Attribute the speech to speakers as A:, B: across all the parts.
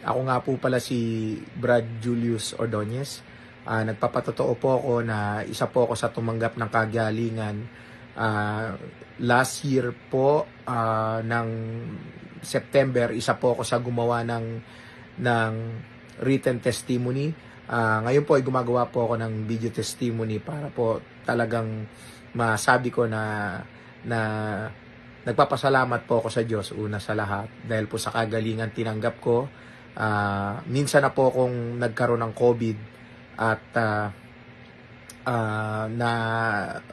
A: Ako nga po pala si Brad Julius Ordonez. Nagpapatotoo po ako na isa po ako sa tumanggap ng kagalingan. Last year po, ng September, isa po ako sa gumawa ng written testimony. Ngayon po ay gumagawa po ako ng video testimony para po talagang masabi ko na nagpapasalamat po ako sa Diyos una sa lahat dahil po sa kagalingan tinanggap ko. Minsan na po akong nagkaroon ng COVID at na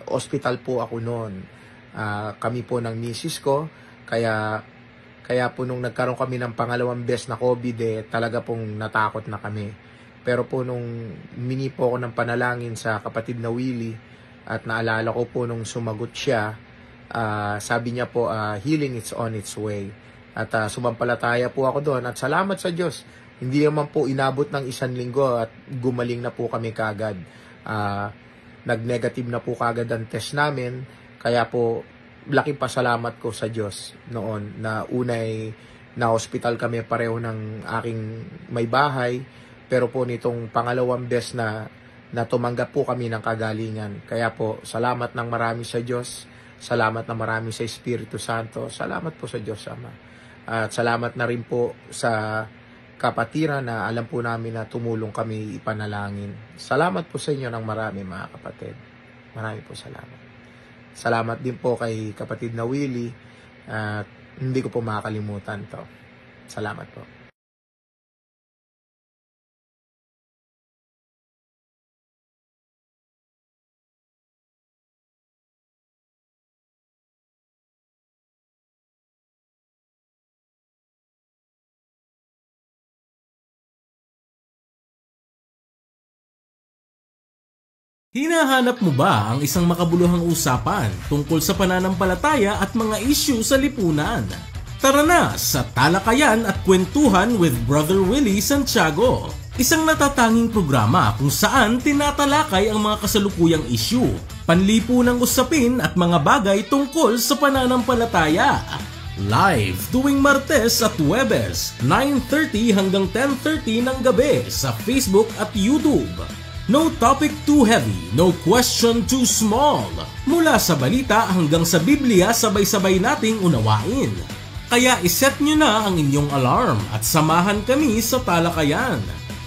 A: hospital po ako noon. Kami po ng misis ko, kaya po nung nagkaroon kami ng pangalawang beses na COVID, talaga pong natakot na kami. Pero po nung mini po ako ng panalangin sa kapatid na Willie at naalala ko po nung sumagot siya, sabi niya po, healing is on its way. At sumampalataya po ako doon at salamat sa Diyos. Hindi naman po inabot ng 1 linggo at gumaling na po kami kagad. Nag-negative na po kagad ang test namin. Kaya po laking pasalamat ko sa Diyos noon na unay na hospital kami pareho ng aking may bahay. Pero po nitong pangalawang beses na tumanggap po kami ng kagalingan. Kaya po salamat ng marami sa Diyos. Salamat na marami sa Espiritu Santo. Salamat po sa Diyos Ama. At salamat na rin po sa kapatiran na alam po namin na tumulong kami ipanalangin. Salamat po sa inyo ng marami mga kapatid. Marami po salamat. Salamat din po kay kapatid na Willie. At hindi ko po makakalimutan to. Salamat po.
B: Hinahanap mo ba ang isang makabuluhang usapan tungkol sa pananampalataya at mga issue sa lipunan? Tara na sa Talakayan at Kwentuhan with Brother Willie Santiago. Isang natatanging programa kung saan tinatalakay ang mga kasalukuyang issue, panlipunang usapin at mga bagay tungkol sa pananampalataya. Live tuwing Martes at Huwebes, 9:30 hanggang 10:30 ng gabi sa Facebook at YouTube. No topic too heavy, no question too small. Mula sa balita hanggang sa Biblia, sabay-sabay nating unawain. Kaya iset nyo na ang inyong alarm at samahan kami sa talakayan.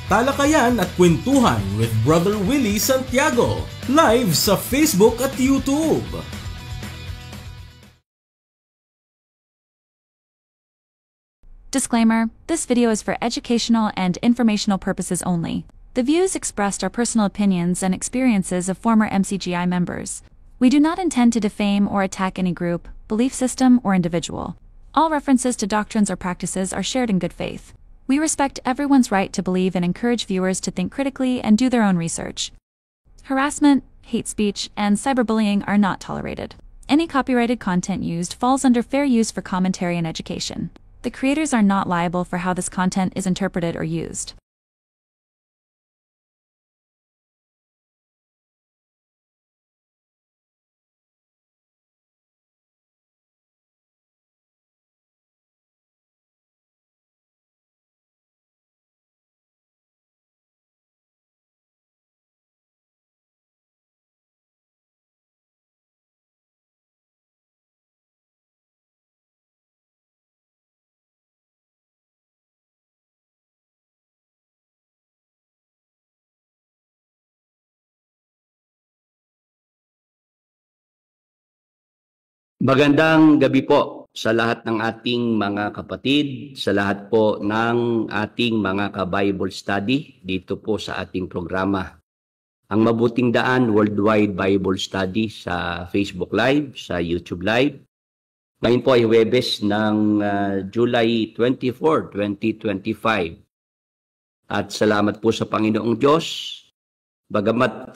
B: Talakayan at kwentuhan with Brother Willie Santiago, live sa Facebook at YouTube.
C: Disclaimer, this video is for educational and informational purposes only. The views expressed are personal opinions and experiences of former MCGI members. We do not intend to defame or attack any group, belief system, or individual. All references to doctrines or practices are shared in good faith. We respect everyone's right to believe and encourage viewers to think critically and do their own research. Harassment, hate speech, and cyberbullying are not tolerated. Any copyrighted content used falls under fair use for commentary and education. The creators are not liable for how this content is interpreted or used.
D: Magandang gabi po sa lahat ng ating mga kapatid, sa lahat po ng ating mga ka-Bible study dito po sa ating programa. Ang Mabuting Daan Worldwide Bible Study sa Facebook Live, sa YouTube Live. Ngayon po ay Huwebes ng July 24, 2025. At salamat po sa Panginoong Diyos. Bagamat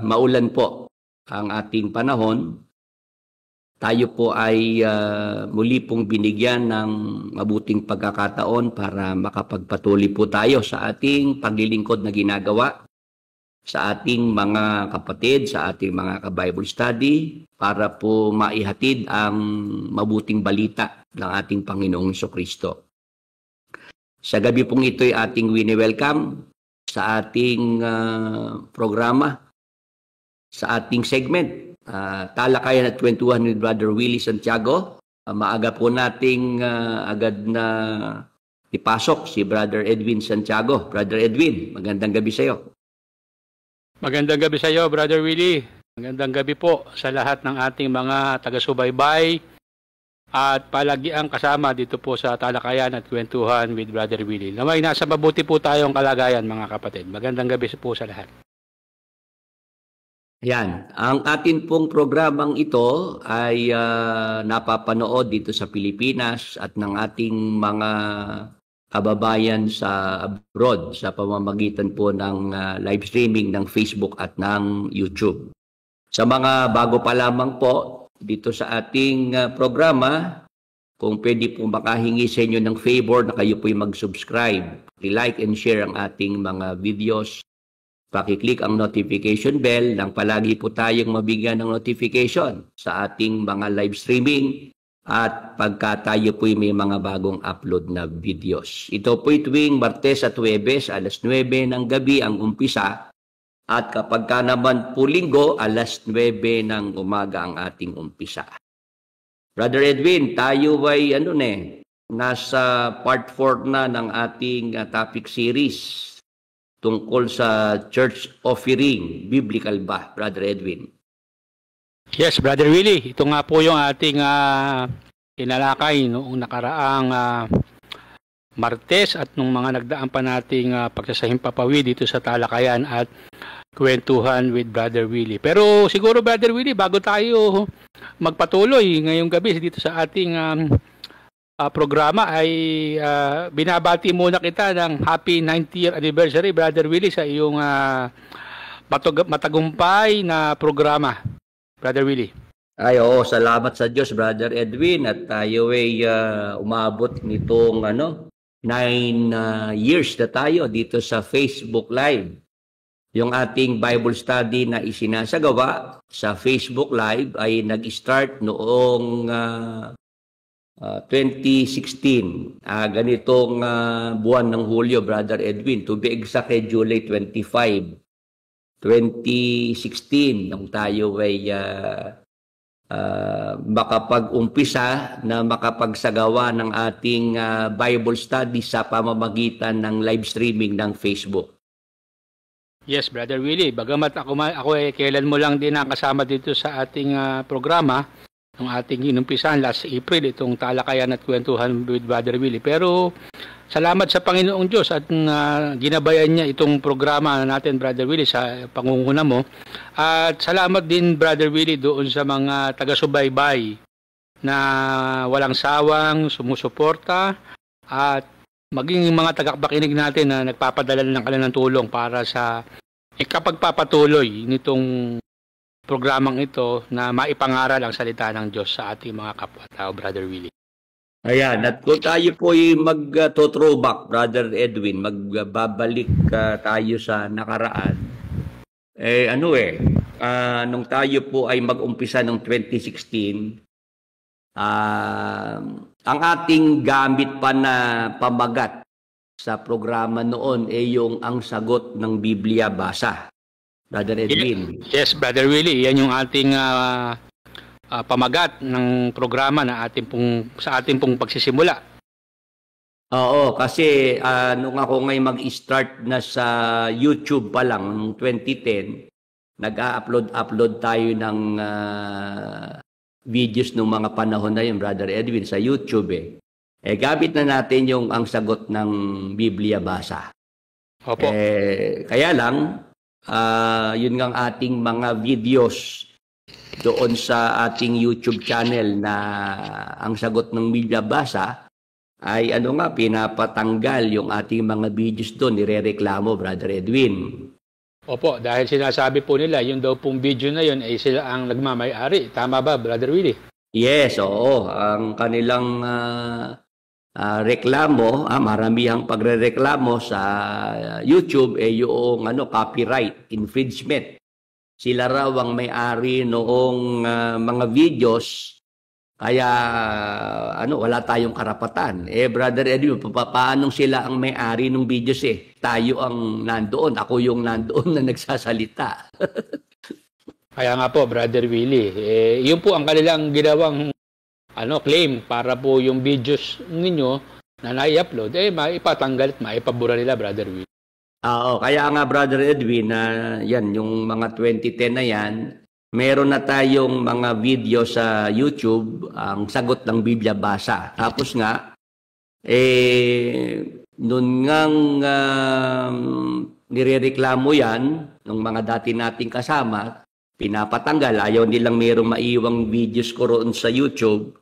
D: maulan po ang ating panahon, tayo po ay muli pong binigyan ng mabuting pagkakataon para makapagpatuloy po tayo sa ating paglilingkod na ginagawa sa ating mga kapatid, sa ating mga ka-Bible study para po maihatid ang mabuting balita ng ating Panginoong Jesucristo. Sa gabi pong ito ay ating wini-welcome sa ating programa, sa ating segment. Talakayan at kwentuhan with Brother Willie Santiago. Maaga po nating agad na ipasok si Brother Edwin Santiago. Brother Edwin, magandang gabi sa iyo.
E: Magandang gabi sa iyo, Brother Willie. Magandang gabi po sa lahat ng ating mga taga-subaybay at palagi ang kasama dito po sa talakayan at kwentuhan with Brother Willie. Naway nasa mabuti po tayong kalagayan, mga kapatid. Magandang gabi po sa lahat.
D: Yan, ang atin pong programang ito ay napapanood dito sa Pilipinas at ng ating mga kababayan sa abroad sa pamamagitan po ng live streaming ng Facebook at ng YouTube. Sa mga bago pa lamang po dito sa ating programa, kung pwede po makahingi sa inyo ng favor na kayo po'y mag-subscribe, i-like and share ang ating mga videos. Pakiclick ang notification bell nang palagi po tayong mabigyan ng notification sa ating mga live streaming at pagka tayo po'y may mga bagong upload na videos. Ito po'y tuwing Martes at Huwebes, alas 9 ng gabi ang umpisa at kapag ka naman po Linggo, alas 9 ng umaga ang ating umpisa. Brother Edwin, tayo ay nasa part 4 na ng ating topic series tungkol sa church offering. Biblical ba, Brother Edwin?
E: Yes, Brother Willie. Ito nga po yung ating inalakay noong nakaraang Martes at nung mga nagdaan pa nating pagsasahimpapawid dito sa talakayan at kwentuhan with Brother Willie. Pero siguro, Brother Willie, bago tayo magpatuloy ngayong gabi dito sa ating programa ay binabati muna kita ng happy 90th year anniversary, Brother Willie, sa iyong matagumpay na programa, Brother Willie.
D: Ay, oo, salamat sa Diyos, Brother Edwin, at tayo ay umabot nitong 9 years na tayo dito sa Facebook Live. Yung ating Bible study na isinasagawa sa Facebook Live ay nag-start noong 2016. Ganitong buwan ng Hulyo, Brother Edwin. To be exact, July 25, 2016, nung tayo ay makapag-umpisa na makapagsagawa ng ating Bible study sa pamamagitan ng live streaming ng Facebook.
E: Yes, Brother Willie. Bagamat ako ay kailan mo lang din nakasama dito sa ating programa, ng ating inumpisahan last April, itong talakayan at kwentuhan with Brother Willie. Pero salamat sa Panginoong Diyos at ginabayan niya itong programa natin, Brother Willie, sa pangunguna mo. At salamat din, Brother Willie, doon sa mga taga-subaybay na walang sawang sumusuporta at maging mga tagapakinig natin na nagpapadala ng kanilang tulong para sa ikapagpapatuloy nitong programang ito na maipangaral ang salita ng Diyos sa ating mga kapwa-tao, Brother Willie.
D: Ayan, at kung tayo po ay mag-throwback, Brother Edwin, magbabalik tayo sa nakaraan, nung tayo po ay mag-umpisa ng 2016, ang ating gamit pa na pamagat sa programa noon ay yung ang sagot ng Biblia basa. Brother Edwin.
E: Yes, Brother Willie, yan yung ating pamagat ng programa na sa ating pong pagsisimula.
D: Oo, kasi nung ako ngayon mag-start na sa YouTube pa lang noong 2010, nag-upload tayo ng videos nung mga panahon na yun, Brother Edwin, sa YouTube gamit na natin yung ang sagot ng Biblia basa.
E: Opo.
D: Kaya lang, yun ngang ating mga videos doon sa ating YouTube channel na ang sagot ng Biblia basa ay pinapatanggal yung ating mga videos doon, nirereklamo, Brother Edwin.
E: Opo, dahil sinasabi po nila, yung daw pong video na yun ay sila ang nagmamay-ari. Tama ba, Brother Willie?
D: Yes, oo. Ang kanilang reklamo, maramihang pagrereklamo sa YouTube yung copyright infringement. Sila raw ang may-ari noong mga videos, kaya wala tayong karapatan. Brother Edwin, paano sila ang may-ari ng videos Tayo ang nandoon, ako yung nandoon na nagsasalita.
E: Kaya nga po, Brother Willie, yun po ang kanilang ginawang claim para po yung videos ninyo na nai-upload, maipatanggal at maipabura nila, Brother Willie.
D: Kaya nga, Brother Edwin, yan, yung mga 2010 na yan, meron na tayong mga video sa YouTube, ang sagot ng Biblia basa. Tapos nga, nun ngang nirereklamo yan, ng mga dati nating kasama, pinapatanggal, ayaw nilang mayroong maiwang videos ko roon sa YouTube.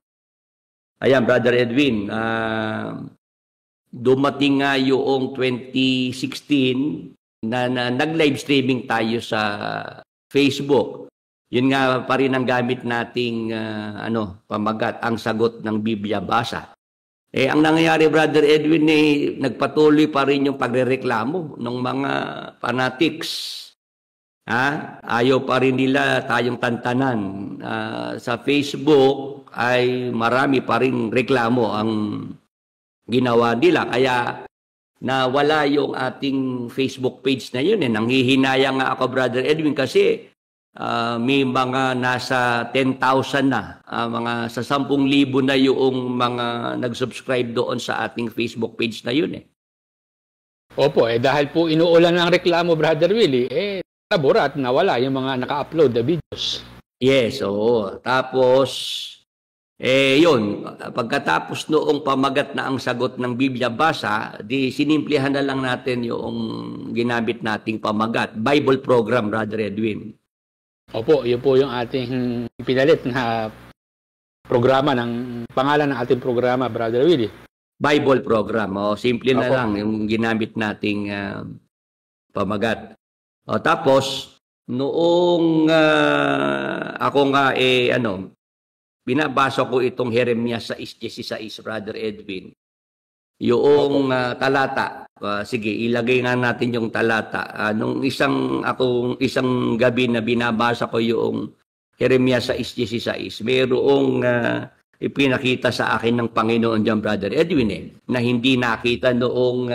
D: Ayan, Brother Edwin, dumating nga yung 2016 na nag-live streaming tayo sa Facebook. Yun nga pa rin ang gamit nating pamagat, ang sagot ng Biblia basa. Ang nangyayari, Brother Edwin, nagpatuloy pa rin yung pagrereklamo ng mga fanatics. Ayaw pa rin nila tayong tantanan. Sa Facebook ay marami pa rin reklamo ang ginawa nila. Kaya nawala yung ating Facebook page na yun. Nanghihinayang nga ako, Brother Edwin, kasi may mga nasa 10,000 na, mga sa 10,000 na yung mga nag-subscribe doon sa ating Facebook page na yun.
E: Opo, dahil po inuulan ng reklamo, Brother Willie, naburat, nawala yung mga naka-upload na videos.
D: Yes, oo. Tapos, yun, pagkatapos noong pamagat na ang sagot ng Biblia basa, di sinimplihan na lang natin yung ginamit nating pamagat. Bible program, Brother Edwin.
E: Opo, yun po yung ating pinalit na programa, pangalan ng ating programa, Brother Willie.
D: Bible program, simple na lang yung ginamit nating pamagat. Tapos, noong ako nga binabasa ko itong Jeremias 6:16, Brother Edwin. Yung talata. Sige, ilagay nga natin yung talata. Nung isang gabi na binabasa ko yung Jeremias 6:16, mayroong ipinakita sa akin ng Panginoon dyan, Brother Edwin, na hindi nakita noong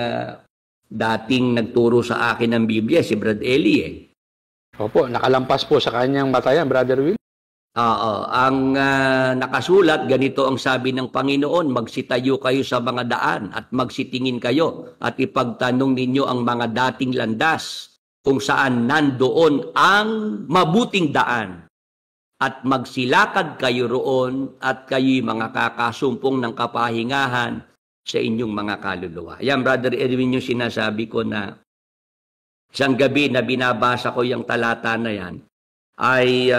D: dating nagturo sa akin ng Biblia, si Brad Eli.
E: Opo, nakalampas po sa kanyang mata yan, Brother Will.
D: Oo, ang nakasulat, ganito ang sabi ng Panginoon, magsitayo kayo sa mga daan at magsitingin kayo at ipagtanong ninyo ang mga dating landas kung saan nandoon ang mabuting daan. At magsilakad kayo roon at kayo'y mga kakasumpong ng kapahingahan sa inyong mga kaluluwa. Yan, Brother Edwin, yung sinasabi ko na isang gabi na binabasa ko yung talata na yan, ay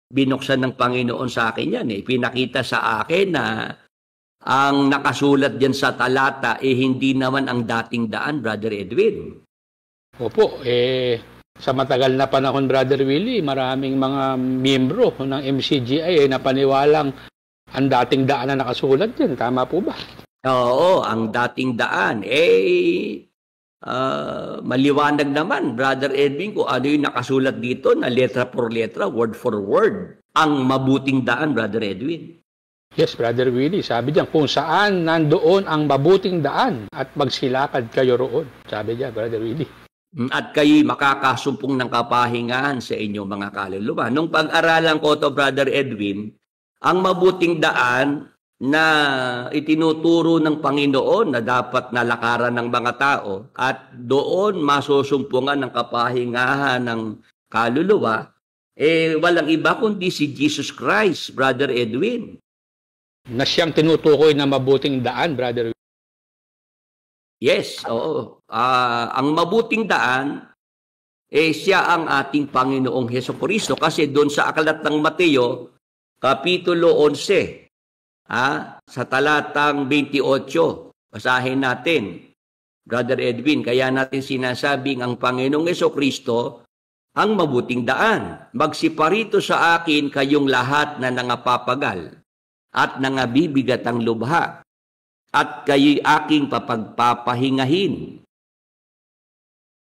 D: binuksan ng Panginoon sa akin yan. Pinakita sa akin na ang nakasulat dyan sa talata, hindi naman ang dating daan, Brother Edwin.
E: Opo, sa matagal na panahon, Brother Willie, maraming mga miyembro ng MCGI na paniwalang ang dating daan na nakasulat dyan. Tama po ba?
D: Oo, ang dating daan. Maliwanag naman, Brother Edwin, kung ano yung nakasulat dito na letra por letra, word for word. Ang mabuting daan, Brother Edwin.
E: Yes, Brother Willie. Sabi diyan, kung saan nandoon ang mabuting daan at magsilakad kayo roon. Sabi diyan, Brother Willie.
D: At kayo'y makakasumpong ng kapahingahan sa inyong mga kaluluwa. Nung pag-aralan ko to, Brother Edwin, ang mabuting daan na itinuturo ng Panginoon na dapat nalakaran ng mga tao at doon masusumpungan ng kapahingahan ng kaluluwa, walang iba kundi si Jesus Christ, Brother Edwin.
E: Na siyang tinutukoy na mabuting daan, Brother Willie.
D: Yes, oo. Ang mabuting daan, siya ang ating Panginoong Hesukristo. Kasi doon sa aklat ng Mateo, Kapitulo 11, sa talatang 28, basahin natin, Brother Edwin, kaya natin sinasabing ang Panginoong Hesukristo ang mabuting daan. Magsiparito sa akin kayong lahat na nangapapagal at nangabibigat ang lubha, at kayo'y aking papagpapahingahin.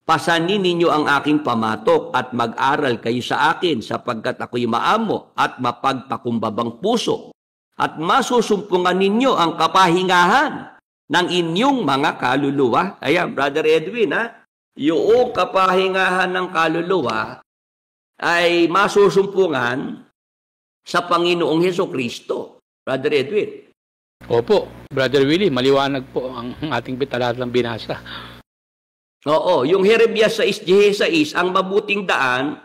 D: Pasanin ninyo ang aking pamatok at mag-aral kayo sa akin sapagkat ako'y maamo at mapagpakumbabang puso at masusumpungan ninyo ang kapahingahan ng inyong mga kaluluwa. Ayan, Brother Edwin, yung kapahingahan ng kaluluwa ay masusumpungan sa Panginoong Hesukristo. Brother Edwin.
E: Opo, Brother Willie, maliwanag po ang ating talatang binasa.
D: Oo, yung Jeremias 6:16, ang mabuting daan,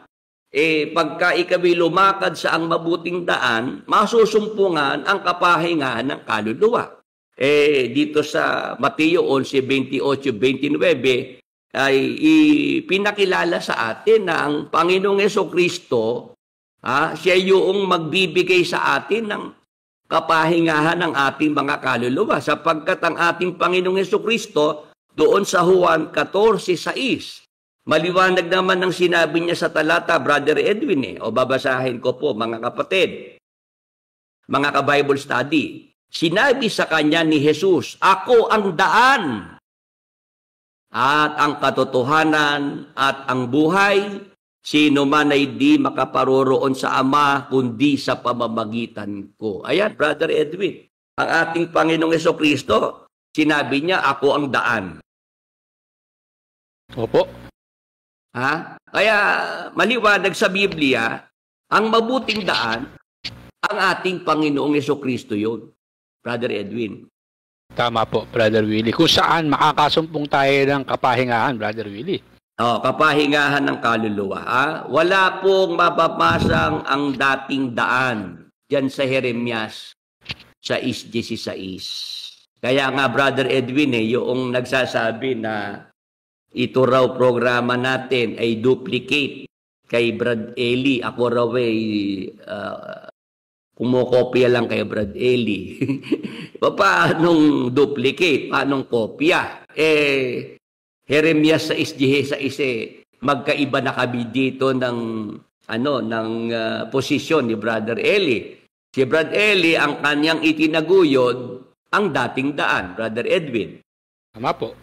D: pagka ikaw lumakad sa ang mabuting daan, masusumpungan ang kapahingahan ng kaluluwa. Dito sa Mateo 11:28-29, ay ipinakilala sa atin na ang Panginoong Hesukristo, siya yung magbibigay sa atin ng kapahingahan ng ating mga kaluluwa, sapagkat ang ating Panginoong Hesukristo doon sa Juan 14:6, maliwanag naman ang sinabi niya sa talata, Brother Edwin, o babasahin ko po mga kapatid, mga ka-Bible study. Sinabi sa kanya ni Jesus, ako ang daan at ang katotohanan at ang buhay. Sino man ay di makaparoroon sa Ama kundi sa pamamagitan ko. Ayan, Brother Edwin. Ang ating Panginoong Hesukristo, sinabi niya, ako ang daan.
E: Opo.
D: Kaya maliwanag sa Biblia, ang mabuting daan, ang ating Panginoong Hesukristo yun. Brother Edwin.
E: Tama po, Brother Willie. Kung saan makakasumpong tayo ng kapahingahan, Brother Willie.
D: Kapahingahan ng kaluluwa. Wala pong mapapasang ang dating daan diyan sa Jeremias 6:16. Kaya nga, Brother Edwin, yung nagsasabi na ito raw programa natin ay duplicate kay Brad Eli. Ako raw kumokopya lang kay Brad Eli. Paanong duplicate? Paanong kopya? Jeremias 6:16, magkaiba na kami dito ng posisyon ni Brother Eli. Si Brad Eli, ang kanyang itinaguyod ang dating daan, Brother Edwin.
E: Tama po.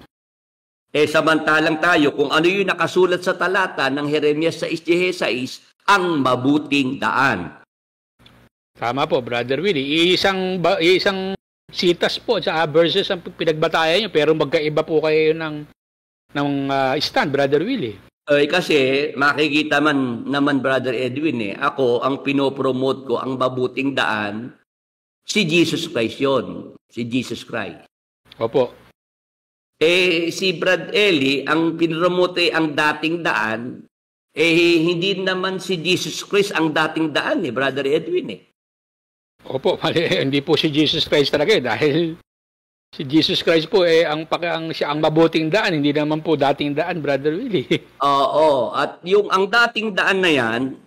D: Samantalang tayo, kung ano yung nakasulat sa talata ng Jeremias 6:16, ang mabuting daan.
E: Tama po, Brother Willie. Iisang sitas po sa verses ang pinagbatayan nyo, pero magkaiba po kayo ng stand, Brother Willie.
D: Kasi makikita naman Brother Edwin ako ang pinopromote ko ang mabuting daan, si Jesus Christ yun. Si Jesus Christ.
E: Opo.
D: Si Brad Eli, ang pinromote ang dating daan, hindi naman si Jesus Christ ang dating daan Brother Edwin
E: Opo, hindi po si Jesus Christ talaga dahil si Jesus Christ po siya ang mabuting daan, hindi naman po dating daan, Brother Willie.
D: Oo, at ang dating daan na yan,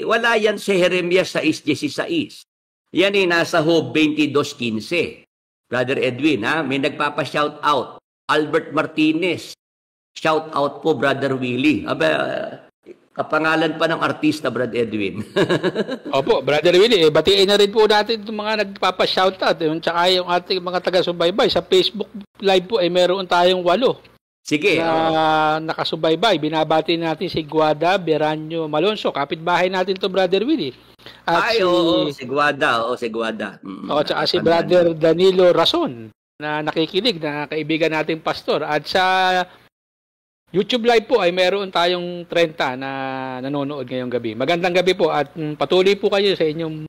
D: wala yan sa Jeremias 6:16. Yan nasa Job 22:15. Brother Edwin, may nagpapa-shout out. Albert Martinez. Shout out po, Brother Willie. Kapangalan pa ng artista, Brad Edwin.
E: Opo, Brother Willie, batiin na rin po natin itong mga nagpapa-shoutout. Tsaka yung ating mga taga-subaybay. Sa Facebook Live po, meron tayong 8.
D: Sige.
E: Na nakasubaybay. Binabati natin si Guada Beranyo Malonzo. Kapitbahay natin to, Brother Willie. At
D: si Guada. Si Guada.
E: Tsaka si Brother Danilo Rason na nakikinig, na kaibigan nating pastor. At sa YouTube Live po ay meron tayong 30 na nanonood ngayong gabi. Magandang gabi po at patuloy po kayo sa inyong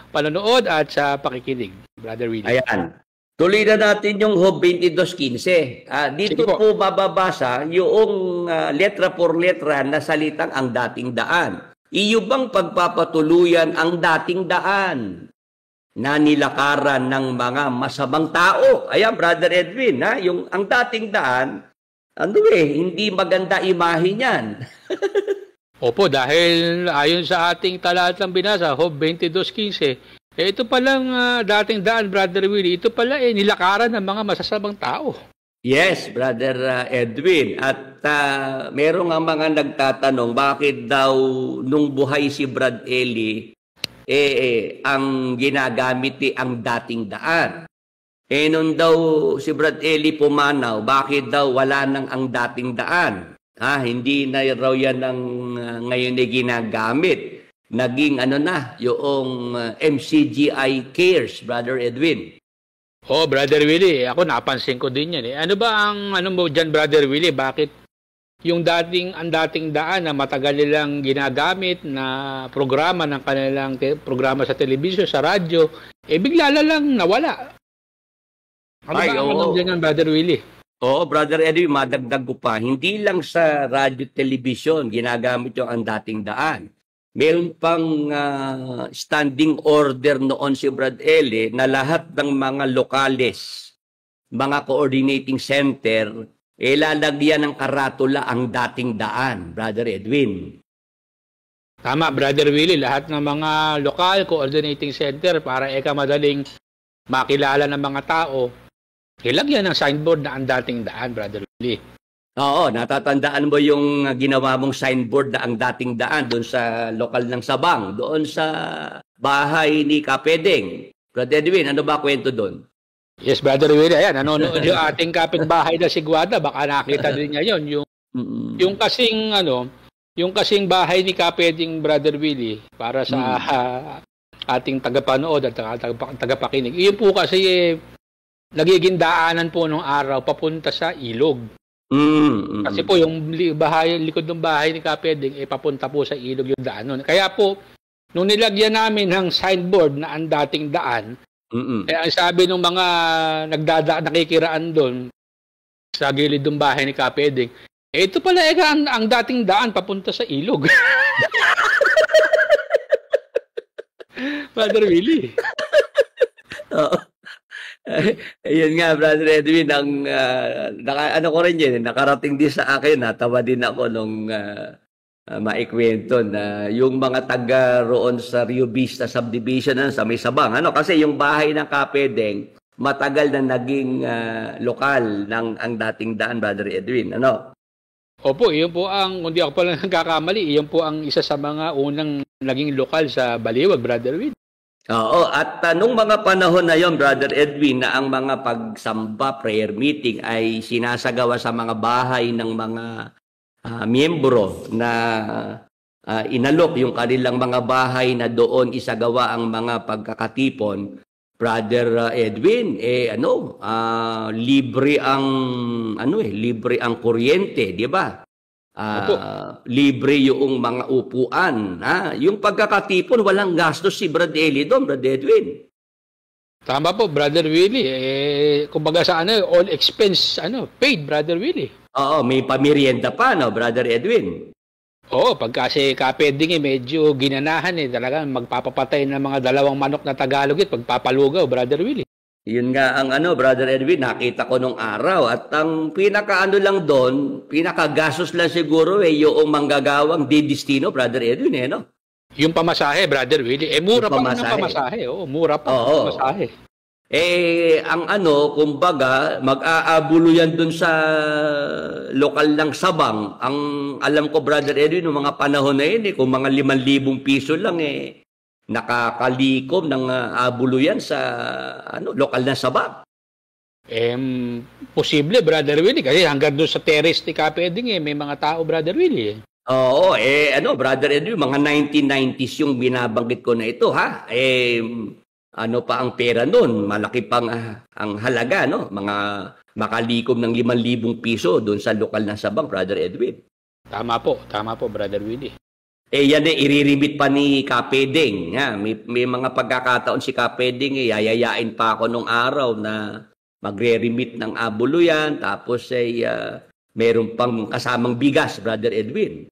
E: panonood at sa pakikinig, Brother Willie.
D: Ayan. Tuloy na natin yung Job 22:15. Dito po bababasa yung letra por letra na salitang ang dating daan. Iyo bang pagpapatuluyan ang dating daan na nilakaran ng mga masamang tao? Ayan, Brother Edwin, yung ang dating daan, hindi maganda imahe niyan.
E: Opo, dahil ayon sa ating talatang binasa, Job 22:15, ito palang dating daan, Brother Willie, ito pala nilakaran ng mga masasamang tao.
D: Yes, Brother Edwin. At merong ang mga nagtatanong, bakit daw nung buhay si Brad Eli, ang ginagamit ang dating daan? Nun daw si Brad Eli pumanaw, bakit daw wala nang ang dating daan? Hindi na raw yan ang ngayon ginagamit. Naging yung MCGI Cares, Brother Edwin.
E: Oh, Brother Willie, ako napansin ko din yan. Ano ba ang mo dyan, Brother Willie? Bakit yung ang dating daan na matagal nilang ginagamit na programa ng kanilang programa sa telebisyon, sa radyo, bigla lang nawala? Ano ba ang dyan, Brother Willie?
D: Oo, Brother Eddie, madagdag ko pa. Hindi lang sa radyo, television, ginagamit yung ang dating daan. Meron pang standing order noon si Brad Eli na lahat ng mga lokales, mga coordinating center, lalagyan ng karatula ang dating daan, Brother Edwin.
E: Tama, Brother Willie. Lahat ng mga lokal coordinating center para madaling makilala ng mga tao, ilagyan ng signboard na ang dating daan, Brother Willie.
D: Oo, natatandaan mo yung ginawa mong signboard na ang dating daan doon sa lokal ng Sabang, doon sa bahay ni Kapedeng. Brother Edwin, ano ba kwento doon?
E: Yes, Brother Willie, ayan, nanonood yung ating kapitbahay na si Guada, baka nakita din niya yun. Yung kasing bahay ni Kapedeng, Brother Willie, para sa ating tagapanood at tagapakinig. Iyon po kasi nagiging daanan po nung araw papunta sa ilog. Kasi po yung likod ng bahay ni Kapedeng papunta po sa ilog yung daan nun. Kaya po, nung nilagyan namin ng signboard na ang dating daan, ang sabi ng mga nakikiraan doon sa gilid ng bahay ni Kapedeng, ito pala ang dating daan papunta sa ilog. Brother Willie.
D: Oo. Ayun nga, Brother Edwin, ano ko rin yun, nakarating din sa akin, natawa din ako nung maikwento na yung mga taga roon sa Rio Vista Subdivision sa may Sabang. Kasi yung bahay ng Kapedeng, matagal na naging lokal ng ang dating daan, Brother Edwin.
E: Opo, iyon po hindi ako pala nagkakamali, iyon po ang isa sa mga unang naging lokal sa Baliwag, Brother Edwin.
D: Oo, at nung mga panahon na yon, Brother Edwin, na ang mga pagsamba, prayer meeting ay sinasagawa sa mga bahay ng mga miyembro na inalok yung kanilang mga bahay na doon isagawa ang mga pagkakatipon, Brother Edwin, libre ang kuryente, di ba? Libre yung mga upuan. Yung pagkakatipon, walang gastos si Brad Eli doon, Brad Edwin.
E: Tama po, Brother Willie. Kumbaga sa all expense, paid, Brother Willie.
D: Oo, may pamirienda pa, no, Brother Edwin?
E: Oo, pag kasi kapeding medyo ginanahan talagang magpapapatay ng mga 2 manok na Tagalog pagpapalugaw, Brother Willie.
D: Yun nga ang Brother Edwin, nakita ko nung araw. At ang lang doon, pinakagastos lang siguro yung manggagawang didistino, Brother Edwin, no?
E: Yung pamasahe, Brother Willie. Mura pa ng pamasahe. Oo, mura pa ng pamasahe.
D: Kumbaga, mag-aabulo yan doon sa lokal ng Sabang. Ang alam ko, Brother Edwin, noong mga panahon na yun, kung mga 5,000 piso lang, nakakalikom ng abulo yan sa lokal na Sabang.
E: Posible, Brother Willie, kasi hanggang doon sa terrace ni Kapeding may mga tao, Brother Willie.
D: Oo, Brother Edwin, mga 1990s yung binabanggit ko na ito, ha? Pa ang pera noon, malaki pang ang halaga, no? Mga makalikom ng 5,000 piso doon sa lokal na Sabang, Brother Edwin.
E: Tama po, Brother Willie.
D: Yan iririmit pa ni Kapeding. May mga pagkakataon si Kapeding, yayayain pa ako nung araw na magre-remit ng abulo yan. Tapos meron pang kasamang bigas, Brother Edwin.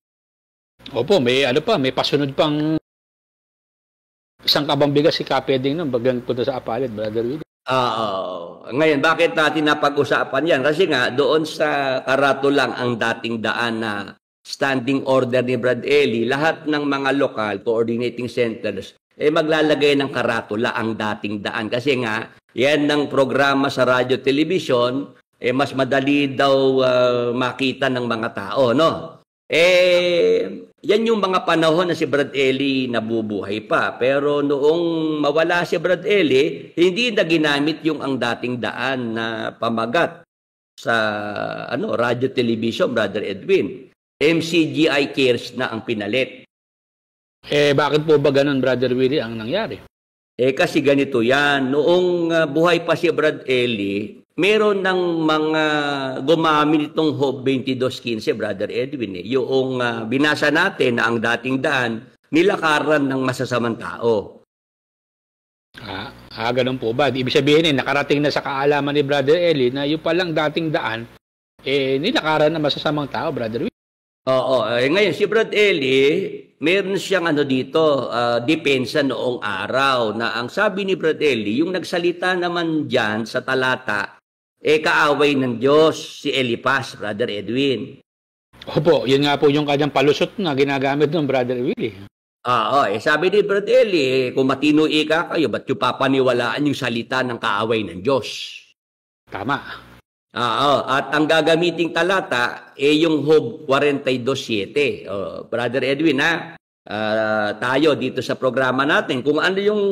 E: Opo, may pasunod pang isang kabang bigas si Kapeding nung bagang punta sa Apalit, Brother Willie.
D: Ngayon, bakit natin napag-usapan yan? Kasi nga, doon sa Karato lang ang dating daan na standing order ni Brad Eli, lahat ng mga local coordinating centers, maglalagay ng karatula ang dating daan. Kasi nga, yan ng programa sa radyo, television, mas madali daw makita ng mga tao, no? Yan yung mga panahon na si Brad Eli nabubuhay pa. Pero noong mawala si Brad Eli, hindi na ginamit yung ang dating daan na pamagat sa radyo, television, Brother Edwin. MCGI Cares na ang pinalit.
E: Bakit po ba ganun, Brother Willie, ang nangyari?
D: Kasi ganito yan. Noong buhay pa si Brad Eli, meron ng mga gumamit itong Hope 2215, Brother Edwin. Yung binasa natin na ang dating daan, nilakaran ng masasamang tao.
E: Ganun po ba? Ibig sabihin nakarating na sa kaalaman ni Brother Eli na yung palang dating daan, nilakaran ng masasamang tao, Brother Willie.
D: Oo, ngayon si Brad Eli, meron siyang depensa noong araw na ang sabi ni Brad Eli, yung nagsalita naman diyan sa talata, kaaway ng Diyos si Elipas, Brother Edwin.
E: Opo, yun nga po yung kanyang palusot na ginagamit ng Brother Willie.
D: Sabi ni Brad Eli, kung matino kayo, ba't yung papaniwalaan yung salita ng kaaway ng Diyos?
E: Tama.
D: At ang gagamiting talata yung Job 42:7. Brother Edwin, tayo dito sa programa natin, kung ano yung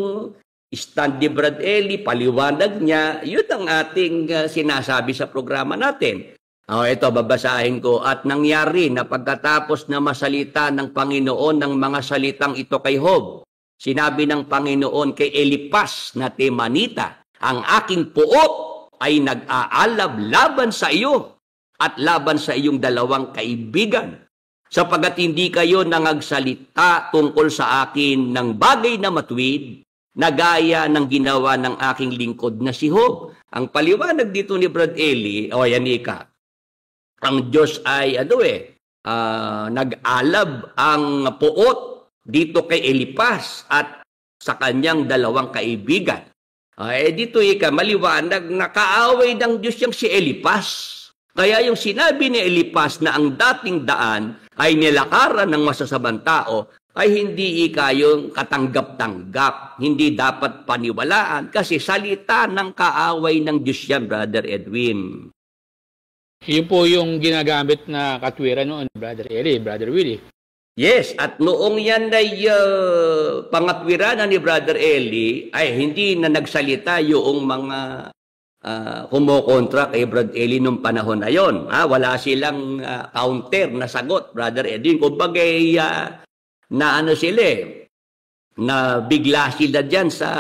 D: stand ni Brad Eli, paliwanag niya, yun ang ating sinasabi sa programa natin. Ito, babasahin ko. At nangyari na pagkatapos na masalita ng Panginoon ng mga salitang ito kay Job, sinabi ng Panginoon kay Elipas na Temanita, ang aking puot ay nag-aalab laban sa iyo at laban sa iyong 2 kaibigan, sapagat hindi kayo nangagsalita tungkol sa akin ng bagay na matuwid, na gaya ng ginawa ng aking lingkod na si Job. Ang paliwanag dito ni Brad Eli, ang Diyos ay nag-alab ang puot dito kay Elipas at sa kanyang 2 kaibigan. Dito maliwanag na kaaway ng Diyos yung si Elipas. Kaya yung sinabi ni Elipas na ang dating daan ay nilakaran ng masasamang tao ay hindi yung katanggap-tanggap. Hindi dapat paniwalaan kasi salita ng kaaway ng Diyos yan, Brother Edwin.
E: Yun po yung ginagamit na katwiran noon, Brother Eli, Brother Willie.
D: Yes, at noong yan ay pangatwiranan ni Brother Eli, ay hindi na nagsalita yung mga kumokontra kay Brad Eli nung panahon na yon. Wala silang counter na sagot, Brother Edwin. Kumbaga, na ano sila na bigla sila dyan sa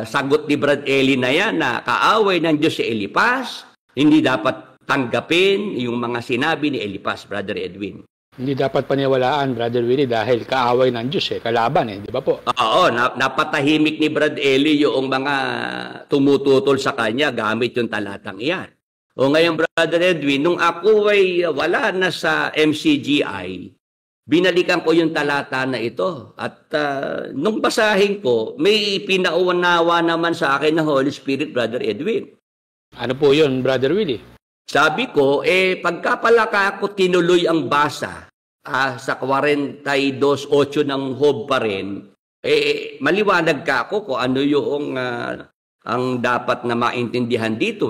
D: sagot ni Brad Eli na yan na kaaway ng Diyos si Elipas, hindi dapat tanggapin yung mga sinabi ni Elipas, Brother Edwin.
E: Hindi dapat paniwalaan, Brother Willie, dahil kaaway ng Diyos, kalaban, di ba po?
D: Oo, napatahimik ni Brad Eli yung mga tumututol sa kanya gamit yung talatang iyan. O ngayon, Brother Edwin, nung ako ay wala na sa MCGI, binalikan ko yung talata na ito. At nung basahin ko, may pinaunawa naman sa akin ng Holy Spirit, Brother Edwin.
E: Ano po yun, Brother Willie?
D: Sabi ko, pagka pala ako tinuloy ang basa sa 42:8 ng Job pa rin, maliwanag ka ako kung ano yung ang dapat na maintindihan dito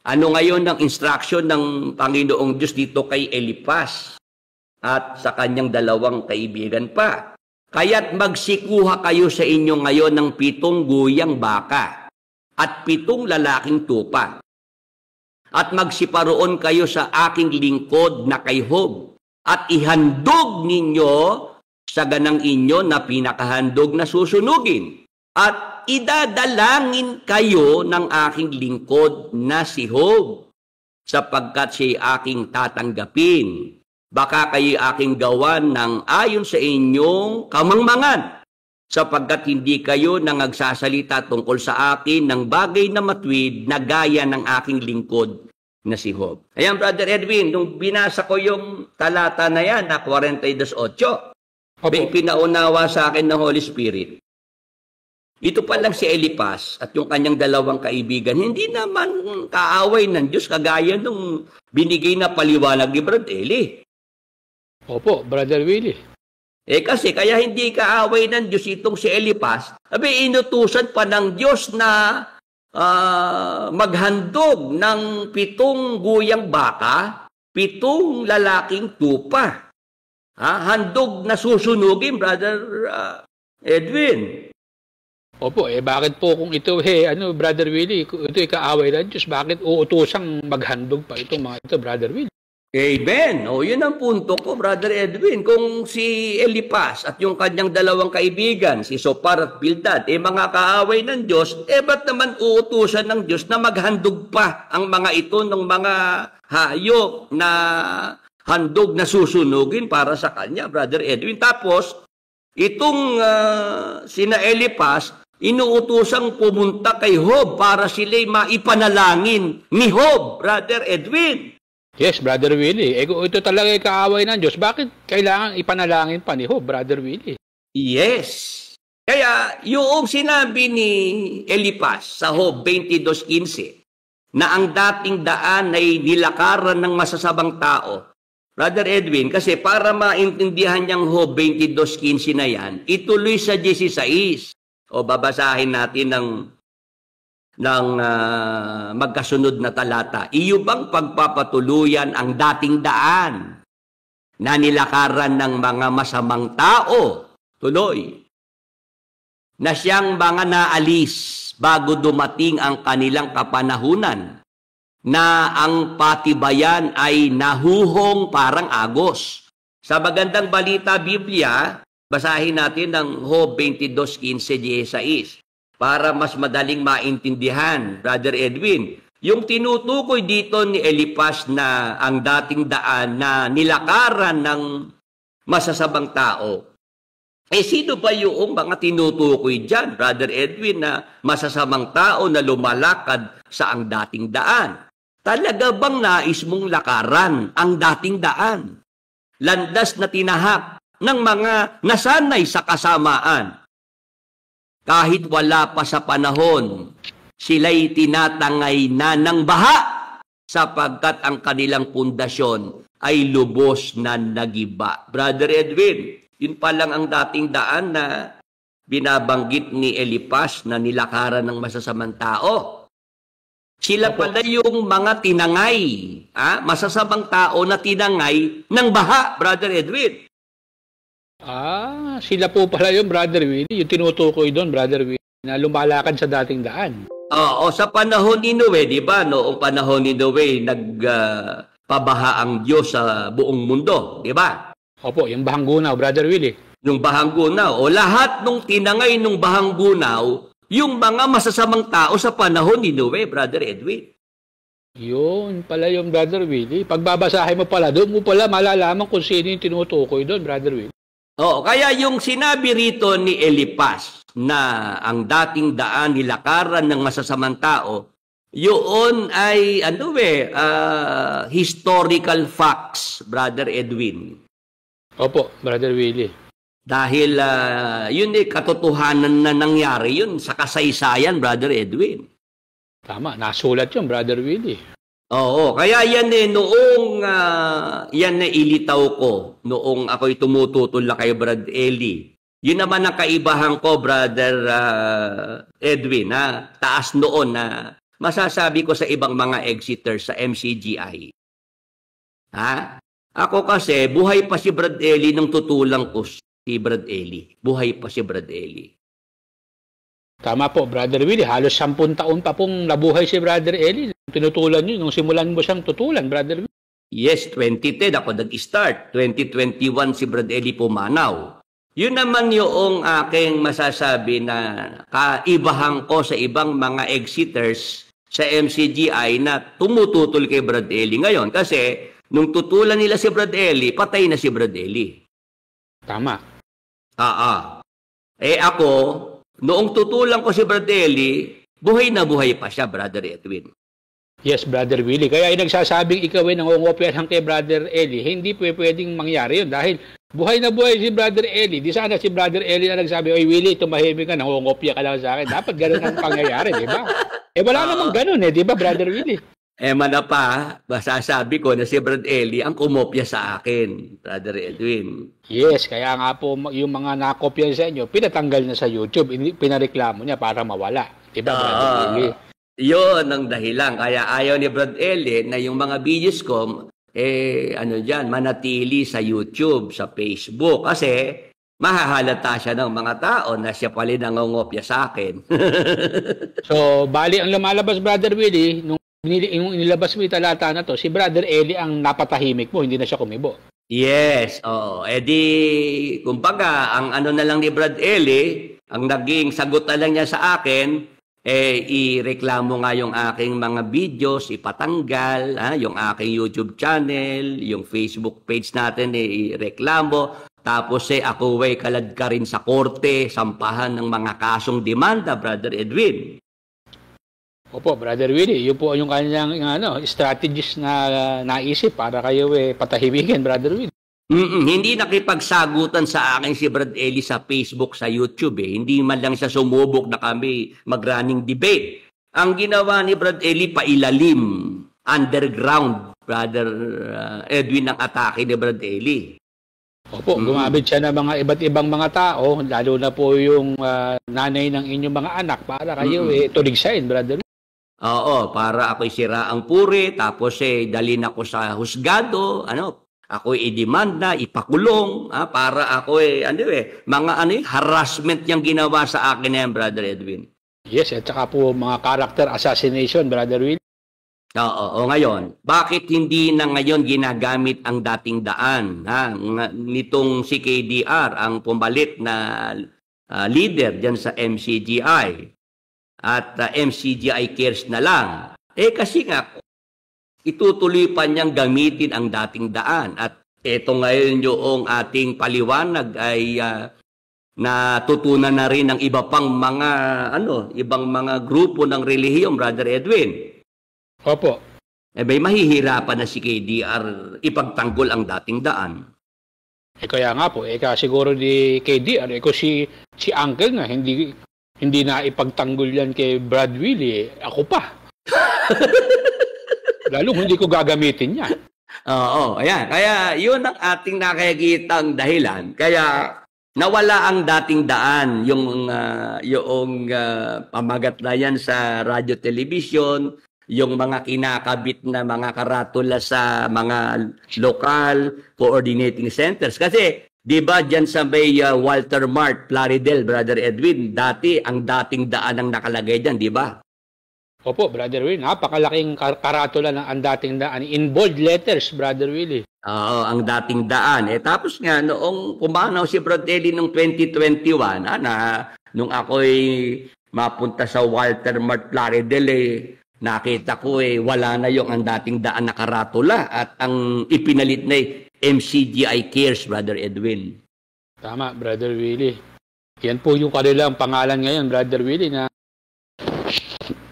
D: Ano ngayon ang instruction ng Panginoong Diyos dito kay Elipas at sa kanyang dalawang kaibigan pa? Kaya't magsikuha kayo sa inyo ngayon ng 7 guyang baka at 7 lalaking tupa. At magsiparoon kayo sa aking lingkod na kay Job, at ihandog ninyo sa ganang inyo na pinakahandog na susunugin. At idadalangin kayo ng aking lingkod na si Job, sapagkat siya aking tatanggapin. Baka kayo aking gawan ng ayon sa inyong kamangmangan, sapagkat hindi kayo nangagsasalita tungkol sa akin ng bagay na matuwid na gaya ng aking lingkod na si Job. Ayan, Brother Edwin, nung binasa ko yung talata na yan, na 42:8, may pinaunawa sa akin ng Holy Spirit. Ito pa lang si Elipas at yung kanyang dalawang kaibigan, hindi naman kaaway ng Diyos kagaya nung binigay na paliwanag ni Brad Eli.
E: Opo, Brother Willie.
D: Kasi kaya hindi kaaway ng Diyos itong si Elipas, inutusan pa ng Diyos na maghandog ng 7 guyang baka, 7 lalaking tupa. Handog na susunugin, Brother Edwin.
E: Opo, bakit po kung ito, Brother Willie, ito kaaway ng Diyos, bakit uutusang maghandog pa itong mga ito, Brother Willie?
D: Amen. Yun ang punto ko, Brother Edwin. Kung si Elipas at yung kanyang dalawang kaibigan, si Sopar at Bildad, mga kaaway ng Diyos, ba't naman uutusan ng Diyos na maghandog pa ang mga ito ng mga hayop na handog na susunugin para sa kanya, Brother Edwin? Tapos, itong sina Elipas, inuutosang pumunta kay Job para sila'y maipanalangin ni Job, Brother Edwin.
E: Yes, Brother Willie. Ito talaga ay kaaway ng Diyos. Bakit kailangan ipanalangin pa ni Job, Brother Willie?
D: Yes. Kaya yung sinabi ni Elipas sa Job 22:15 na ang dating daan ay nilakaran ng masasabang tao, Brother Edwin, kasi para maintindihan niyang Job 22:15 na yan, ituloy sa 16. Babasahin natin ng magkasunod na talata. Iyo bang pagpapatuluyan ang dating daan na nilakaran ng mga masamang tao? Tuloy. Na siyang mga naalis bago dumating ang kanilang kapanahunan, na ang patibayan ay nahuhong parang agos. Sa magandang balita Biblia, basahin natin ng Job 22:15-16. Para mas madaling maintindihan, Brother Edwin, yung tinutukoy dito ni Elipas na ang dating daan na nilakaran ng masasabang tao, sino ba yung mga tinutukoy dyan, Brother Edwin, na masasamang tao na lumalakad sa ang dating daan? Talaga bang nais mong lakaran ang dating daan? Landas na tinahak ng mga nasanay sa kasamaan. Kahit wala pa sa panahon, sila'y tinatangay na ng baha sapagkat ang kanilang pundasyon ay lubos na nagiba. Brother Edwin, yun pa lang ang dating daan na binabanggit ni Elipas na nilakaran ng masasamang tao. Sila pala yung mga tinangay, masasamang tao na tinangay ng baha, Brother Edwin.
E: Sila po pala yung Brother Willie, yung tinutukoy doon, Brother Willie, na lumalakad sa dating daan.
D: Sa panahon ni Noe, di ba? Noong panahon ni Noe, nagpabaha ang Diyos sa buong mundo, di ba?
E: Opo, yung Bahanggunaw, Brother Willie.
D: Yung Bahanggunaw. O lahat nung tinangay nung Bahanggunaw, yung mga masasamang tao sa panahon ni Noe, Brother Edwin.
E: Yun pala yung Brother Willie. Pagbabasahin mo pala, doon mo pala malalaman kung sino yung tinutukoy doon, Brother Willie.
D: Oo, kaya yung sinabi rito ni Elipas na ang dating daan nilakaran ng masasamang tao, yun ay historical facts, Brother Edwin.
E: Opo, Brother Willie.
D: Dahil yun katotohanan na nangyari yun sa kasaysayan, Brother Edwin.
E: Tama, nasulat yun, Brother Willie.
D: Oo, kaya yan noong yan ilitaw ko noong ako'y tumututol kay Brad Eli. Yun naman ang kaibahan ko, Brother Edwin, taas noon na masasabi ko sa ibang mga exiters sa MCGI. Ako kasi, buhay pa si Brad Eli nung tutulang ko si Brad Eli. Buhay pa si Brad Eli.
E: Tama po, Brother Willie. Halos 10 taon pa pong nabuhay si Brother Eli. Tinutulan nyo, nung simulan mo siyang tutulan, Brother Willie.
D: Yes, 2010 ako nag-start. 2021 si Brad Eli pumanaw. Yun naman yung aking masasabi na kaibahan ko sa ibang mga exiters sa MCGI na tumututol kay Brad Eli ngayon. Kasi nung tutulan nila si Brad Eli, patay na si Brad Eli.
E: Tama.
D: Ako, noong tutulan ko si Brad Eli, buhay na buhay pa siya, Brother Edwin.
E: Yes, Brother Willie. Kaya yung nagsasabing ikaw ay nangungopya lang kay Brother Eli, hindi pwedeng mangyari yun dahil buhay na buhay si Brother Eli. Di sana si Brother Eli na nagsabi, oy Willie, tumahimik ka, nangungopya ka lang sa akin. Dapat ganun ang pangyayari, di ba? Wala namang ganun di ba, Brother Willie?
D: Mana pa, masasabi ko na si Brad Eli ang kumopya sa akin, Brother Edwin.
E: Yes, kaya nga po yung mga nakopya sa inyo, pinatanggal na sa YouTube, pinareklamo niya para mawala. Diba, Brother Eli?
D: Yun ang dahilan. Kaya ayaw ni Brad Eli na yung mga videos ko, manatili sa YouTube, sa Facebook. Kasi mahahalata siya ng mga tao na siya pala nangungopya sa akin.
E: So, bali ang lumalabas, Brother Willie, nung inilabas mo yung talata na to, si Brother Eli ang napatahimik mo, hindi na siya kumibo.
D: Yes, oo. Kumbaga, ang na lang ni Brad Eli, ang naging sagot na lang niya sa akin, ireklamo nga yung aking mga videos, ipatanggal, yung aking YouTube channel, yung Facebook page natin, ireklamo. Tapos ako kalad ka rin sa korte, sampahan ng mga kasong demanda, Brother Edwin.
E: Opo, Brother Willie, yun po yung kanyang strategies na naisip para kayo patahimikin, Brother Willie.
D: Hindi nakipagsagutan sa akin si Brad Eli sa Facebook, sa YouTube. Hindi man lang siya sumubok na kami mag-running debate. Ang ginawa ni Brad Eli, pailalim, underground, Brother Edwin, ang atake ni Brad Eli.
E: Opo, gumamit siya ng mga iba't ibang mga tao, lalo na po yung nanay ng inyong mga anak para kayo tuligsain, Brother Willie.
D: Oo, para ako'y sira ang puri, tapos dalhin ako sa husgado, ako'y idemanda, ipakulong, para ako'y, harassment niyang ginawa sa akin na yan, Brother Edwin.
E: Yes, at saka po mga character assassination, Brother Will.
D: Oo, ngayon, bakit hindi na ngayon ginagamit ang dating daan, nitong si KDR, ang pumalit na leader dyan sa MCGI? At MCGI cares na lang. Kasi nga, itutuloy pa niyang gamitin ang dating daan. At ito ngayon yung ating paliwanag ay natutunan na rin ng iba pang mga, ibang mga grupo ng relihiyon, Brother Edwin.
E: Opo.
D: May mahihirapan na si KDR ipagtanggol ang dating daan.
E: Kaya nga po, siguro ni KDR, si Uncle nga, hindi na ipagtanggol yan kay Brad Willie. Ako pa. Lalo hindi ko gagamitin yan.
D: Oo, ayan. Kaya yun ang ating nakikitang dahilan. Kaya nawala ang dating daan, yung pamagat na yan sa radyo, television, yung mga kinakabit na mga karatula sa mga local coordinating centers. Kasi di ba dyan sa may Walter Mart, Plaridel, Brother Edwin, dati ang dating daan ang nakalagay dyan, di ba?
E: Opo, Brother Willie. Napakalaking karatula ng ang dating daan. In bold letters, Brother Willie.
D: Oo, ang dating daan. Tapos nga, noong pumanaw si Brad Eli noong 2021, nung ako'y mapunta sa Walter Mart Plaridel, nakita ko wala na yung ang dating daan na karatula at ang ipinalit na MCGI Cares, Brother Edwin.
E: Tama, Brother Willie. Yan po yung kanilang pangalan ngayon, Brother Willie, na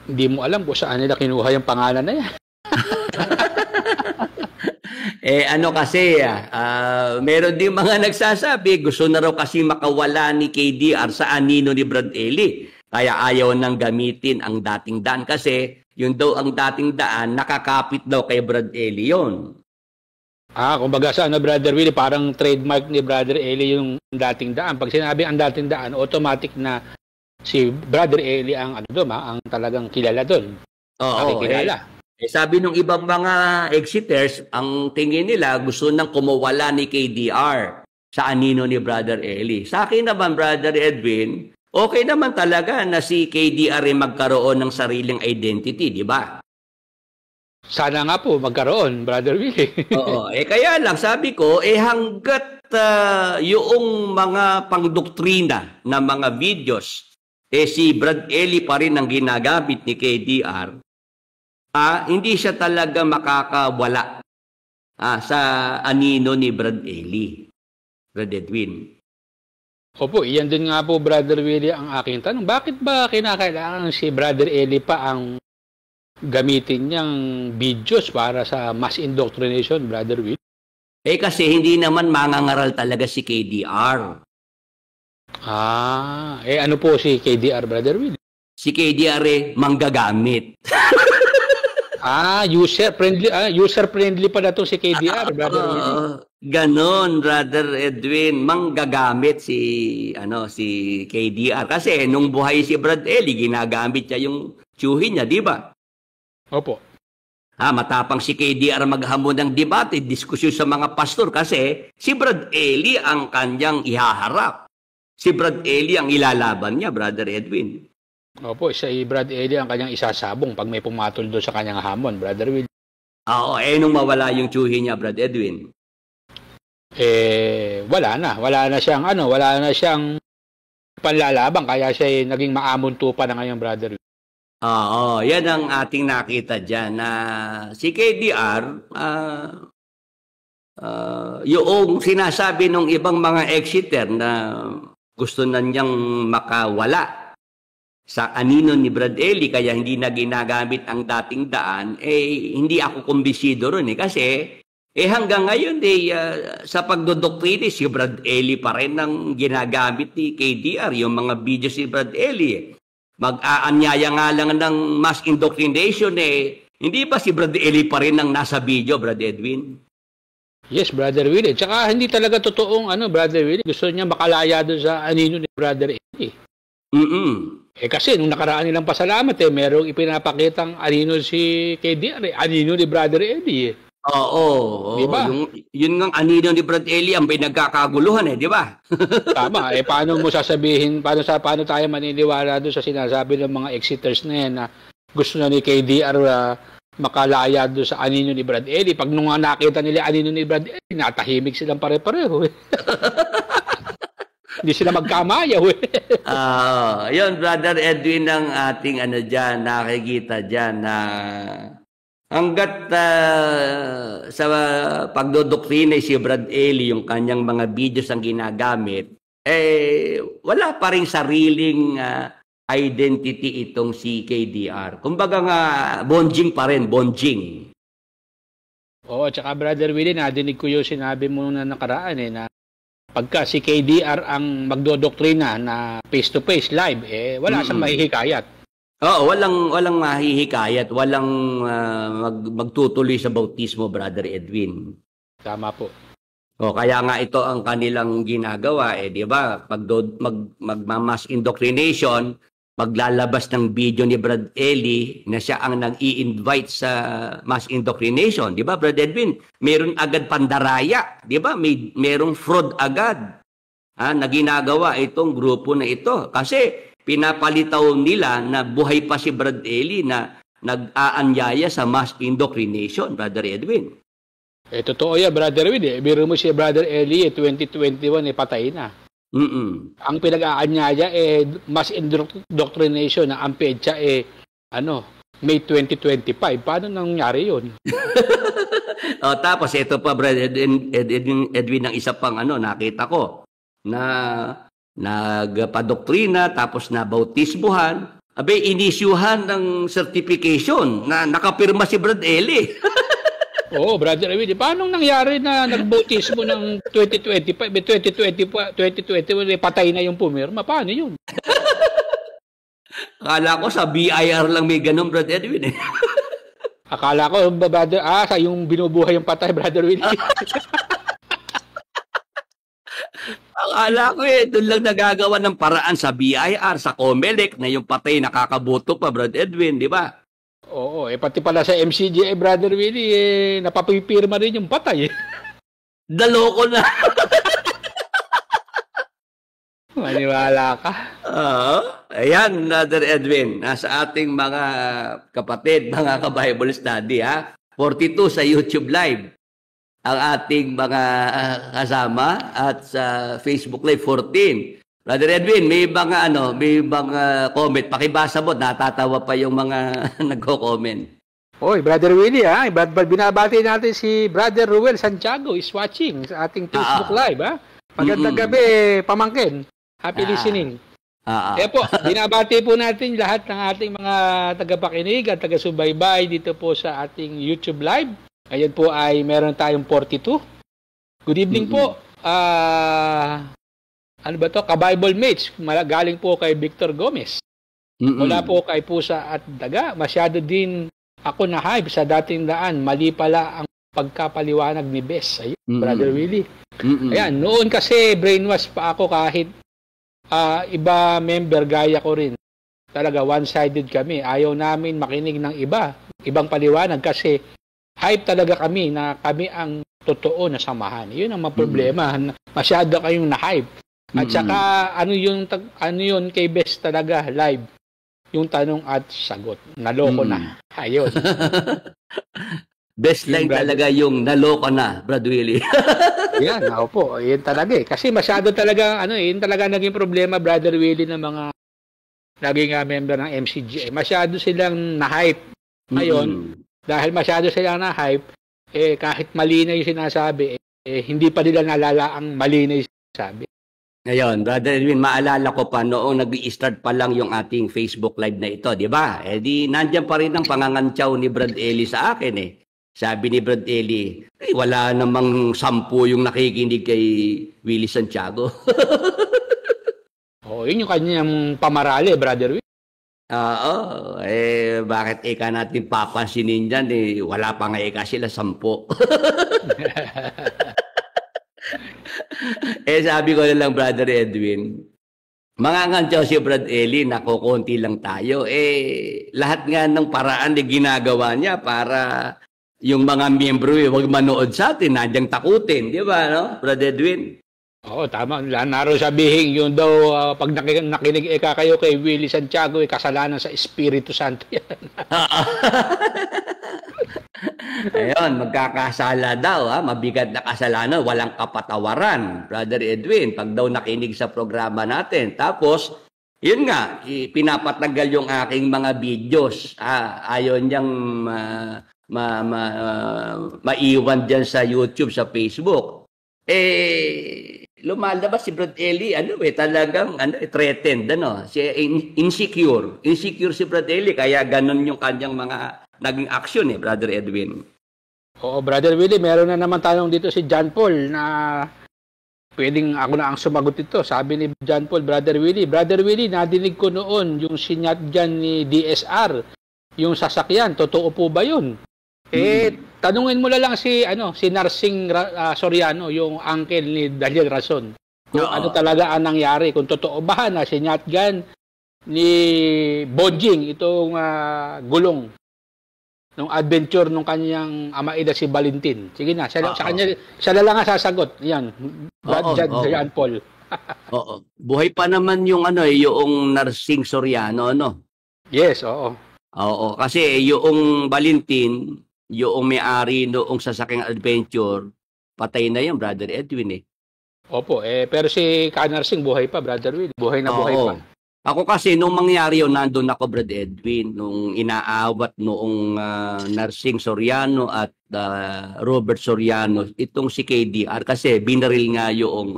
E: hindi mo alam kung saan nila kinuha yung pangalan na yan.
D: Meron din mga nagsasabi, gusto na raw kasi makawala ni KDR sa anino ni Brad Eli. Kaya ayaw nang gamitin ang dating daan kasi yun daw ang dating daan, nakakapit daw kay Brad Eli yun.
E: Kumbaga sa Brother Willie, parang trademark ni Brother Eli yung dating daan. Pag sinabi ang dating daan, automatic na si Brother Eli ang ang talagang kilala doon.
D: Oo,
E: kilala.
D: Sabi nung ibang mga exiters, ang tingin nila gusto nang kumawala ni KDR sa anino ni Brother Eli. Sa akin naman, Brother Edwin, okay naman talaga na si KDR ay magkaroon ng sariling identity, di ba?
E: Sana nga po magkaroon, Brother Willie.
D: Oo, kaya lang sabi ko, hanggat yung mga pangdoktrina na mga videos, si Brad Eli pa rin ang ginagamit ni KDR, hindi siya talaga makakawala sa anino ni Brad Eli. Brad Edwin.
E: Opo, iyan din nga po, Brother Willie, ang aking tanong. Bakit ba kinakailangan si Brother Eli pa ang gamitin niyang videos para sa mass indoctrination, Brother Willie?
D: Kasi hindi naman mangangaral talaga si KDR.
E: Ano po si KDR, Brother Willie?
D: Si KDR manggagamit.
E: User-friendly pa na to si KDR, Brother Willie.
D: Ganon, Brother Edwin, manggagamit si KDR. Kasi nung buhay si Brad Eli, ginagamit niya yung tiyuhin niya, di ba?
E: Opo.
D: Matapang si KDR maghamon ng debate, diskusyon sa mga pastor kasi si Brad Eli ang kanyang ihaharap. Si Brad Eli ang ilalaban niya, Brother Edwin.
E: Opo, si Brad Eli ang kanyang isasabong pag may pumatol doon sa kanyang hamon, Brother Will.
D: Oo, nung mawala yung tiyuhin niya, Brad Edwin.
E: Wala na siyang panlalabang, kaya siya naging maamunto pa na ngayon, Brother Will.
D: Oo, yan ang ating nakita dyan na si KDR, yung sinasabi ng ibang mga exiter na gusto na niyang makawala sa anino ni Brad Eli kaya hindi na ginagamit ang dating daan, hindi ako kumbisido ron kasi hanggang ngayon sa pagdodoktrine si Brad Eli pa rin ang ginagamit ni KDR, yung mga videos ni Brad Eli. Mag-aanyaya nga lang ng mass indoctrination hindi pa si Brad Eli pa rin ang nasa video, Brad Edwin?
E: Yes, Brother Willie. Tsaka hindi talaga totoong Brother Willie. Gusto niya makalaya doon sa anino ni Brother Eli. Kasi nung nakaraan nilang pasalamat merong ipinapakitang anino si KDR, anino ni Brother Eli.
D: Oo.
E: Diba?
D: Yun ng anino ni Brad Eli ang pinagkakaguluhan di ba?
E: Tama. Paano mo sasabihin, paano tayo maniniwala doon sa sinasabi ng mga exiters na yan na gusto na ni KDR makalaya doon sa anino ni Brad Eli. Pag nung nakita nila anino ni Brad Eli, natahimik silang pare-pareho. Hindi sila magkamayaw
D: yun, Brother Edwin, ang ating nakikita dyan na hanggat sa pagdodoktrina si Brad Eli, yung kanyang mga videos ang ginagamit, wala pa rin sariling identity itong si KDR. Kumbaga nga, bonjing pa rin, bonjing.
E: Oo, tsaka Brother Willie, nadinig ko yung sinabi mo na nakaraan na pagka si KDR ang magdodoktrina na face-to-face live, wala siyang mahihikayat.
D: Oo, walang mahihikayat, walang magtutuloy sa bautismo, Brother Edwin.
E: Tama po.
D: Kaya nga ito ang kanilang ginagawa, di ba? Magmamas indoctrination, maglalabas ng video ni Brad Eli na siya ang nag-i-invite sa mass indoctrination. Di ba, Brad Edwin? Meron agad pandaraya. Di ba? Merong fraud agad na ginagawa itong grupo na ito. Kasi pinapalitaw nila na buhay pa si Brad Eli na nag-aanyaya sa mass indoctrination, Brother Edwin.
E: Totoo yan, Brother Willie. Biro mo si Brother Eli, 2021, patay na. Ang pinag-aanyaya, mass indoctrination na ang petsa, May 2025. Paano nangyari yun?
D: Tapos ito pa, Brother Edwin, ng isa pang nakita ko na nagpadoktrina tapos na bautismuhan. Inisyuhan ng certification na nakapirma si Brad Eli.
E: Oo, Brother Willie. Paano nangyari na nagbautismo ng 2025, 2021, patay na yung pumirma? Paano yun?
D: Akala ko sa BIR lang may ganun, Brad Edwin.
E: Akala ko, Brother, sa yung binubuhay yung patay, Brother Willie.
D: Akala ko doon lang nagagawa ng paraan sa BIR, sa COMELEC, na yung patay nakakaboto pa, Brad Edwin, di ba?
E: Oo, pati pala sa MCGI, Brother Willie, napapipirma rin yung patay.
D: Daloko na.
E: Maniwala ka.
D: Ayan, Brother Edwin, nasa ating mga kapatid, mga ka-Bible study, 42 sa YouTube Live. Ang ating mga kasama at sa Facebook Live 14. Brother Edwin, may mga comment. Pakibasa mo, natatawa pa yung mga nagko-comment.
E: Oy, Brother Willie, binabati natin si Brother Ruel Santiago is watching sa ating Facebook Live, Magandang gabi, pamangkin. Happy listening. Kaya po, binabati po natin lahat ng ating mga tagapakinig at taga-subaybay dito po sa ating YouTube Live. Ayan po ay meron tayong 42. Good evening po. Ano ba to? Ka-Bible Mates. Galing po kay Victor Gomez. Wala po kay Pusa at Daga. Masyado din ako na-hype sa dating daan. Mali pala ang pagkapaliwanag ni Bess. Ayun, Brother Willie. Ayan, noon kasi brainwash pa ako kahit iba member gaya ko rin. Talaga one-sided kami. Ayaw namin makinig ng ibang paliwanag kasi hype talaga kami na kami ang totoo na samahan. Yun ang problema. Masyado kayong na-hype. At saka ano yun kay Best talaga live. Yung tanong at sagot. Naloko na. Ayun.
D: Best line talaga yung naloko na, Brad Willie.
E: Yan, po. Yun talaga Kasi masyado talaga, yun talaga naging problema, Brother Willie, ng mga naging member ng MCGA. Masyado silang na-hype. Ngayon, dahil masyado silang na-hype, kahit mali na yung sinasabi, hindi pa nila nalala ang mali na yung sinasabi.
D: Ngayon, Brother Edwin, maalala ko pa noong nag-i-start pa lang yung ating Facebook Live na ito, di ba? Nandiyan pa rin ang pangangantyaw ni Brad Eli sa akin Sabi ni Brad Eli, wala namang 10 yung nakikinig kay Willie Santiago.
E: Yun yung kanyang pamarali, Brother Willie.
D: Bakit natin papansinin dyan? Wala pa nga sila 10. Sabi ko na lang, Brother Edwin, mangangantyaw si Brad Eli, nakukunti lang tayo. Lahat nga ng paraan ginagawa niya para yung mga miyembro huwag manood sa atin, nadyang takutin. Di ba, no, Brad Edwin?
E: Oo, tama. Naroon sabihin, yun daw, pag nakinig kayo kay Willie Santiago, kasalanan sa Espiritu Santo yan.
D: Ayun, magkakasala daw, mabigat na kasalanan, walang kapatawaran, Brother Edwin, pag daw nakinig sa programa natin. Tapos, yun nga, pinapatagal yung aking mga videos. Ayaw niyang maiwan dyan sa YouTube, sa Facebook. Lumalabas si Brad Eli, talagang threatened, insecure. Insecure si Brad Eli, kaya ganun yung kanyang mga naging action Brother Edwin.
E: Oo, Brother Willie, meron na naman tanong dito si John Paul na pwedeng ako na ang sumagot ito. Sabi ni John Paul, Brother Willie, nadinig ko noon yung sinyat dyan ni DSR, yung sasakyan, totoo po ba yun? Tanungin mo na lang si Narsing Soriano, yung uncle ni Daniel Rason. Kung ano talaga ang nangyari, kung totoo ba na sinyat dyan ni Bonjing, itong gulong nung adventure nung kanyang amaida si Valentin. Sige na, siya na lang ang sasagot. Yan, John Paul.
D: Buhay pa naman yung yung Narsing Soriano,
E: Yes, oo.
D: Oo, kasi yung Valentin, yung may-ari noong sasakyang adventure, patay na yun, Brother Edwin eh.
E: Opo, pero si Kanarsing buhay pa, Brother Willie. Buhay na buhay
D: Oo.
E: pa.
D: Ako kasi nung mangyari yun, nandun ako, Brother Edwin, nung inaawat noong Narsing Soriano at Robert Soriano, itong si KDR, kasi binaril nga yung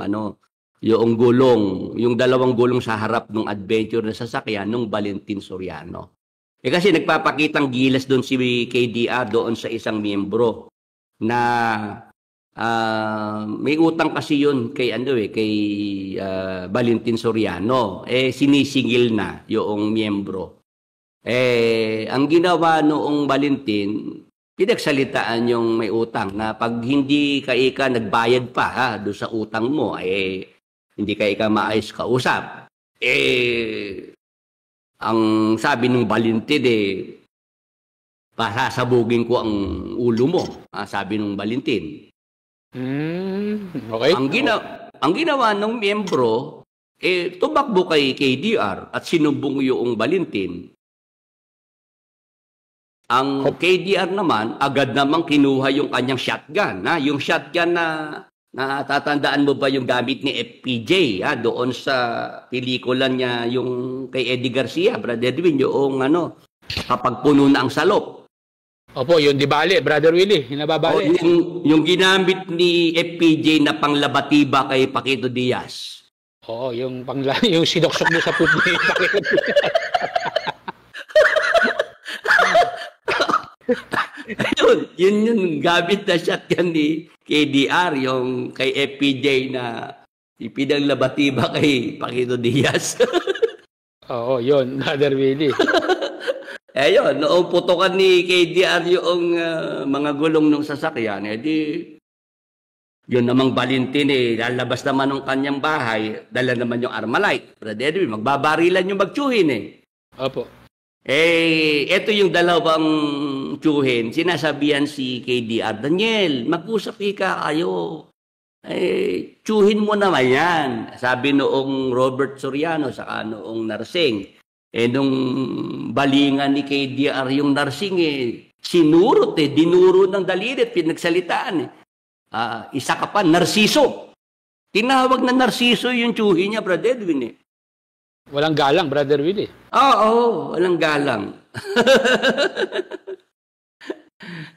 D: gulong, yung dalawang gulong sa harap ng adventure na sasakyan nung Valentin Soriano. Kasi nagpapakitang gilas doon si KDR doon sa isang miyembro na may utang kasi yun kay Valentin Soriano. Sinisingil na yung miyembro. Ang ginawa noong Valentin, pinagsalitaan yung may utang na pag hindi ka nagbayad pa doon sa utang mo, hindi ka maayos kausap. Ang sabi ng Valentin pasasabugin ko ang ulo mo, sabi ng Valentin.
E: Okay.
D: Ang ginawa ng miyembro, tumakbo kay KDR at sinumbong yung Valentin. Ang KDR naman, agad namang kinuha yung kanyang shotgun. Yung shotgun na natatandaan mo ba yung gamit ni FPJ doon sa pelikula niya yung kay Eddie Garcia, Brother Edwin, yung kapag puno na ang salop.
E: Opo, yung di bale, Brother Willie, hinababale.
D: Yung ginamit ni FPJ na panglabatiba kay Paquito Diaz.
E: Oo, yung sinuksok mo sa pup ni Paquito Diaz.
D: yun yung gamit na shotgun ni KDR, yung kay FPJ na ipinaglabatiba kay Paquito Diaz.
E: Oo, yun, Brother Willie.
D: Yun, noong putukan ni KDR yung mga gulong ng sasakyan, yun namang Valentin lalabas naman ng kanyang bahay, dala naman yung Armalite. Brother Edwin, magbabarilan yung magtsuhin
E: Opo.
D: Ito yung dalawang tsuhin, sinasabihan si KDR, Daniel, mag-usap kayo. Tsuhin mo naman yan. Sabi noong Robert Soriano, saka noong Narsing. Nung balingan ni KDR yung Narsing, sinurot dinuro ng daliri at pinagsalitaan. Isa ka pa, Narciso. Tinawag na Narciso yung tsuhin niya, Brother Edwin
E: Walang galang, Brother Willie.
D: Oo, walang galang.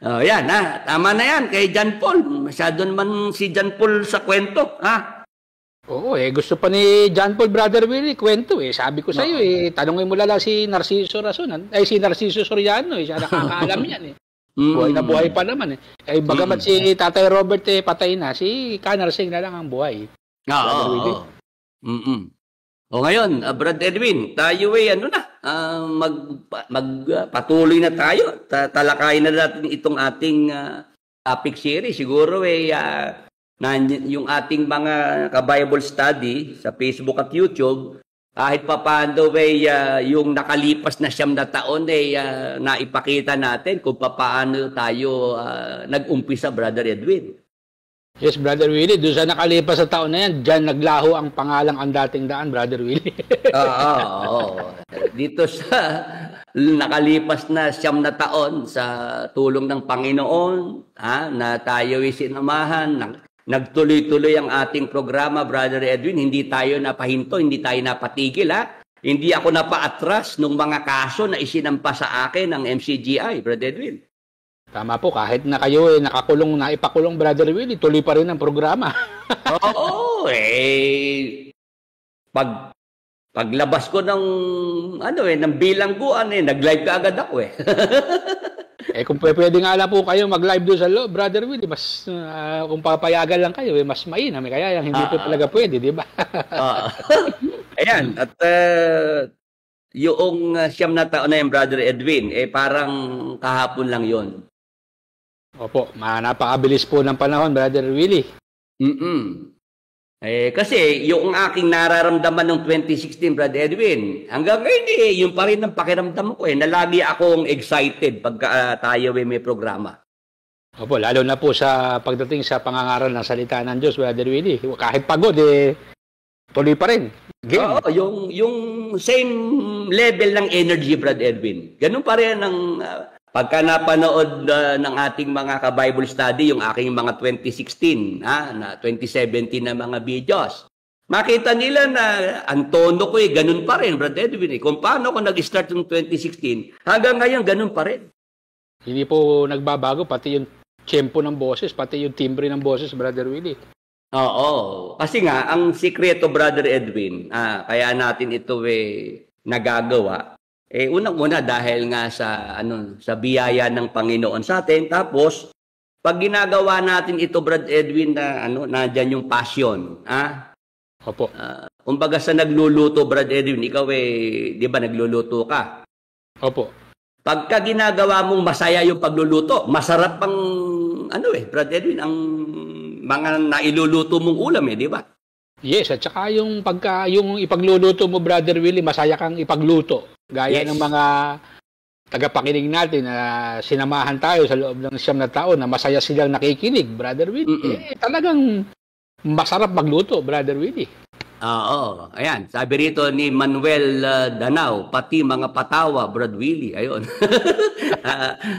D: Yan, tama na yan kay John Paul. Masyado naman si John Paul sa kwento,
E: Oo, gusto pa ni John Paul, Brother Willie, kwento Sabi ko sa iyo, tanungin mo lang si Narciso Rason, si Narciso Soriano, siya nakakaalam yan Buhay na buhay pa naman bagamat si Tatay Robert patay na, si Kanarsing na lang ang buhay.
D: Oo. Ngayon, Brad Edwin, tayo magpatuloy na tayo. Talakayin na natin itong ating topic series. Siguro yung ating mga ka-Bible study sa Facebook at YouTube, kahit papaano yung nakalipas na 9 na taon naipakita natin kung paano tayo nag-umpisa, Brother Edwin.
E: Yes, Brother Willie, doon sa nakalipas sa taon na yan, dyan naglaho ang pangalang Ang Dating Daan, Brother Willie.
D: Oo. Dito sa nakalipas na 9 na taon sa tulong ng Panginoon, na tayo sinamahan, nagtuloy-tuloy ang ating programa, Brother Edwin, hindi tayo napahinto, hindi tayo napatigil, Hindi ako napaatras ng mga kaso na isinampa sa akin ng MCGI, Brother Edwin.
E: Tama po, kahit na kayo naipakulong, Brother Willie, tuloy pa rin ang programa.
D: Oo, paglabas ko ng ng bilangguan nag-live ka agad ako
E: Kung pwede nga lang po kayo mag-live doon sa loob, Brother Willie, mas kung papayagan lang kayo, mas mainam. Kaya yan, hindi po talaga pwede, di ba?
D: Ayan, at yung 9 na taon na yung Brother Edwin, parang kahapon lang yon.
E: Opo, napakabilis po ng panahon, Brother Willie.
D: Kasi yung aking nararamdaman ng 2016, Brother Edwin, hanggang ngayon yung pa rin ang pakiramdam ko na lagi akong excited pagka tayo may programa.
E: Opo, lalo na po sa pagdating sa pangangaral ng salita ng Diyos, Brother Willie. Kahit pagod, Tuloy pa rin. Game.
D: Oo, yung same level ng energy, Brad Edwin. Ganun pa rin ang pagka napanood ng ating mga ka-Bible study, yung aking mga 2016, na 2017 na mga videos. Makita nila na ang tono ko ganun pa rin, Brad Edwin. Kung paano ako nag-start yung 2016, hanggang ngayon ganun pa rin.
E: Hindi po nagbabago, pati yung tempo ng boses, pati yung timbre ng boses, Brother Willie.
D: Oo. Kasi nga, ang sikreto, Brother Edwin, kaya natin ito nagagawa, unang-una dahil nga sa biyaya ng Panginoon sa atin. Tapos, pag ginagawa natin ito, Brad Edwin, nandyan yung passion.
E: Opo.
D: Kumbaga sa nagluluto, Brad Edwin, ikaw di ba nagluluto ka?
E: Opo.
D: Pagka ginagawa mong masaya yung pagluluto, masarap pang, Brad Edwin, ang mga nailuluto mong ulam, di ba?
E: Yes, at saka yung ipagluluto mo, Brother Willie, masaya kang ipagluto. Gaya ng mga tagapakinig natin na sinamahan tayo sa loob ng 9 na taon na masaya silang nakikinig, Brother Willie. Talagang masarap magluto, Brother Willie.
D: Oo, ayan. Sabi rito ni Manuel Danao, pati mga patawa, Brad Willie. Ayun.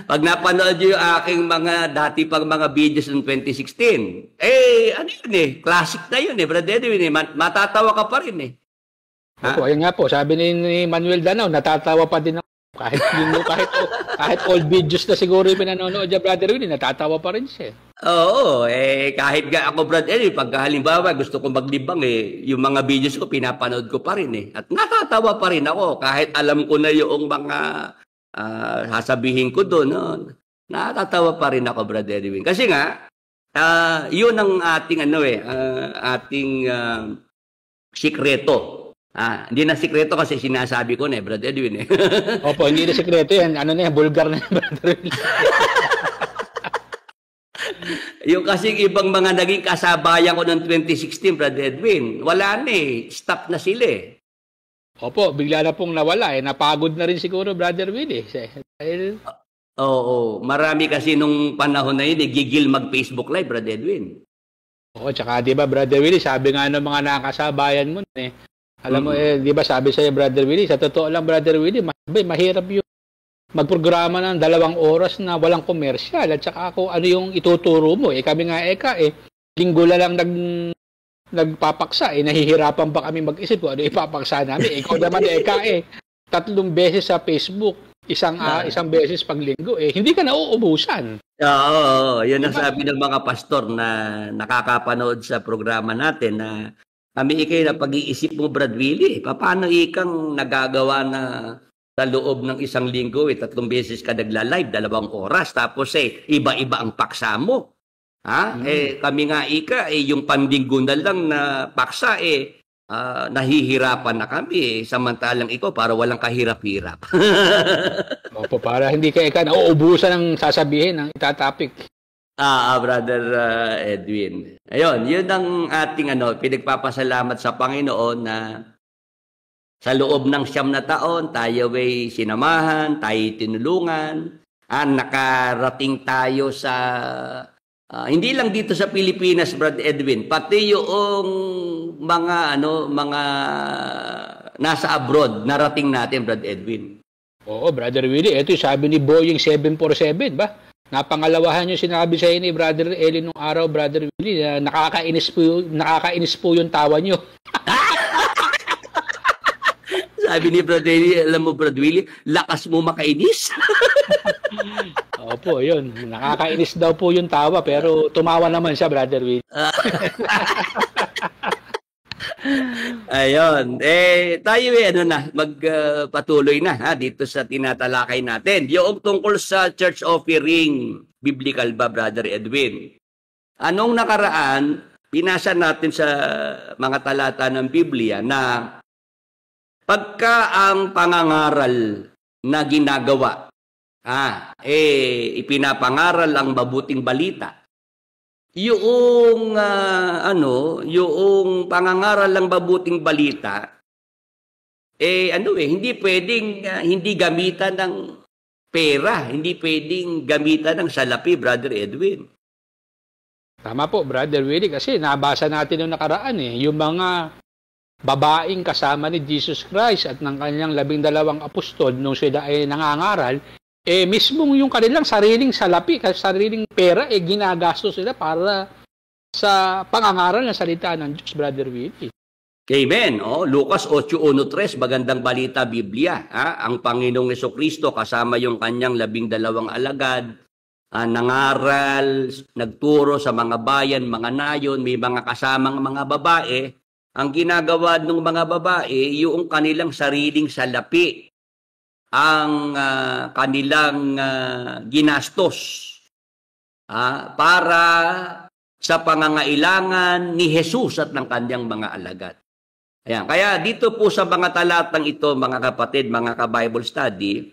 D: Pag napanood yung aking mga dati pang mga videos ng 2016, ano yun classic na yun Brad Edwin. Matatawa ka pa rin
E: Opo, ayun nga po, sabi ni Manuel Danao, natatawa pa din ako. Kahit old videos na siguro yung pinanonood niya, Brother Willie, natatawa pa rin siya.
D: Oo, kahit nga ako, Brad Edwin, pag halimbawa gusto kong maglibang, yung mga videos ko, pinapanood ko pa rin At natatawa pa rin ako, kahit alam ko na yung mga sasabihin ko doon, natatawa pa rin ako, Brad Edwin. Kasi nga, yun ang ating, ating sikreto. Hindi na sikreto kasi sinasabi ko Brad Edwin
E: Opo, hindi na sikreto yan. Bulgar na yan, Brother Willie.
D: Yung kasing ibang mga naging kasabayan ko ng 2016, Brad Edwin, wala na stop na sila
E: Opo, bigla na pong nawala Napagod na rin siguro, Brother Willie.
D: Oo, marami kasi nung panahon na yun, gigil mag-Facebook Live, Brad Edwin.
E: Oo, tsaka di ba, Brother Willie, sabi nga ng mga nakasabayan mo alam mo, di ba sabi sa'yo, Brother Willie, sa totoo lang, Brother Willie, mahirap yung magprograma ng 2 oras na walang komersyal at saka kung ano yung ituturo mo. Kami nga linggo lang nagpapaksa. Nahihirapan pa kami mag-isip kung ano ipapaksa namin. Ikaw naman 3 beses sa Facebook, isang beses pag linggo. Hindi ka nauubusan.
D: Oo, yun ang sabi ng mga pastor na nakakapanood sa programa natin na kami na pag-iisip mo, Brad Willie, paano ikang nagagawa na sa loob ng 1 linggo, 3 beses ka nagla-live, 2 oras, tapos iba-iba ang paksa mo. Kami nga yung panlinggo na lang na paksa, nahihirapan na kami, samantalang ikaw, para walang kahirap-hirap.
E: Opo, para hindi ka nauubusan ng sasabihin, ng itatapik.
D: Brother Edwin. Ayun, yun ang ating pinagpapasalamat sa Panginoon na sa loob ng 9 na taon, tayo sinamahan, tayo tinulungan, nakarating tayo sa, hindi lang dito sa Pilipinas, Brad Edwin, pati yung mga nasa abroad, narating natin, Brad Edwin.
E: Oo, Brother Willie, ito yung sabi ni Boeing 747, ba? Napangalawahan yung sinabi sa ni Brother Eli nung araw, Brother Willie, na nakakainis po yung tawa nyo.
D: Sabi ni Brother Eli, alam mo, Brother Willie, lakas mo makainis.
E: Opo, yun. Nakakainis daw po yung tawa, pero tumawa naman siya, Brother Willie.
D: Ayun. Tayo magpatuloy na dito sa tinatalakay natin. Yung tungkol sa church offering, biblical ba, Brother Edwin? Anong nakaraan, binasa natin sa mga talata ng Biblia na pagka ang pangangaral na ginagawa, ipinapangaral ang mabuting balita, yung yung pangangaral ng mabuting balita hindi pwedeng hindi gamitan ng pera, hindi pwedeng gamitan ng salapi, Brother Edwin.
E: Tama po, Brother Willie, kasi nabasa natin noong nakaraan yung mga babaeng kasama ni Jesus Christ at ng kanyang 12 apostol nung sila ay nangangaral, mismong yung kanilang sariling salapi, sariling pera, ginagastos sila para sa pangangaral ng salita ng Diyos, Brother Willie.
D: Amen. Lucas 8:1-3, magandang balita Biblia. Ang Panginoong Jesucristo kasama yung kanyang 12 alagad, nangaral, nagturo sa mga bayan, mga nayon, may mga kasamang mga babae. Ang ginagawa ng mga babae, yung kanilang sariling salapi, ang kanilang ginastos para sa pangangailangan ni Jesus at ng kanyang mga alagad. Ayan. Kaya dito po sa mga talatang ito, mga kapatid, mga ka-Bible study,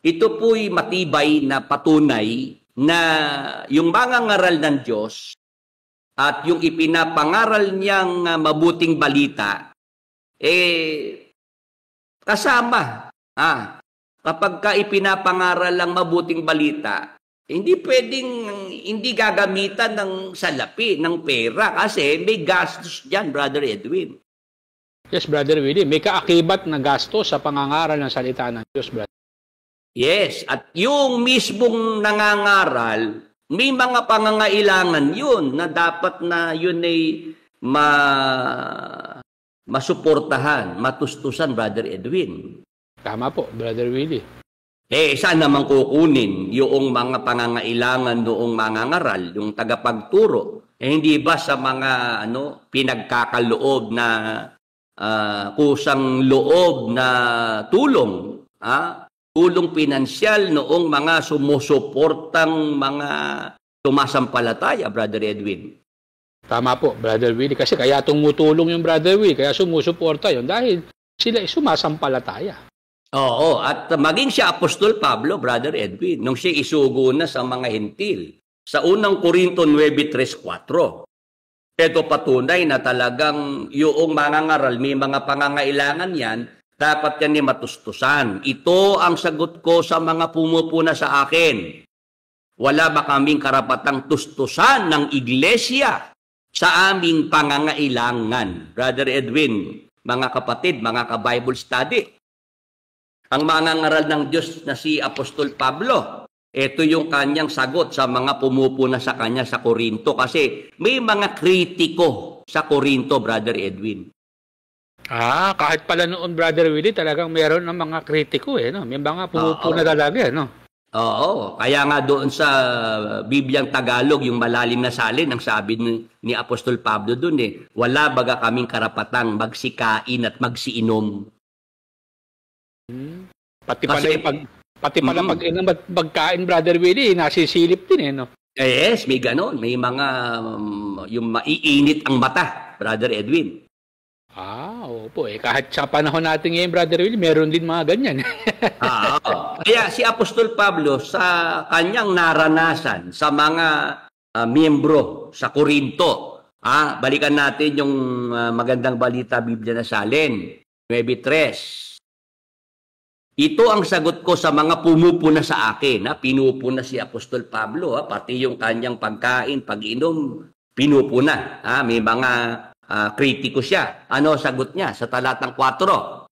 D: ito po'y matibay na patunay na yung mga ngaral ng Diyos at yung ipinapangaral niyang mabuting balita, kasama. Kapag ka ipinapangaral ang mabuting balita, hindi pwedeng hindi gagamitan ng salapi, ng pera, kasi may gastos dyan, Brother Edwin.
E: Yes, Brother Willie, may kaakibat na gasto sa pangangaral ng salita ng Diyos, Brother.
D: Yes, at yung mismong nangangaral, may mga pangangailangan yun na dapat na yun ay masuportahan, matustusan, Brother Edwin.
E: Tama po, Brother Willie.
D: Saan naman kukunin yung mga pangangailangan noong mangangaral, yung tagapagturo? Hindi ba sa mga pinagkakaloob na kusang loob na tulong, tulong pinansyal noong mga sumusuportang mga sumasampalataya, Brother Edwin?
E: Tama po, Brother Willie. Kasi kaya tumutulong yung Brother Willie, kaya sumusuporta yun dahil sila ay sumasampalataya.
D: Oo, at maging si Apostol Pablo, Brother Edwin, nung siya isugo na sa mga hentil, sa unang Korinto 9:3-4, ito patunay na talagang yung mangangaral, may mga pangangailangan yan, dapat yan ni matustusan. Ito ang sagot ko sa mga pumupuna sa akin. Wala ba kaming karapatang tustusan ng iglesia sa aming pangangailangan? Brother Edwin, mga kapatid, mga ka-Bible study, ang mangangaral ng Diyos na si Apostol Pablo, ito yung kanyang sagot sa mga pumupuna sa kanya sa Korinto. Kasi may mga kritiko sa Korinto, Brother Edwin.
E: Kahit pala noon, Brother Willie, talagang meron ng mga kritiko, no? May mga pumupuna talaga, no?
D: Oo. Kaya nga doon sa Bibliang Tagalog, yung malalim na salin, ang sabi ni Apostol Pablo doon, wala baga kaming karapatang magsikain at magsiinom.
E: Pati pala pagkain, Brother Willie, nasisilip din, no?
D: Yes, may ganon. May mga yung maiinit ang mata, Brother Edwin.
E: Opo. Kahit sa panahon natin ngayon, Brother Willie, meron din mga ganyan.
D: Kaya si Apostol Pablo, sa kanyang naranasan sa mga miyembro sa Korinto, balikan natin yung magandang balita Biblia na salin, 9:3. Ito ang sagot ko sa mga pumupuna sa akin. Pinupuna si Apostol Pablo. Pati yung kanyang pagkain, pag-inom, pinupuna. May mga kritiko siya. Ano sagot niya sa talatang 4?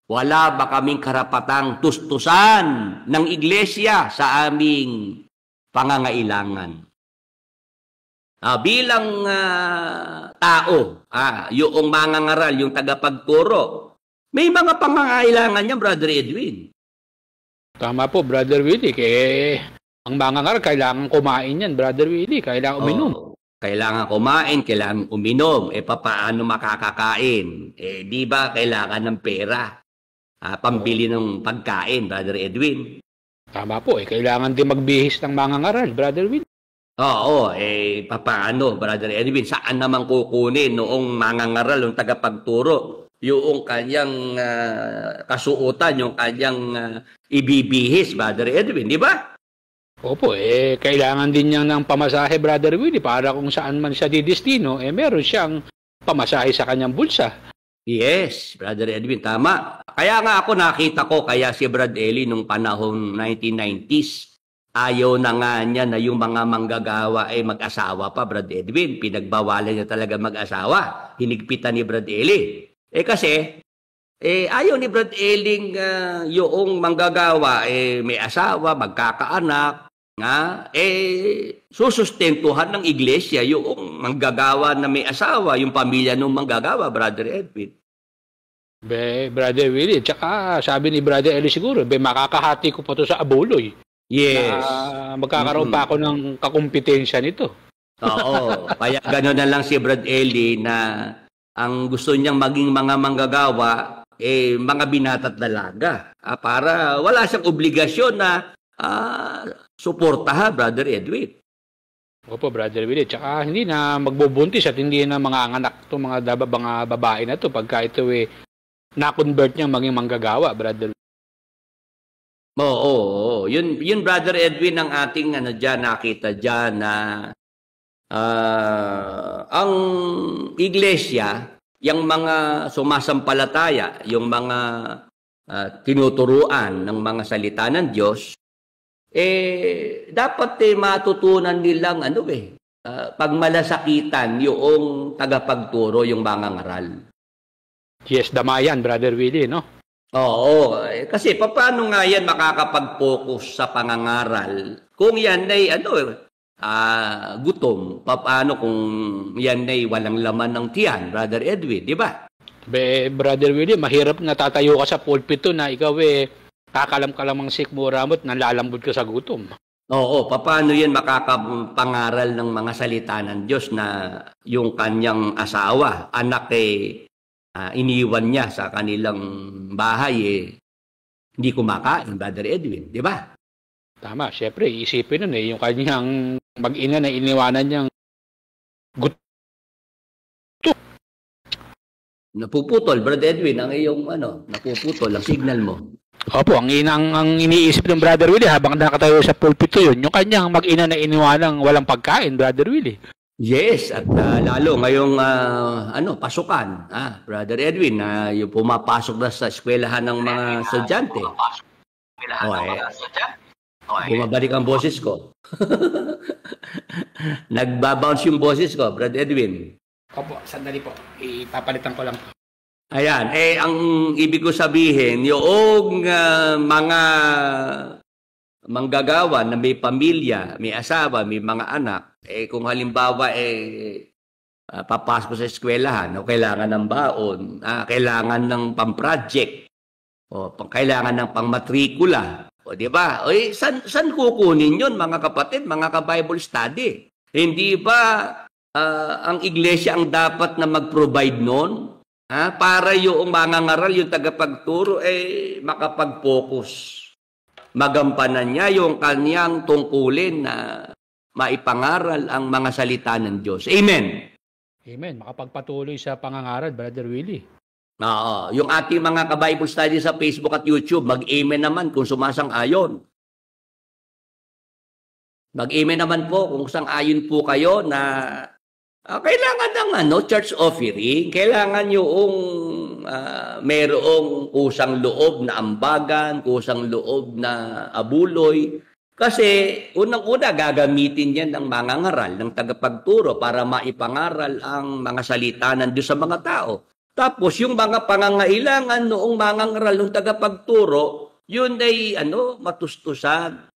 D: Wala ba kaming karapatang tustusan ng iglesia sa aming pangangailangan? Bilang tao, yung mangangaral, yung tagapagturo, may mga pangangailangan niya, Brother Edwin.
E: Tama po, Brother Willie. Ang mangangaral, kailangan kumain yan, Brother Willie. Kailangan uminom.
D: Kailangan kumain, kailangan uminom. Paano makakakain? Di ba kailangan ng pera? Pambili ng pagkain, Brother Edwin.
E: Tama po, kailangan din magbihis ng mangangaral, Brother Willie.
D: Oo, paano, Brother Edwin? Saan naman kukunin noong mangangaral, yung tagapagturo? Yung kanyang kasuotan, yung kanyang ibibihis, Brother Edwin, di ba?
E: Opo, kailangan din niya ng pamasahe, Brother Willie, para kung saan man siya didestino, meron siyang pamasahe sa kanyang bulsa.
D: Yes, Brother Edwin, tama. Kaya nga ako nakita ko, kaya si Brad Eli nung panahong 1990s, ayaw na nga niya na yung mga manggagawa ay mag-asawa pa, Brad Edwin. Pinagbawalan niya talaga mag-asawa. Hinigpitan ni Brad Eli. Kasi, ayaw ni Brad Eling yung manggagawa may asawa, magkakaanak, susustentuhan ng iglesia yung manggagawa na may asawa, yung pamilya ng manggagawa, Brother Edwin.
E: Brother Willie, tsaka sabi ni Brother Eli siguro, makakahati ko pa to sa abuloy.
D: Yes.
E: Magkakaroon pa ako ng kakumpetensya nito.
D: Oo. Kaya gano'n na lang si Brad Eli na ang gusto niyang maging mga manggagawa, mga binata't dalaga. Para wala siyang obligasyon na suportahan, Brother Edwin.
E: Opo, Brother Willie. Tsaka hindi na magbubuntis at hindi na mga anak to mga babae na to pagka ito na-convert niyang maging manggagawa, Brother.
D: Oo. Yun Brother Edwin ang ating nakita diyan na ang iglesia, yung mga sumasampalataya, yung mga tinuturuan ng mga salita ng Diyos, dapat matutunan nilang pagmalasakitan yung tagapagturo, yung mga ngaral.
E: Yes, damayan, Brother Willie, no?
D: Oo, kasi paano nga yan makakapag-focus sa pangangaral kung yan ay gutom? Paano kung yan ay walang laman ng tiyan, Brother Edwin, di ba?
E: Brother Willie, mahirap na tatayo ka sa pulpito na ikaw kakalam-kalamang sikmura mo't nalalambot ka sa gutom.
D: Oo, paano yan makakapangaral ng mga salita ng Diyos na yung kanyang asawa, anak iniwan niya sa kanilang bahay, hindi kumakain, Brother Edwin, di ba?
E: Tama, syempre, isipin nun yung kanyang mag-ina na iniwanan niyang gutom.
D: Napuputol, Brother Edwin, ang iyong napuputol, ang signal mo.
E: Opo, ang iniisip ng Brother Willie habang nakatayo sa pulpito yun, yung kanyang mag-ina na iniwanang walang pagkain, Brother Willie.
D: Yes, at lalo ngayong pasukan, Brother Edwin, yung pumapasok na sa eskwelahan ng mga estudyante. Bumabalik ang boses ko. Nagbabounce yung boses ko, Brother Edwin.
E: Opo, sandali po. Ipapalitan ko lang po.
D: Ayan, ang ibig ko sabihin, yung mga manggagawa na may pamilya, may asawa, may mga anak, kung halimbawa papasok sa eskwelahan, kailangan ng baon, kailangan ng pang-project, kailangan ng pang-matrikula, di ba? San kukunin yun, mga kapatid, mga ka-Bible study? Hindi ba ang iglesia ang dapat na mag-provide noon? Para yung mangangaral, yung tagapagturo, makapag-focus. Magampanan niya yung kanyang tungkulin na maipangaral ang mga salita ng Diyos. Amen.
E: Amen. Makapagpatuloy sa pangangaral, Brother Willie.
D: Oo. Yung ating mga ka-Bible study sa Facebook at YouTube, mag-amen naman kung sumasang-ayon. Mag-amen naman po kung sang-ayon po kayo na kailangan ng church offering, kailangan yung mayroong kusang loob na ambagan, kusang loob na abuloy. Kasi unang-una gagamitin yan ng mga ngaral, ng tagapagturo para maipangaral ang mga salita ng Diyos sa mga tao. Tapos yung mga pangangailangan noong mga ngaral ng tagapagturo, yun ay matustusan.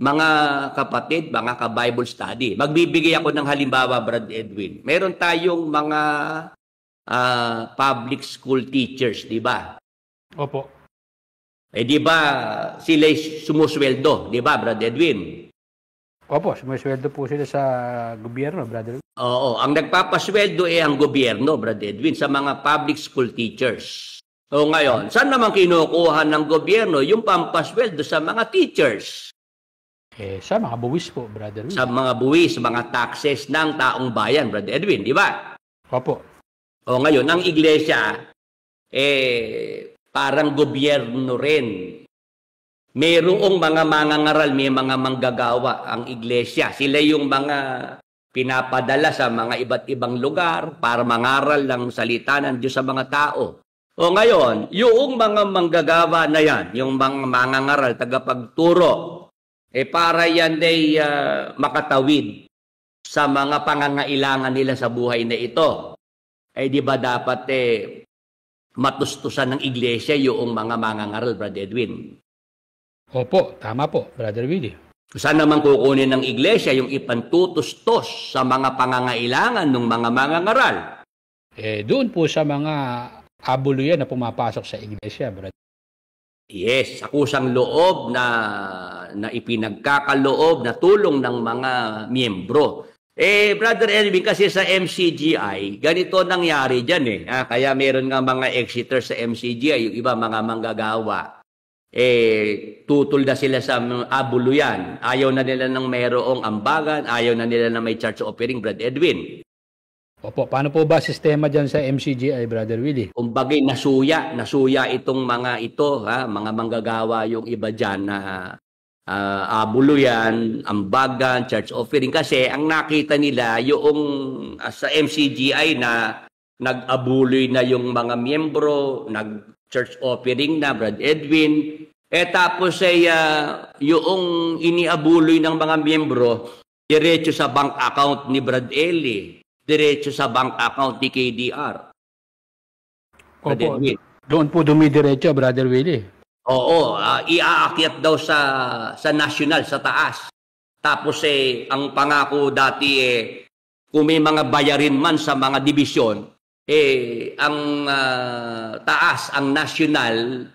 D: Mga kapatid, mga ka-Bible study. Magbibigay ako ng halimbawa, Brad Edwin. Meron tayong mga public school teachers, di ba?
E: Opo.
D: Di ba sila sumusweldo, di ba, Brad Edwin?
E: Opo, sumusweldo po sila sa gobyerno, Brother.
D: Oo, ang nagpapasweldo ang gobyerno, Brad Edwin, sa mga public school teachers. O ngayon, saan naman kinukuha ng gobyerno yung pampasweldo sa mga teachers?
E: Sa mga buwis po, Brother Willie.
D: Sa mga buwis, mga taxes ng taong bayan, Brother Edwin, di ba?
E: Opo.
D: O ngayon, ang iglesia, parang gobyerno rin. Mayroong mga mangangaral, may mga manggagawa ang iglesia. Sila yung mga pinapadala sa mga iba't ibang lugar para mangaral ng salita ng Diyos sa mga tao. O ngayon, yung mga manggagawa na yan, yung mga mangangaral, tagapagturo, para yan ay makatawid sa mga pangangailangan nila sa buhay na ito. Di ba dapat matustusan ng iglesia yung mga mangangaral, Brother Edwin?
E: Opo, tama po, Brother Willie.
D: Saan naman kukunin ng iglesia yung ipantutustos sa mga pangangailangan ng mga mangangaral?
E: Doon po sa mga abuluyan na pumapasok sa iglesia, Brother.
D: Yes, sa kusang loob na ipinagkakaloob na tulong ng mga miyembro. Brother Edwin, kasi sa MCGI, ganito nangyari dyan kaya meron nga mga exeter sa MCGI, yung iba mga manggagawa. Tutol na sila sa abuluyan. Ayaw na nila ng mayroong ambagan, ayaw na nila na may church offering, Brother Edwin.
E: Opo, paano po ba sistema dyan sa MCGI, Brother Willie?
D: Kumbagay, nasuya itong mga ito, mga manggagawa yung iba dyan na abuluyan, ambagan, church offering. Kasi ang nakita nila yung sa MCGI na nag-abuloy na yung mga miyembro, nag-church offering na, Brad Edwin. Tapos yung iniabuloy ng mga miyembro, diretso sa bank account ni Brad Eli, diretso sa bank account ni KDR.
E: Opo, doon po dumidiretso, Brother Willie.
D: Oo, iaakyat daw sa national, sa taas. Tapos ang pangako dati kung may mga bayarin man sa mga dibisyon, ang taas, ang national,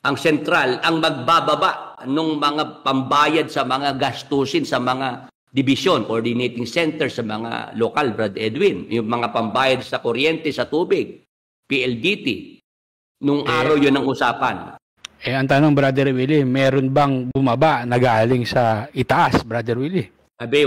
D: ang sentral, ang magbababa ng mga pambayad sa mga gastusin sa mga dibisyon, coordinating center sa mga lokal, Brad Edwin. Yung mga pambayad sa kuryente, sa tubig, PLDT. Nung araw yun ang usapan.
E: Ang tanong, Brother Willie, meron bang bumaba na galing sa itaas, Brother Willie?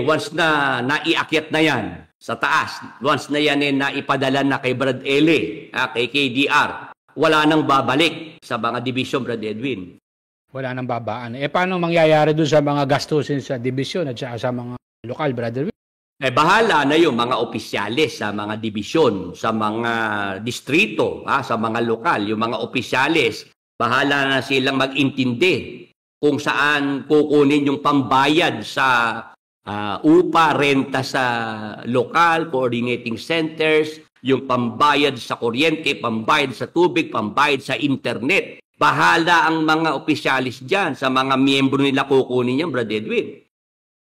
D: Once na naiakyat na yan sa taas, once na yan naipadala na kay Brad Eli, kay KDR, wala nang babalik sa mga division, Brad Edwin.
E: Wala nang babaan. Paano mangyayari doon sa mga gastusin sa division at sa mga lokal, Brother Willie?
D: Bahala na yung mga opisyalis sa mga division, sa mga distrito, sa mga lokal, yung mga opisyalis. Bahala na silang mag-intindi kung saan kukunin yung pambayad sa upa, renta sa lokal, coordinating centers, yung pambayad sa kuryente, pambayad sa tubig, pambayad sa internet. Bahala ang mga opisyalis dyan sa mga miyembro nila kukunin yan, Brad Edwin.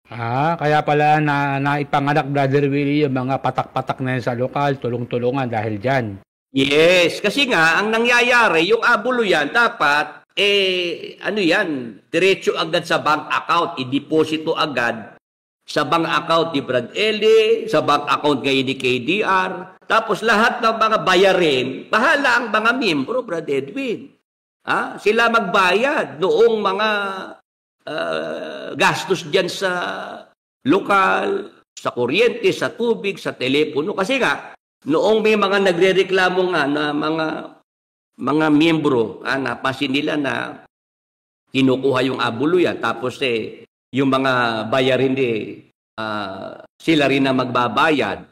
E: Kaya pala naipanganak, Brother Willie, yung mga patak-patak na yan sa lokal, tulong-tulungan dahil dyan.
D: Yes, kasi nga, ang nangyayari, yung abuluyan, dapat, diretso agad sa bank account, i-deposito agad sa bank account ni Brad Eli, sa bank account ngayon ni KDR, tapos lahat ng mga bayarin, bahala ang mga miyembro, Brad Edwin. Sila magbayad noong mga gastos dyan sa lokal, sa kuryente, sa tubig, sa telepono, kasi nga, noong may mga nagrereklamo nga na mga miyembro, napansin nila na kinukuha yung abuluyan, tapos yung mga bayarin sila rin na magbabayad.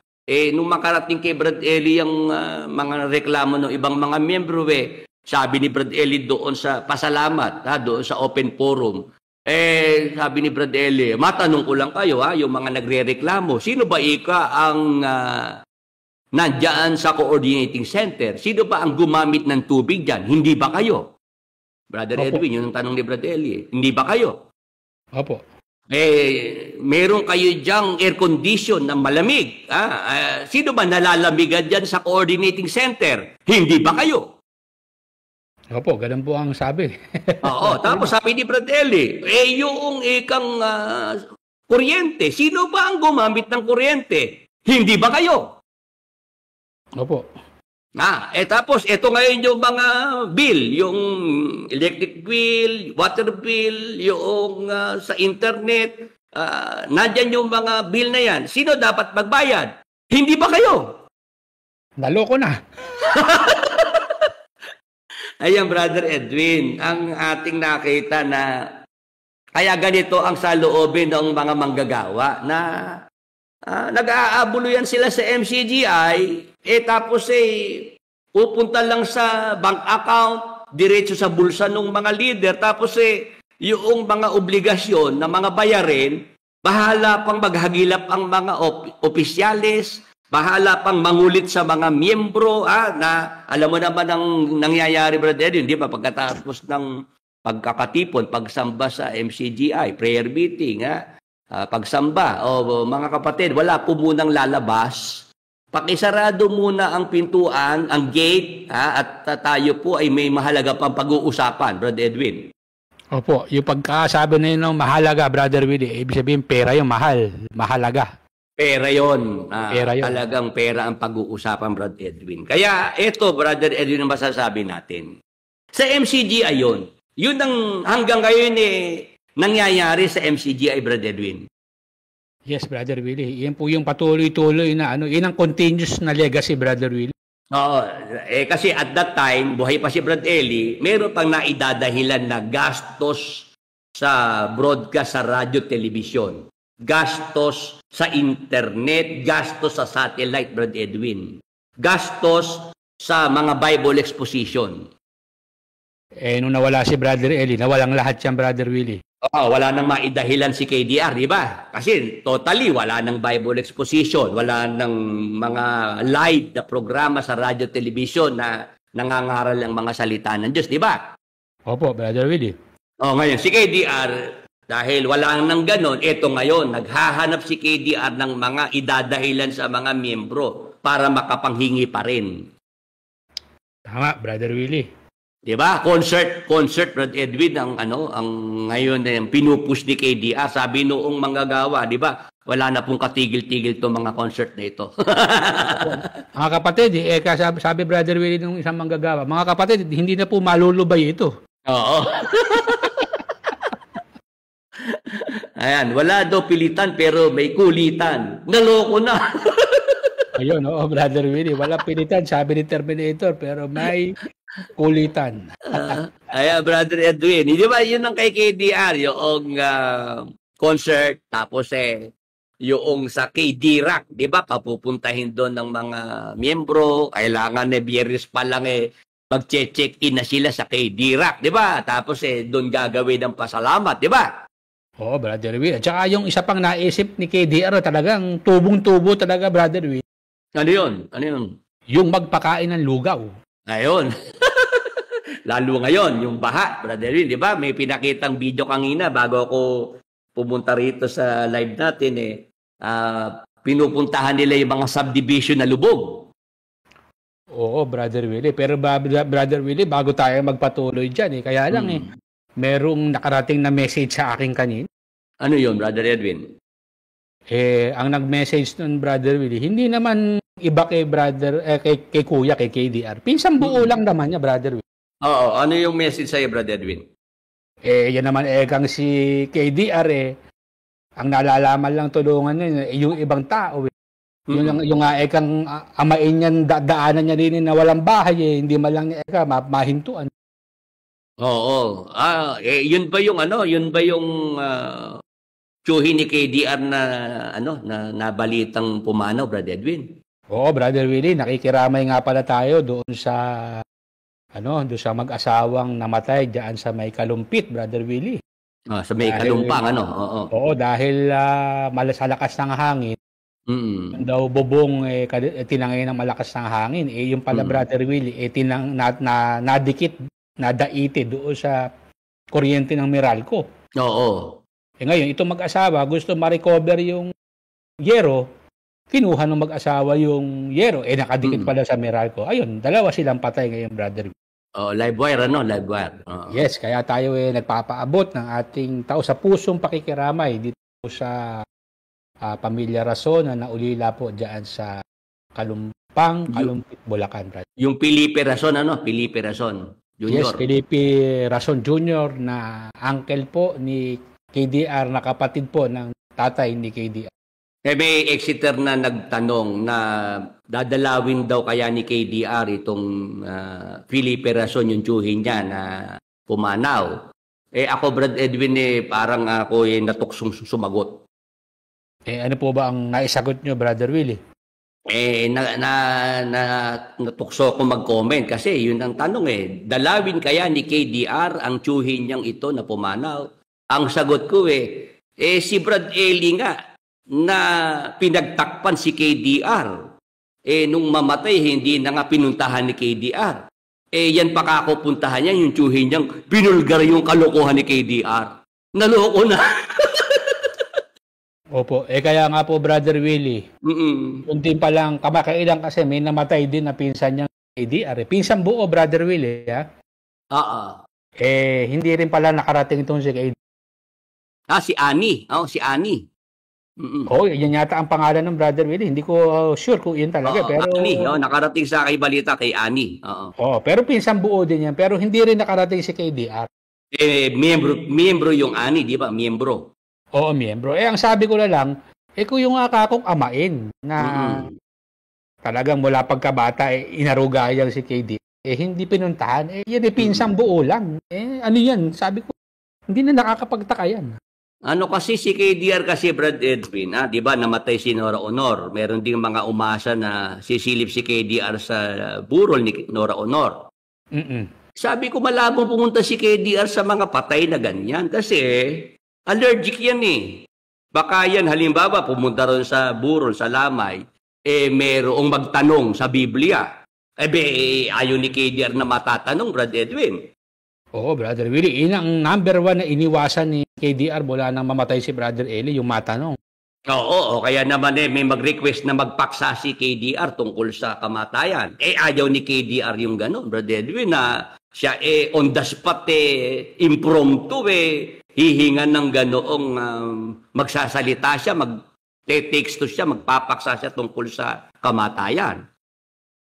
D: Nung makarating kay Brad Eli ang mga reklamo ng ibang mga miyembro, sabi ni Brad Eli doon sa pasalamat, doon sa open forum, sabi ni Brad Eli, matanong ko lang kayo, yung mga nagrereklamo, sino ba ang nandiyan sa coordinating center? Sino ba ang gumamit ng tubig dyan? Hindi ba kayo? Brother
E: Opo.
D: Edwin, yun ang tanong ni Brother Eli. Hindi ba kayo?
E: Opo.
D: Meron kayo dyang air condition na malamig. Sino ba nalalamigan dyan sa coordinating center? Hindi ba kayo?
E: Opo, ganun po ang sabi.
D: Oo, tapos sabi ni Brother Eli, yung ikang kuryente, sino ba ang gumamit ng kuryente? Hindi ba kayo?
E: Opo.
D: Tapos ito ngayon yung mga bill, yung electric bill, water bill, yung sa internet, nandyan yung mga bill na yan. Sino dapat magbayad? Hindi ba kayo?
E: Naloko na.
D: Ayan, Brother Edwin, ang ating nakita na kaya ganito ang saloobin ng mga manggagawa na nag-aabulo yan sila sa MCGI, tapos pupunta lang sa bank account, diretso sa bulsa ng mga leader, tapos yung mga obligasyon na mga bayarin, bahala pang maghagilap ang mga opisyales, bahala pang mangulit sa mga miyembro, na alam mo naman ang nangyayari, Brother Edwin, di ba? Pagkatapos ng pagkakatipon, pagsamba sa MCGI, prayer meeting, pagsamba, mga kapatid, wala po munang lalabas. Pakisarado muna ang pintuan, ang gate, at tayo po ay may mahalaga pang pag-uusapan, Brother Edwin.
E: Opo, yung pagkasabi na yun ng mahalaga, Brother Willie, ibig sabihin pera yung mahalaga.
D: Pera yun.
E: Pera yun.
D: Talagang pera ang pag-uusapan, Brother Edwin. Kaya ito, Brother Edwin, ang masasabi natin. Sa MCGI yun. Yun ang hanggang ngayon nangyayari sa MCGI, Brother Edwin.
E: Yes, Brother Willie. Yan po yung patuloy-tuloy na yun ang continuous na legacy, Brother Willie.
D: Oo. Kasi at that time, buhay pa si Brad Eli, meron pang naidadahilan na gastos sa broadcast sa radyo, telebisyon. Gastos sa internet, gastos sa satellite, Brad Edwin. Gastos sa mga Bible exposition.
E: Nung nawala si Brother Eli, nawalang lahat yan, Brother Willie.
D: Wala nang maidahilan si KDR, di ba? Kasi totally wala nang Bible exposition, wala nang mga live na programa sa radyo, television na nangangaral ang mga salita ng Diyos, di ba?
E: Opo, Brother Willie.
D: Ngayon, si KDR, dahil wala nang ganon, eto ngayon, naghahanap si KDR ng mga idadahilan sa mga miyembro para makapanghingi pa rin.
E: Tama, Brother Willie.
D: Diba? Concert, Brad Edwin, ang ngayon pinupush ni KDR. Sabi noong manggagawa, di ba? Wala na pong katigil-tigil to mga concert na ito.
E: Mga kapatid, sabi Brother Willie nung isang manggagawa, mga kapatid, hindi na po malulubay ito.
D: Oo. Ayan, wala daw pilitan pero may kulitan. Naloko na.
E: Ayun, Brother Willie, wala pilitan, sabi ni Terminator, pero may kulitan.
D: Ayan, Brother Edwin. Di ba yun ang kay KDR, yung concert, tapos yung sa KD-Rock, di ba? Papupuntahin doon ng mga miyembro, kailangan biyernes pa lang mag-check-in na sila sa KD-Rock, di ba? Tapos doon gagawin ng pasalamat, di ba?
E: Oo, Brother Will. At saka yung isa pang naisip ni KDR, talagang tubong-tubo talaga, Brother Will.
D: Ano yun?
E: Yung magpakain ng lugaw.
D: Ayun. Lalo ngayon, yung baha, Brother Will, di ba? May pinakitang video kanina bago ako pumunta rito sa live natin, pinupuntahan nila yung mga subdivision na lubog.
E: Oo, Brother Willie. Pero Brother Willie, bago tayo magpatuloy dyan, kaya lang merong nakarating na message sa akin kanina.
D: Ano yun, Brother Edwin?
E: Ang nag-message nun, Brother Willie, hindi naman iba kay kay Kuya, kay KDR. Pinsan buo lang naman niya, Brother Willie. Oo,
D: ano yung message sa'yo, Brother Edwin?
E: Yan naman kang si KDR ang nalalaman lang tulungan niya, yung ibang tao. Yung kang amain niyan, daanan niya rin na walang bahay, hindi man lang niya mahintuan.
D: Oo. Yun ba yung tsuhin ni KDR na nabalitang pumanaw, Brother Edwin?
E: Oo, Brother Willie, nakikiramay nga pala tayo doon sa mag-asawang namatay diyan sa May Kalumpit, Brother Willie.
D: Sa May Kalumpang, Oo.
E: Oo, dahil malakas ng hangin. Daw bubong tinangay ng malakas ng hangin. Yung pala, Brother Willie, nadikit, nadaiti doon sa kuryente ng Meralco.
D: Oo.
E: Ngayon, itong mag-asawa, gusto ma-recover yung yero, kinuha ng mag-asawa yung yero, nakadikit pala sa Meralco. Ayun, dalawa silang patay ngayon, Brother.
D: Live wire, live wire.
E: Yes, kaya tayo nagpapaabot ng ating tao sa pusong pakikiramay dito sa Pamilya Rason na naulila po dyan sa Kalumpit, Bulacan, Brother.
D: Yung Felipe Rason, Felipe Rason Jr.
E: Yes, Felipe Rason Jr. na uncle po ni KDR, na kapatid po ng tatay ni KDR.
D: May Exeter na nagtanong na dadalawin daw kaya ni KDR itong Felipe Rason, yung tsuhin niya na pumanaw. Ako, Brad Edwin, parang ako natuksong sumagot.
E: Ano po ba ang naisagot nyo, Brother Willie?
D: Natukso ko mag-comment kasi yun ang tanong eh. Dalawin kaya ni KDR ang tsuhin niyang ito na pumanaw? Ang sagot ko si Brad Eli nga na pinagtakpan si KDR. Nung mamatay, hindi na nga pinuntahan ni KDR. Yan pakakupuntahan niya, yung tsuhin niyang binulgar yung kalokohan ni KDR. Naloko na.
E: Opo. Kaya nga po, Brother Willie, yung din palang kamakailan kasi may namatay din na pinsan niyang KDR. Pinsan buo, Brother Willie, ha? Hindi rin pala nakarating itong si KDR.
D: Si Annie. Si Annie.
E: Yan yata ang pangalan ng Brother Willie. Hindi ko sure kung yun talaga. Pero
D: Annie, nakarating sa kay balita kay Annie.
E: Pero pinsan buo din yan. Pero hindi rin nakarating si KDR.
D: Miyembro yung Annie, di ba? Miyembro.
E: Oo, miyembro. Ang sabi ko na lang, kung yung akakong amain na talagang mula pagkabata, inarugayang si KD, hindi pinuntahan, yan pinsang buo lang. Ano yan? Sabi ko, hindi na nakakapagtaka yan.
D: Ano kasi si KDR kasi, Brad Edwin, di ba namatay si Nora Honor. Meron ding mga umasa na sisilip si KDR sa burol ni Nora Honor. Sabi ko, malabo pumunta si KDR sa mga patay na ganyan kasi allergic yan Baka yan, halimbawa, pumunta ron sa burol, sa lamay, merong magtanong sa Biblia. Ayaw ni KDR na matatanong, Brad Edwin.
E: Oo, Brother Willie. Ang number 1 na iniwasan ni KDR mula nang mamatay si Brother Eli, yung matanong.
D: Oo, kaya naman may mag-request na magpaksa si KDR tungkol sa kamatayan. Ayaw ni KDR yung gano'n, Brad Edwin, na siya on the spot, impromptu, hihingan ng ganoong magsasalita siya, mag-texto siya, magpapaksa siya tungkol sa kamatayan.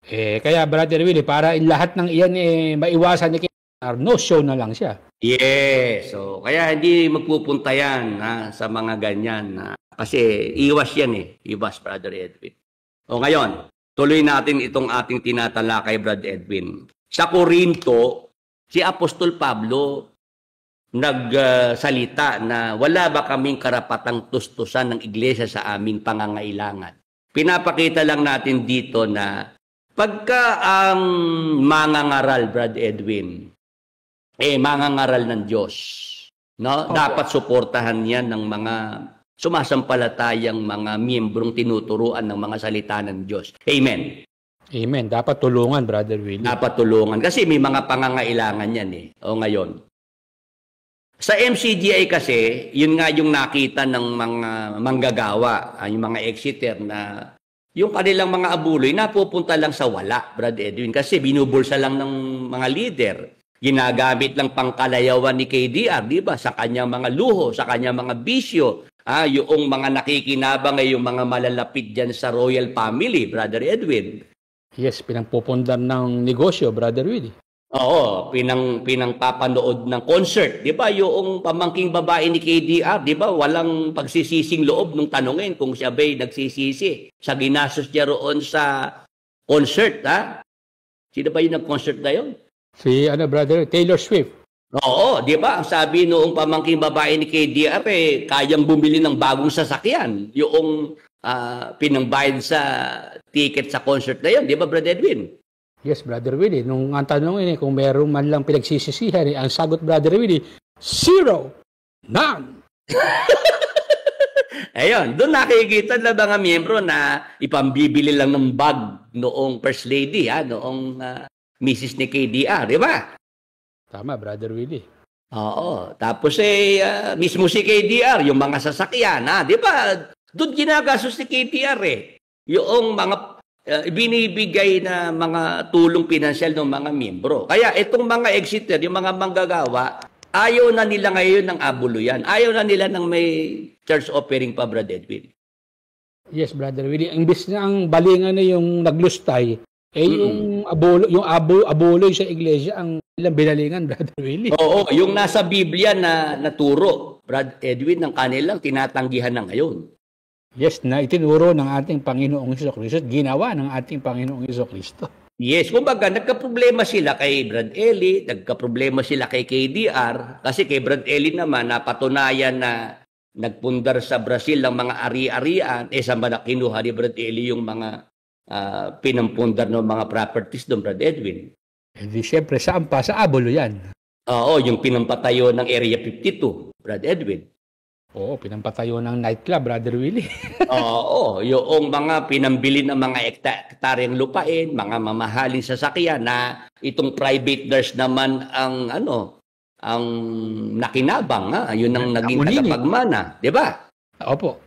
E: Kaya Brother Willie, para lahat ng iyan maiwasan ni KDR, no show na lang siya.
D: Yes. So, kaya hindi magpupunta yan sa mga ganyan. Kasi iwas yan Iwas, Brother Edwin. Ngayon, tuloy natin itong ating tinatalakay, Brother Edwin. Sa Korinto, si Apostol Pablo nagsalita na wala ba kaming karapatang tustusan ng iglesia sa aming pangangailangan. Pinapakita lang natin dito na pagka ang mangangaral, Brad Edwin, mangangaral ng Diyos, no? Okay. Dapat suportahan yan ng mga sumasampalatayang mga miyembrong tinuturuan ng mga salita ng Diyos. Amen.
E: Amen. Dapat tulungan, Brother Willie.
D: Dapat tulungan. Kasi may mga pangangailangan yan ngayon. Sa MCGI kasi, yun nga yung nakita ng mga manggagawa, yung mga exeter na yung kanilang mga abuloy napupunta lang sa wala, Brad Edwin. Kasi binubulsa lang ng mga leader. Ginagamit lang pangkalayawan ni KDR, di ba? Sa kanyang mga luho, sa kanyang mga bisyo. Yung mga nakikinabang ay yung mga malalapit dyan sa royal family, Brother Edwin.
E: Yes, pinangpupundar ng negosyo, Brother Willie.
D: Oo, pinangpapanood ng concert. Di ba, yung pamangking babae ni KDR, di ba, walang pagsisising loob nung tanungin kung siya ba'y nagsisisi sa ginastos niya roon sa concert, Sino ba yung nag-concert na yun?
E: Si, Brother, Taylor Swift.
D: Oo, di ba, ang sabi noong pamangking babae ni KDR, kayang bumili ng bagong sasakyan. Yung pinangbayad sa ticket sa concert na yun, di ba, Brother Edwin?
E: Yes, Brother Willie. Nung ang tanong kung meron man lang pinagsisisihan, ang sagot, Brother Willie, 0. None.
D: Ayun, doon nakikita na mga miyembro na ipambibili lang ng bag noong First Lady, noong Mrs. ni KDR, di ba?
E: Tama, Brother Willie.
D: Oo. Tapos mismo si KDR, yung mga sasakyan, di ba? Doon ginagastos si KDR yung mga binibigay na mga tulong pinansyal ng mga miyembro. Kaya itong mga exeter, yung mga manggagawa, ayaw na nila ngayon ng abuluyan. Ayaw na nila ng may church offering pa, Brother Edwin.
E: Yes, Brother Willie. Imbis na ang balingan na yung naglustay, yung abuloy sa iglesia, ang ilang binalingan, Brother Willie.
D: Oo, yung nasa Biblia na naturo, Brother Edwin, ng kanilang tinatanggihan na ngayon.
E: Yes, na itinuro ng ating Panginoong Jesucristo, ginawa ng ating Panginoong Jesucristo.
D: Yes, kumbaga nagka-problema sila kay Brad Eli, nagka-problema sila kay KDR, kasi kay Brad Eli naman napatunayan na nagpundar sa Brazil ng mga ari-arian, sa kinuha ni Brad Eli yung mga pinampundar ng mga properties doon, Brad Edwin.
E: Hindi, siyempre, saan pa? Sa Abolo yan.
D: Oo, yung pinampatayo ng Area 52, Brad Edwin.
E: Oo, pinampatayo ng nightclub, Brother Willie.
D: Oo, yung mga pinambili ng mga ektaryang lupain, mga mamahaling sasakyan na itong private nurse naman ang ang nakinabang, yun ang naging tagapagmana, 'di ba?
E: Opo.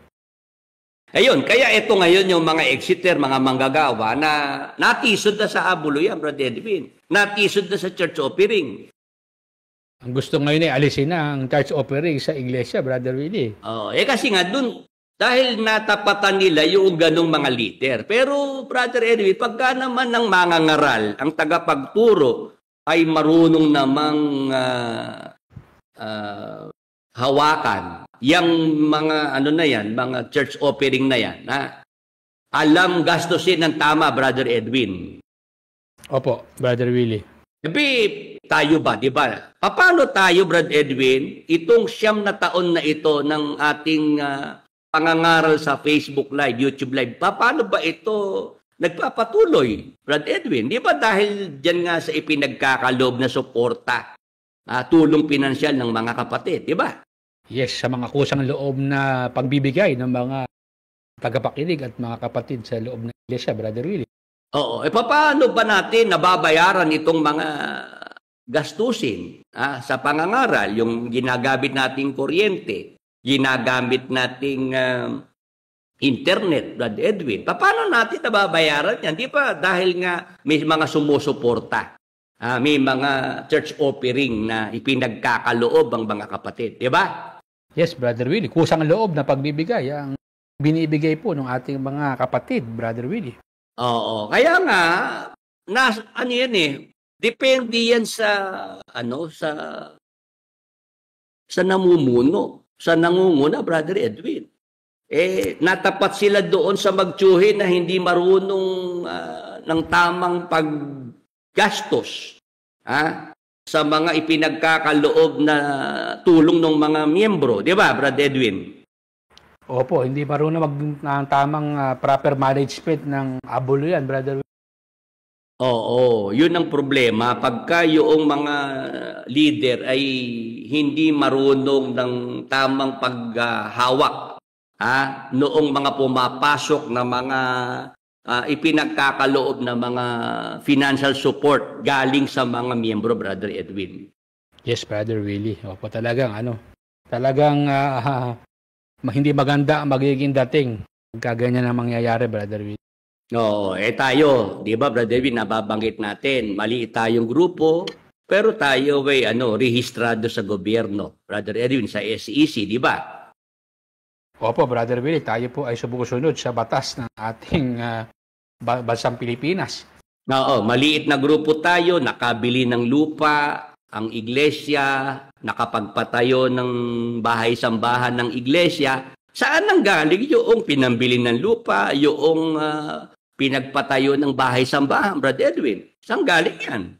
D: Ayun, kaya ito ngayon yung mga exeter, mga manggagawa na natisod na sa Abulo yan, Brother Edwin. Natisod na sa church offering.
E: Ang gusto ngayon ay alisin na ang church offering sa iglesia, Brother Willie.
D: Kasi nga dun, dahil natapatan nila yung ganong mga leader. Pero, Brother Edwin, pagka naman ng mangangaral, ang tagapagturo ay marunong namang hawakan yung mga mga church offering na yan, alam gastusin ng tama, Brother Edwin.
E: Opo, Brother Willie.
D: Tayo ba, di ba? Paano tayo, Brad Edwin, itong 9 na taon na ito ng ating pangangaral sa Facebook Live, YouTube Live, paano ba ito nagpapatuloy, Brad Edwin? Di ba dahil dyan nga sa ipinagkakaloob na suporta, tulong pinansyal ng mga kapatid, di ba?
E: Yes, sa mga kusang loob na pagbibigay ng mga tagapakinig at mga kapatid sa loob ng iglesia, Brother Willie.
D: Oo, paano ba natin nababayaran itong mga gastusin sa pangangaral, yung ginagamit nating kuryente, ginagamit nating internet, Brad Edwin? Paano natin nababayaran yan? Di ba dahil nga may mga sumusuporta, may mga church offering na ipinagkakaloob ang mga kapatid, di ba?
E: Yes, Brother Willie. Kusang loob na pagbibigay ang binibigay po ng ating mga kapatid, Brother Willie.
D: Oo, kaya nga depende yan sa namumuno, sa nangunguna, Brother Edwin. Natapat sila doon sa magtsuhin na hindi marunong ng tamang paggastos sa mga ipinagkakaloob na tulong ng mga miyembro, di ba, Brother Edwin?
E: Opo, hindi marunong ng tamang proper management ng Abulo yan, Brother.
D: Oo, yun ang problema. Pagka yung mga leader ay hindi marunong ng tamang paghawak noong mga pumapasok na mga ipinagkakaloob na mga financial support galing sa mga miyembro, Brother Edwin.
E: Yes, Brother Willie. Opo, talagang hindi maganda ang magiging dating kaganyan ang mangyayari, Brother Willie.
D: Oo, tayo, di ba, Brother Edwin, nababanggit natin, maliit tayong grupo, pero tayo ay rehistrado sa gobyerno, Brother Edwin, sa SEC, di ba?
E: Opo, Brother Willie, tayo po ay sumusunod sa batas ng ating bansang Pilipinas.
D: Oo, maliit na grupo tayo, nakabili ng lupa, ang iglesia, nakapagpatayo ng bahay-sambahan ng iglesia. Saan ang galing yung pinambili ng lupa, yung pinagpatayo ng bahay-sambahan, Brad Edwin? Saan galing yan?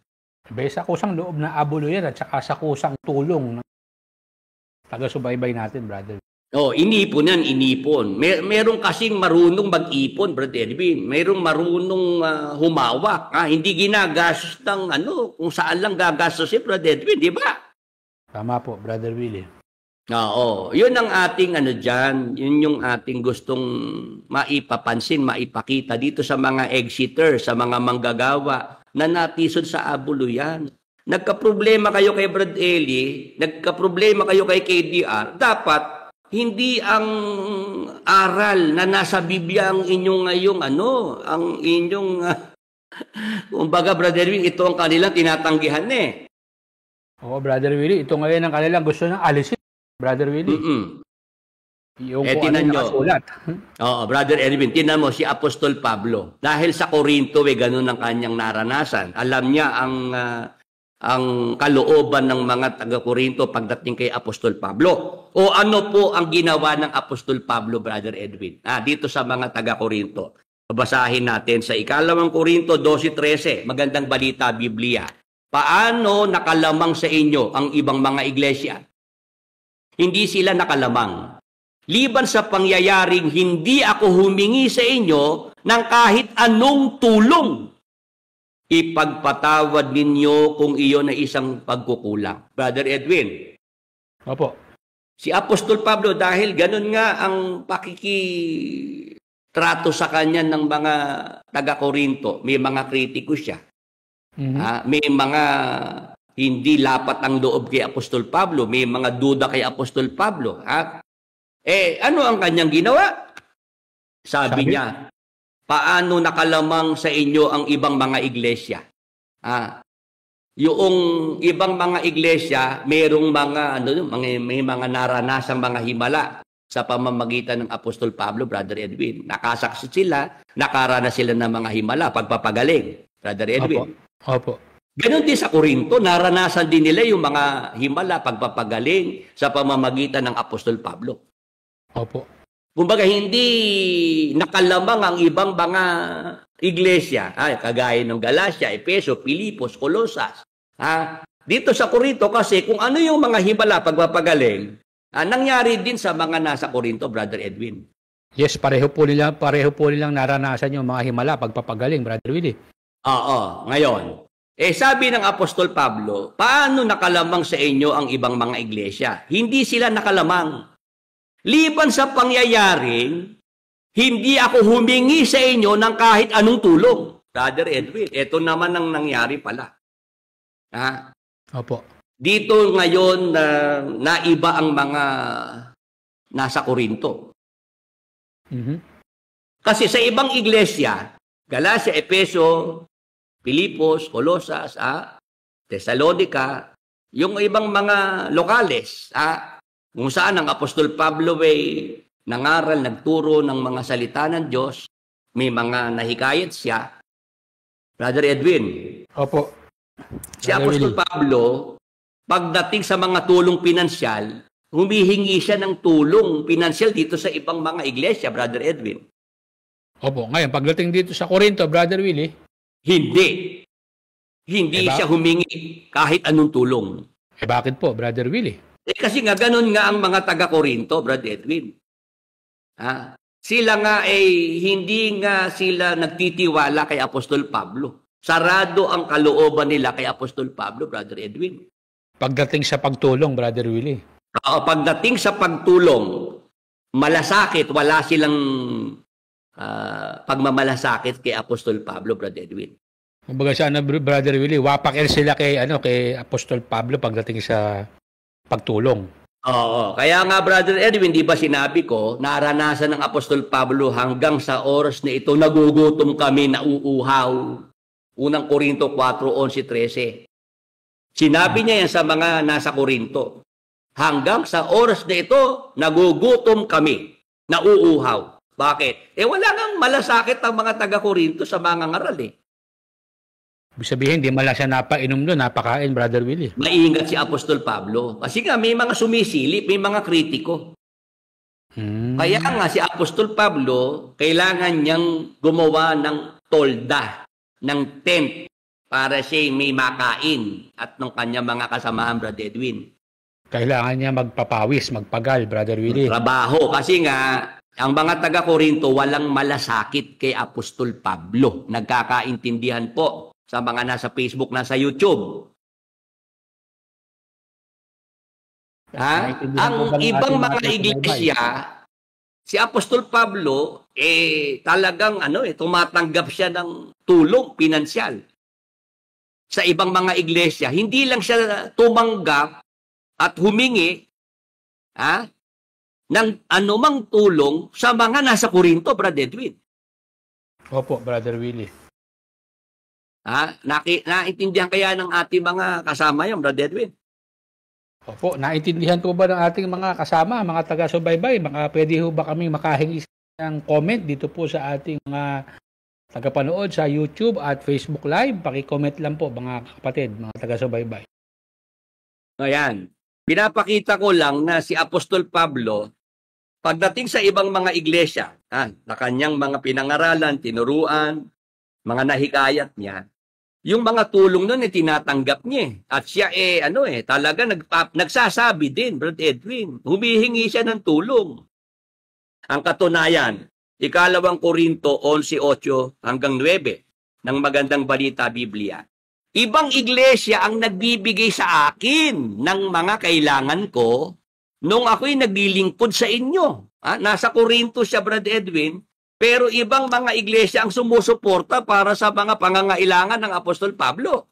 E: Sa kusang loob na Abulo yan at saka sa kusang tulong ng taga-subaybay natin, Brother.
D: Inipon yan, inipon. Meron kasing marunong mag-ipon, Brad Edwin. Merong marunong humawak. Hindi ginagastos ng kung saan lang gagastos Brad Edwin, di ba?
E: Tama po, Brother Willie.
D: Oo, yun ang ating dyan. Yun yung ating gustong maipapansin, maipakita dito sa mga exeter, sa mga manggagawa na natisod sa Abulo yan. Nagka-problema kayo kay Brad Eli, nagka-problema kayo kay KDR, dapat hindi ang aral na nasa Biblia ang inyong ngayong ang inyong kumbaga, Brother Edwin, ito ang kanilang tinatanggihan
E: Oo, Brother Willie, ito ngayon ang kanilang gusto ng alisin, Brother Willie. Yung
D: tinan nyo.
E: Nakasulat.
D: Oo, Brother Edwin, tinan mo si Apostol Pablo. Dahil sa Korinto, ganun ang kanyang naranasan. Alam niya ang kalooban ng mga taga-Korinto pagdating kay Apostol Pablo. O ano po ang ginawa ng Apostol Pablo, Brother Edwin? Dito sa mga taga-Korinto. Babasahin natin sa 2 Korinto 12:13. Magandang balita, Biblia. Paano nakalamang sa inyo ang ibang mga iglesia? Hindi sila nakalamang. Liban sa pangyayaring hindi ako humingi sa inyo ng kahit anong tulong. Ipagpatawad ninyo kung iyon ay isang pagkukulang. Brother Edwin.
E: Opo.
D: Si Apostol Pablo, dahil ganun nga ang pakikitrato sa kanya ng mga taga-Korinto, may mga kritiko siya. May mga hindi lapat ang loob kay Apostol Pablo, may mga duda kay Apostol Pablo. Ano ang kanyang ginawa? Sabi niya, paano nakalamang sa inyo ang ibang mga iglesia? Yung ibang mga iglesia, mayroong may mga naranasang mga himala sa pamamagitan ng Apostol Pablo, Brother Edwin. Nakasaksi sila, nakaranas sila ng mga himala, pagpapagaling, Brother Edwin.
E: Opo.
D: Ganon din sa Korinto, naranasan din nila yung mga himala, pagpapagaling sa pamamagitan ng Apostol Pablo.
E: Opo.
D: Kumbaga, hindi nakalamang ang ibang mga iglesia, kagaya ng Galacia, Efeso, Filipos, Colosas. Dito sa Korinto kasi kung ano yung mga himala, pagpapagaling, nangyari din sa mga nasa Korinto, Brother Edwin.
E: Yes, pareho po nilang naranasan yung mga himala, pagpapagaling, Brother Willie.
D: Oo, ngayon. Sabi ng Apostol Pablo, paano nakalamang sa inyo ang ibang mga iglesia? Hindi sila nakalamang. Liban sa pangyayaring, hindi ako humingi sa inyo ng kahit anong tulong. Brother Edwin, ito naman ang nangyari pala.
E: Opo.
D: Dito ngayon naiba ang mga nasa Korinto. Kasi sa ibang iglesia, Galacia, Efeso, Filipos, Colosas, Thessalonica, yung ibang mga lokales, kung saan ang Apostol Pablo ay nangaral, nagturo ng mga salita ng Diyos, may mga nahikayat siya. Brother Edwin.
E: Opo.
D: Si Apostol Pablo, pagdating sa mga tulong pinansyal, humihingi siya ng tulong pinansyal dito sa ibang mga iglesia, Brother Edwin.
E: Opo. Ngayon, pagdating dito sa Korinto, Brother Willie,
D: hindi siya humingi kahit anong tulong.
E: Bakit po, Brother Willie?
D: Kasi nga, ganun nga ang mga taga-Korinto, Brother Edwin. Sila nga hindi nga sila nagtitiwala kay Apostol Pablo. Sarado ang kalooban nila kay Apostol Pablo, Brother Edwin.
E: Pagdating sa pagtulong, Brother Willie.
D: Pagdating sa pagtulong, malasakit, wala silang pagmamalasakit kay Apostol Pablo, Brother Edwin.
E: Kumbaga sana, Brother Willie, wapakil sila kay Apostol Pablo pagdating sa pagtulong.
D: Oo. Kaya nga, Brother Edwin, di ba sinabi ko, naranasan ng Apostol Pablo hanggang sa oras na ito, nagugutom kami, nauuhaw. Unang Korinto 4:11-13. Sinabi niya yan sa mga nasa Korinto. Hanggang sa oras na ito, nagugutom kami, nauuhaw. Bakit? Wala ngang malasakit ang mga taga-Korinto sa mga ngaral
E: Ibig sabihin, di mala siya napainom doon, napakain, Brother Willie.
D: Maingat si Apostol Pablo. Kasi nga, may mga sumisilip, may mga kritiko. Kaya nga, si Apostol Pablo, kailangan niyang gumawa ng tolda, ng tent, para siya may makain at ng kanyang mga kasamahan, Brother Edwin.
E: Kailangan niya magpapawis, magpagal, Brother Willie.
D: Trabaho. Kasi nga, ang mga taga-Korinto walang malasakit kay Apostol Pablo. Nagkakaintindihan po sa mga nasa Facebook, nasa YouTube. Ang ibang mga iglesia, si Apostol Pablo, talagang tumatanggap siya ng tulong pinansyal. Sa ibang mga iglesia, hindi lang siya tumanggap at humingi ng anumang tulong sa mga nasa Korinto, Brother Edwin.
E: Opo, Brother Willie.
D: Naintindihan kaya ng ating mga kasama yan, Brother Edwin?
E: Opo, naintindihan po ba ng ating mga kasama, mga taga-subaybay? Pwede ho ba kami makahingi ng comment dito po sa ating mga tagapanood sa YouTube at Facebook Live? Paki-comment lang po, mga kapatid, mga taga-subaybay.
D: Ayan. Pinapakita ko lang na si Apostol Pablo, pagdating sa ibang mga iglesia, na kanyang mga pinangaralan, tinuruan, mga nahikayat niya, yung mga tulong nun tinatanggap niya. At siya talaga nagsasabi din, Brother Edwin, humihingi siya ng tulong. Ang katunayan, Ikalawang Korinto 11:8 hanggang 9 ng Magandang Balita Biblia. Ibang iglesia ang nagbibigay sa akin ng mga kailangan ko nung ako'y naglilingkod sa inyo. Nasa Korinto siya, Brad Edwin, pero ibang mga iglesia ang sumusuporta para sa mga pangangailangan ng Apostol Pablo.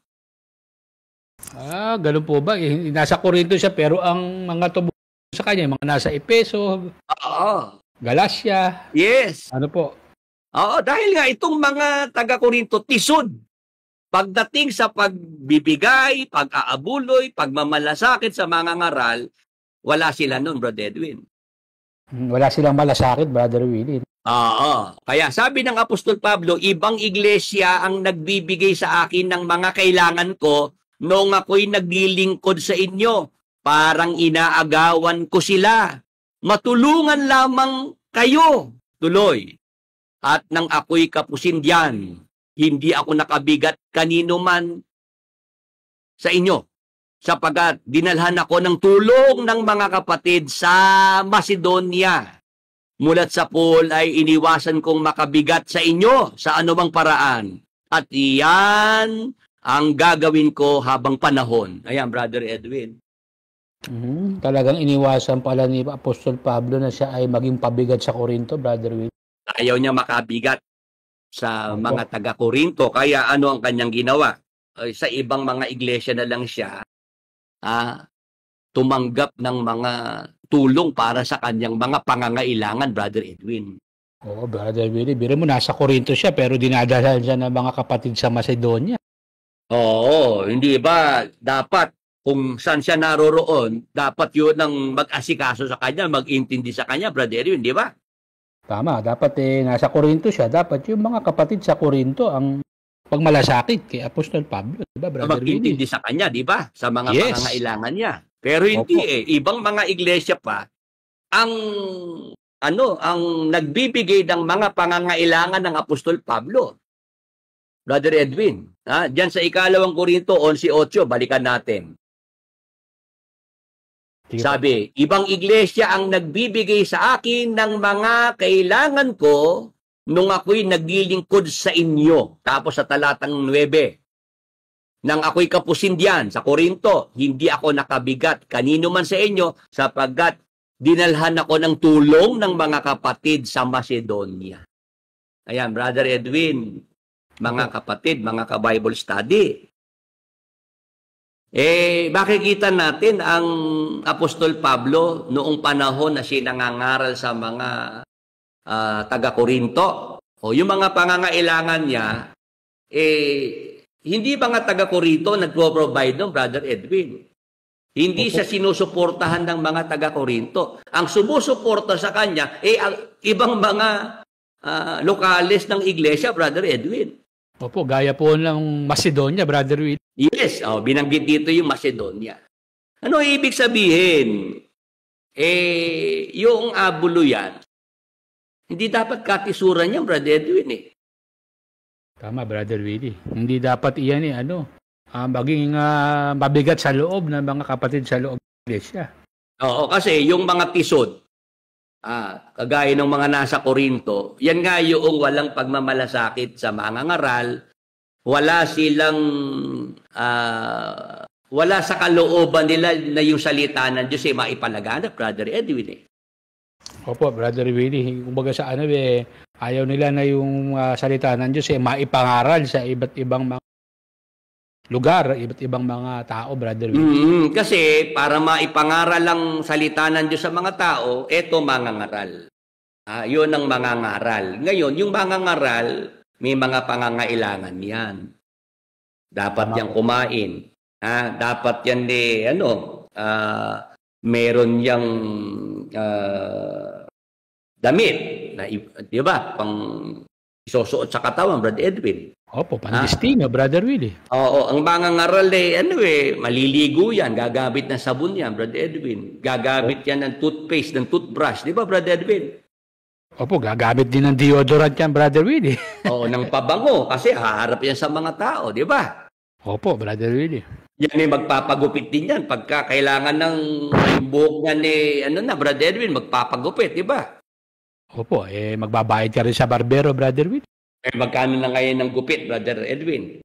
E: Ganun po ba? Nasa Korinto siya pero ang mga tubo sa kanya, mga nasa Epeso,
D: Oo.
E: Galacia.
D: Yes.
E: Ano po?
D: Oo, dahil nga itong mga taga-Korinto tisod. Pagdating sa pagbibigay, pag-aabuloy, pagmamalasakit sa mga ngaral, wala sila nun, Brother Edwin.
E: Wala silang malasakit, Brother Willie.
D: Oo. Kaya sabi ng Apostol Pablo, ibang iglesia ang nagbibigay sa akin ng mga kailangan ko noong ako'y naglilingkod sa inyo. Parang inaagawan ko sila. Matulungan lamang kayo. Tuloy. At nang ako'y kapusindihan, hindi ako nakabigat kanino man sa inyo. Sapagat dinalhan ako ng tulong ng mga kapatid sa Macedonia. Mulat sa Paul ay iniwasan kong makabigat sa inyo sa anumang paraan. At iyan ang gagawin ko habang panahon. Ayan, Brother Edwin.
E: Talagang iniwasan pala ni Apostol Pablo na siya ay maging pabigat sa Korinto, Brother Willie.
D: Ayaw niya makabigat sa mga taga-Korinto. Kaya ano ang kanyang ginawa? Sa ibang mga iglesia na lang siya tumanggap ng mga tulong para sa kanyang mga pangangailangan, Brother Edwin.
E: Oo, Brother Willie. Biro mo, nasa Korinto siya pero dinadala siya ng mga kapatid sa Macedonia.
D: Oo, hindi ba dapat kung saan siya naroroon, dapat yun ang mag-asikaso sa kanya, mag-intindi sa kanya, Brother Edwin, di ba?
E: Tama, dapat nasa Korinto siya, dapat yung mga kapatid sa Korinto ang pagmalasakit kay Apostol Pablo, di ba, Brother Willie?
D: Mag-intindi sa kanya, di ba? Sa mga
E: Yes.
D: pangangailangan niya. Pero hindi ibang mga iglesia pa ang nagbibigay ng mga pangangailangan ng Apostol Pablo. Brother Edwin, diyan sa ikalawang Korinto 11:8, balikan natin. Sabi, ibang iglesia ang nagbibigay sa akin ng mga kailangan ko nung ako'y naglilingkod sa inyo. Tapos sa talatang 9, nang ako'y kapusindihan sa Korinto, hindi ako nakabigat kanino man sa inyo sapagkat dinalhan ako ng tulong ng mga kapatid sa Macedonia. Ayan, Brother Edwin, mga kapatid, mga ka-Bible study. Makikita natin ang Apostol Pablo noong panahon na siya nangangaral sa mga taga-Korinto. O yung mga pangangailangan niya, hindi ba nga taga-Korinto nagpo-provide ng Brother Edwin? Hindi siya sinusuportahan ng mga taga-Korinto. Ang sumusuporta sa kanya, ang ibang mga lokales ng iglesia, Brother Edwin.
E: Opo, gaya po ng Macedonia, Brother Willie.
D: Yes, binanggit dito yung Macedonia. Ano ibig sabihin? Yung abulo yan, hindi dapat katisuran yan, Brother Edwin
E: Tama, Brother Willie. Hindi dapat iyan maging mabigat sa loob ng mga kapatid sa loob ng iglesia.
D: Oo, kasi yung mga tisod, kagaya ng mga nasa Korinto, yan nga yung walang pagmamalasakit sa mga ngaral, wala silang, wala sa kalooban nila na yung salita ng Diyos maipalaganap, Brother Edwin
E: Opo, Brother Willie. Kumbaga sa ayaw nila na yung salita ng Diyos maipangaral sa iba't ibang mga lugar, iba't ibang mga tao, Brother Willie.
D: Kasi para maipangaral ang salita ng Diyos sa mga tao, eto mangangaral. Yun ang mangangaral. Ngayon, yung mangangaral, may mga pangangailangan yan. Dapat yan kumain. Dapat yan meron yang damit. Di ba? Pang isusuot sa katawan, Brother Edwin.
E: Opo, pandestino, Brother Willie.
D: Oo, ang mangangaral maliligo yan, gagamit ng sabon yan, Brother Edwin. Gagamit yan ng toothpaste, ng toothbrush, di ba, Brother Edwin?
E: Opo, gagamit din ng deodorant yan, Brother Willie.
D: Oo, ng pabango, kasi haharap yan sa mga tao, di ba?
E: Opo, Brother Willie.
D: Yan magpapagupit din yan. Pagka kailangan ng buhok niyan Brother Edwin, magpapagupit, di ba?
E: Opo, magbabayad ka rin sa barbero, Brother Willie.
D: Magkano na ngayon ng gupit, Brother Edwin?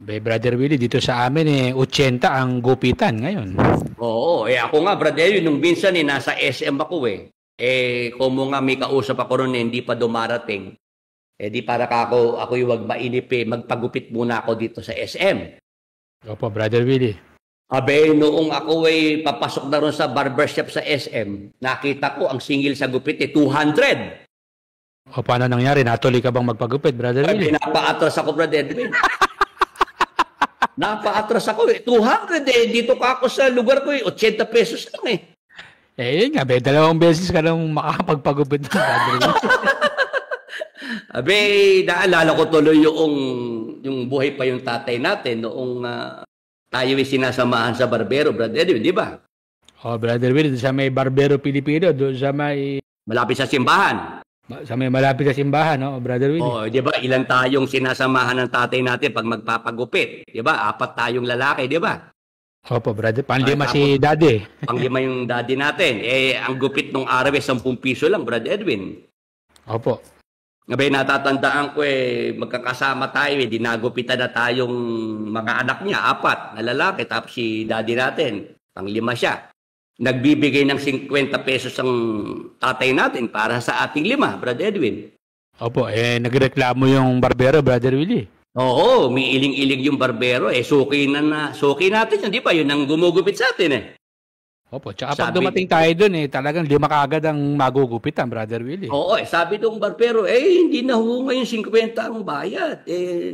E: Brother Willie, dito sa amin 80 ang gupitan ngayon.
D: Oo, ako nga, Brother Edwin, nung minsan nasa SM ako kung nga may kausap ako ron hindi pa dumarating, di para ako yung wag mainip magpagupit muna ako dito sa SM.
E: Opo, Brother Willie.
D: Noong ako papasok na ron sa barbershop sa SM, nakita ko ang singil sa gupit 200.
E: O paano nangyari? Natuloy ka bang magpagupit, Brother Willie?
D: Napaatras ako, Brother Edwin. Napaatras ako 200 Dito ka ako sa lugar ko 80 pesos lang
E: Yun nga, 2 beses ka nang makakapagpagupit ng Brother
D: Willie. Naalala ko tuloy yung buhay pa yung tatay natin noong tayo sinasamahan sa barbero, Brother Edwin, di ba?
E: Brother Willie, sa may barbero Pilipino, doon sa may...
D: Malapit sa simbahan.
E: Sa may malapit sa simbahan, Brother Willie?
D: Di ba? Ilan tayong sinasamahan ng tatay natin pag magpapagupit? Di ba? 4 tayong lalaki, di ba?
E: Opo, Brother. Panglima si Daddy.
D: Panglima yung daddy natin. Ang gupit nung araw 10 piso lang, Brother Edwin.
E: Opo.
D: Natatandaan ko magkakasama tayo dinagupitan na tayong mga anak niya, 4 na lalaki, tapos si daddy natin, panglima siya. Nagbibigay ng 50 pesos ang tatay natin para sa ating 5, Brother Edwin.
E: Opo, nagreklamo yung barbero, Brother Willie.
D: Oo, may iling-iling yung barbero, suki natin yun, di ba? Yun ang gumugupit sa atin
E: Opo, tsaka pag dumating tayo dun talagang 5 kaagad ang magugupitan, Brother Willie.
D: Oo, sabi nung barbero, hindi na ho ngayon 50 ang bayad.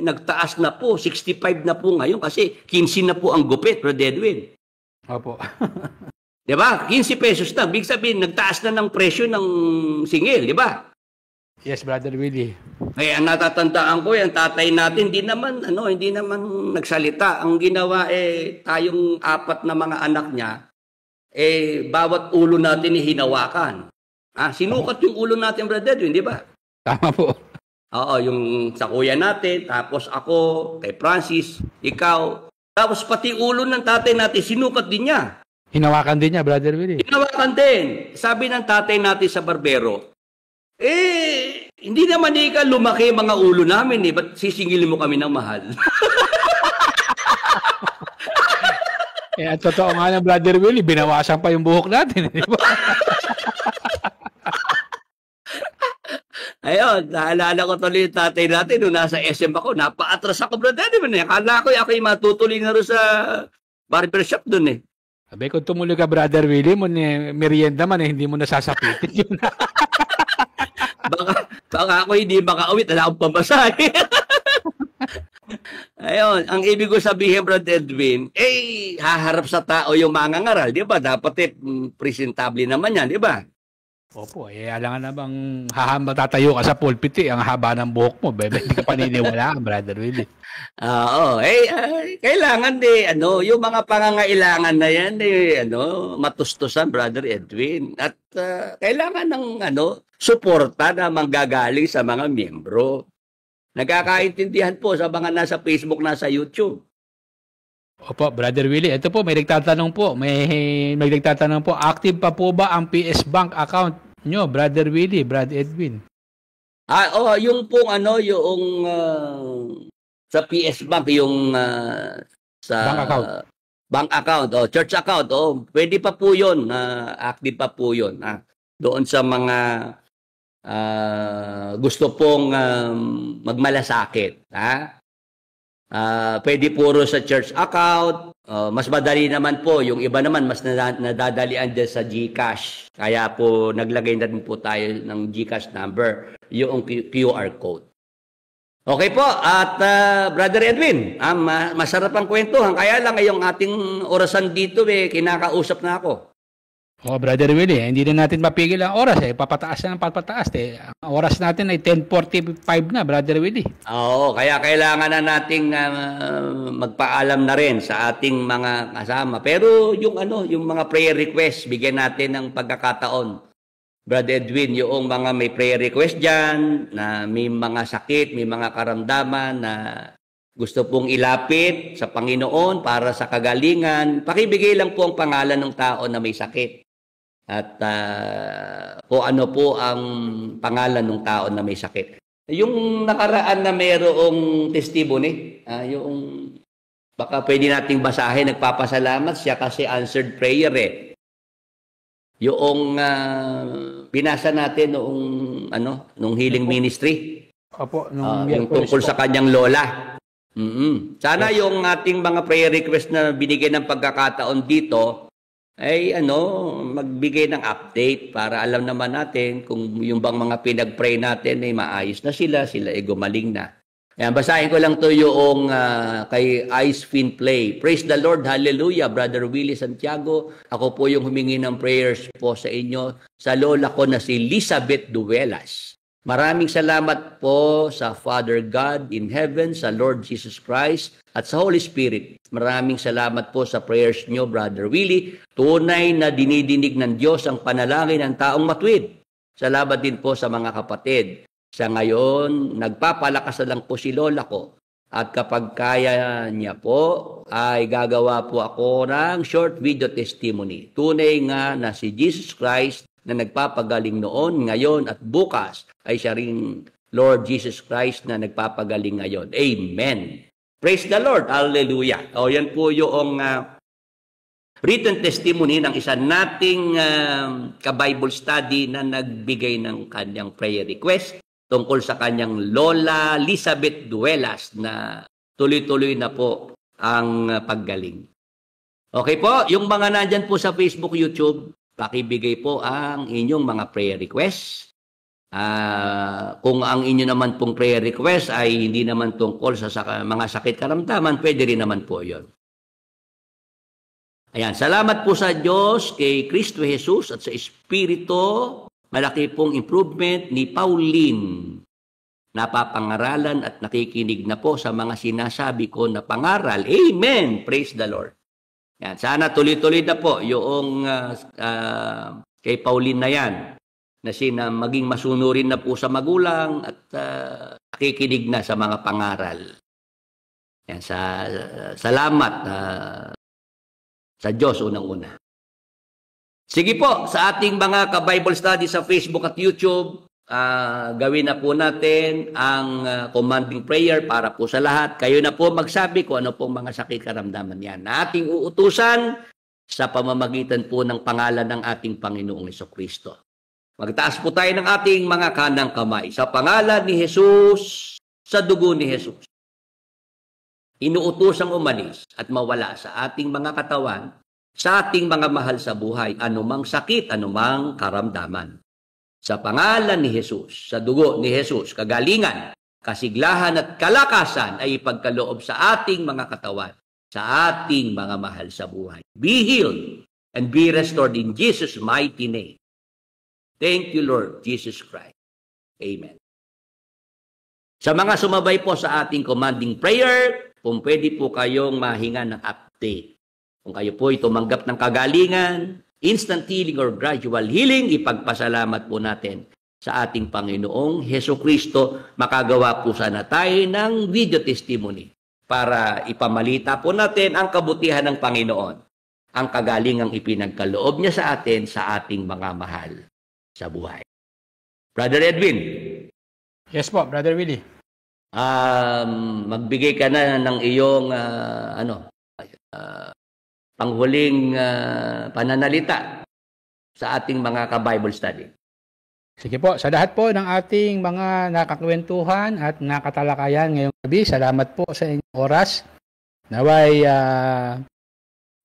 D: Nagtaas na po, 65 na po ngayon kasi 15 na po ang gupit, Brother Edwin.
E: Opo.
D: Di ba? 15 pesos na. Big sabihin, nagtaas na ng presyo ng singil, di ba?
E: Yes, Brother Willie.
D: Kaya natatandaan ko, yung tatay natin, hindi naman nagsalita. Ang ginawa tayong 4 na mga anak niya, bawat ulo natin hinawakan. Sinukat yung ulo natin, Brother Edwin, di ba?
E: Tama po.
D: Oo, yung sa kuya natin, tapos ako, kay Francis, ikaw. Tapos pati ulo ng tatay natin, sinukat din niya.
E: Hinawakan din niya, Brother Willie.
D: Hinawakan din. Sabi ng tatay natin sa barbero, hindi naman lumaki mga ulo namin ba't sisingilin mo kami ng mahal?
E: At totoo nga ng Brother Willie, binawasan pa yung buhok natin, di ba?
D: Ayun, naalala ko tuloy yung tatay natin nung nasa SM ako, napaatras ako, Brother Edwin. Akala ko ako yung matutuloy na rin sa barbershop dun
E: Sabi kung tumuloy ka, Brother Willie, merienda man hindi mo nasasapitin yun.
D: baka ako hindi makauwi, wala akong pamasahe. Ayun, ang ibig ko sabihin, Brother Edwin, haharap sa tao yung mangangaral, di ba? Dapat presentable naman yan, di ba?
E: Opo, alangan namang tatayo ka sa pulpit ang haba ng buhok mo, hindi ka paniniwalaan, Brother Willie.
D: Oo, kailangan yung mga pangangailangan na yan, matustusan, Brother Edwin. At kailangan ng suporta na manggagaling sa mga miyembro. Nagkakaintindihan po sa mga nasa Facebook, nasa YouTube.
E: Opo, Brother Willie, ito po, may nagtatanong po, active pa po ba ang PS Bank account nyo, Brother Willie, Brad Edwin?
D: Yung pong yung sa PS Bank, yung sa bank account, church account, pwede pa po yun, active pa po yun. Doon sa mga gusto pong magmalasakit, pwede puro sa church account. Mas madali naman po. Yung iba naman, mas nadadalian dyan sa GCash. Kaya po, naglagay na rin po tayo ng GCash number, yung QR code. Okay po. At Brother Edwin, masarap ang kwentuhan. Kaya lang ngayong ating orasan dito, kinakausap na ako.
E: Brother Willie, hindi na natin mapigil ang oras. Papataas na ng papataas. Ang oras natin ay 10:45 na, Brother Willie.
D: Oo, kaya kailangan na nating magpaalam na rin sa ating mga kasama. Pero yung mga prayer request, bigyan natin ng pagkakataon. Brother Edwin, yung mga may prayer request dyan, na may mga sakit, may mga karamdaman na gusto pong ilapit sa Panginoon para sa kagalingan, pakibigay lang po ang pangalan ng tao na may sakit. at kung ano po ang pangalan ng tao na may sakit. Yung nakaraan na mayroong testimony, yung baka pwede nating basahin, nagpapasalamat siya kasi answered prayer eh. Yung binasa natin nung healing ministry.
E: Opo,
D: Yung tungkol sa kanyang lola. Sana yung ating mga prayer request na binigay ng pagkakataon dito ay magbigay ng update para alam naman natin kung yung bang mga pinag-pray natin ay maayos na sila ay gumaling na. Ayan, basahin ko lang to yung kay Ice Fin Play. Praise the Lord, hallelujah, Brother Willie Santiago. Ako po yung humingi ng prayers po sa inyo sa lola ko na si Elizabeth Duelas. Maraming salamat po sa Father God in heaven, sa Lord Jesus Christ, at sa Holy Spirit. Maraming salamat po sa prayers nyo, Brother Willie. Tunay na dinidinig ng Diyos ang panalangin ng taong matuwid. Salamat din po sa mga kapatid. Sa ngayon, nagpapalakas na lang po si lola ko. At kapag kaya niya po, ay gagawa po ako ng short video testimony. Tunay nga na si Jesus Christ na nagpapagaling noon, ngayon at bukas ay siya rin Lord Jesus Christ na nagpapagaling ngayon. Amen. Praise the Lord. Hallelujah. O yan po yung written testimony ng isa nating ka-Bible study na nagbigay ng kanyang prayer request tungkol sa kanyang lola Elizabeth Duelas na tuloy-tuloy na po ang paggaling. Okay po, yung mga nandyan po sa Facebook, YouTube, pakibigay po ang inyong mga prayer requests. Kung ang inyo naman pong prayer request ay hindi naman tungkol sa mga sakit karamdaman, pwede rin naman po yon. Ayan, salamat po sa Diyos, kay Kristo Jesus at sa Espiritu. Malaki pong improvement ni Pauline. Napapangaralan at nakikinig na po sa mga sinasabi ko na pangaral. Amen! Praise the Lord. Yan, sana tuloy-tuloy na po yung kay Pauline na yan. Na maging masunurin na po sa magulang at nakikinig na sa mga pangaral. Yan, salamat sa Diyos unang-una. Sige po, sa ating mga ka-Bible study sa Facebook at YouTube, gawin na po natin ang commanding prayer para po sa lahat. Kayo na po magsabi kung ano pong mga sakit karamdaman yan na ating uutusan sa pamamagitan po ng pangalan ng ating Panginoong Jesucristo. Magtaas po tayo ng ating mga kanang kamay. Sa pangalan ni Jesus, sa dugo ni Jesus. Inuutosang umalis at mawala sa ating mga katawan, sa ating mga mahal sa buhay, anumang sakit, anumang karamdaman. Sa pangalan ni Jesus, sa dugo ni Jesus, kagalingan, kasiglahan at kalakasan ay ipagkaloob sa ating mga katawan, sa ating mga mahal sa buhay. Be healed and be restored in Jesus' mighty name. Thank you, Lord Jesus Christ. Amen. Sa mga sumabay po sa ating commanding prayer, kung pwede po kayong mahinga ng update. Kung kayo po ay tumanggap ng kagalingan, instant healing or gradual healing, ipagpasalamat po natin sa ating Panginoong Jesucristo. Makagawa po sana tayo ng video testimony para ipamalita po natin ang kabutihan ng Panginoon, ang kagalingang ipinagkaloob niya sa atin sa ating mga mahal sa buhay. Brother Edwin.
E: Yes po, Brother Willie.
D: Magbigay ka na ng iyong panghuling pananalita sa ating mga ka-Bible study.
E: Sige po, sa lahat po ng ating mga nakakwentuhan at nakatalakayan ngayong gabi, salamat po sa inyong oras. Naway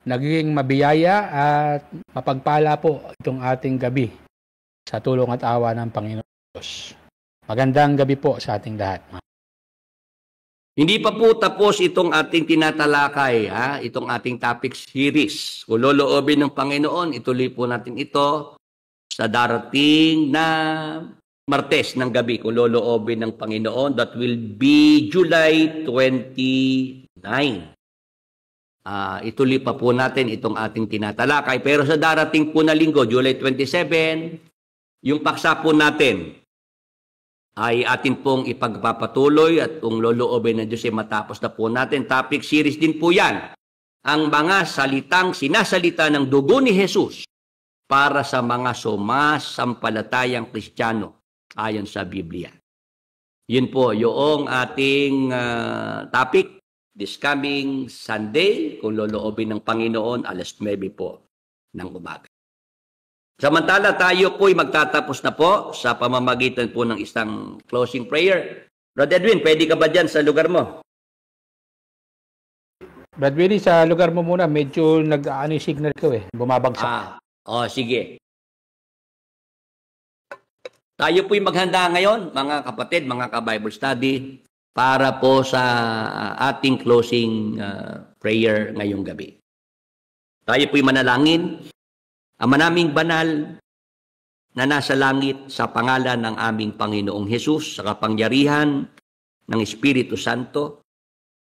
E: naging mabiyaya at mapagpala po itong ating gabi sa tulong at awa ng Panginoon Diyos. Magandang gabi po sa ating lahat.
D: Hindi pa po tapos itong ating tinatalakay, itong ating topic series. Kung loloobin ng Panginoon, ituloy po natin ito sa darating na Martes ng gabi. Kung loloobin ng Panginoon, that will be July 29. Ituloy pa po natin itong ating tinatalakay. Pero sa darating po na linggo, July 27, yung paksa po natin ay atin pong ipagpapatuloy at kung loloobin ng Diyos ay matapos na po natin. Topic series din po yan. Ang mga salitang sinasalita ng dugo ni Jesus para sa mga sumasampalatayang Kristiyano ayon sa Biblia. Yun po yung ating topic this coming Sunday, kung loloobin ng Panginoon, alas 9 po ng umaga. Samantala tayo po'y magtatapos na po sa pamamagitan po ng isang closing prayer. Brother Edwin, pwede ka ba dyan sa lugar mo?
E: Brad Willie, sa lugar mo muna, medyo nag-ano yung signal ko bumabagsak.
D: Sige. Tayo po'y maghanda ngayon, mga kapatid, mga ka-Bible study, para po sa ating closing prayer ngayong gabi. Tayo po'y manalangin. Ama naming banal na nasa langit, sa pangalan ng aming Panginoong Hesus, sa kapangyarihan ng Espiritu Santo,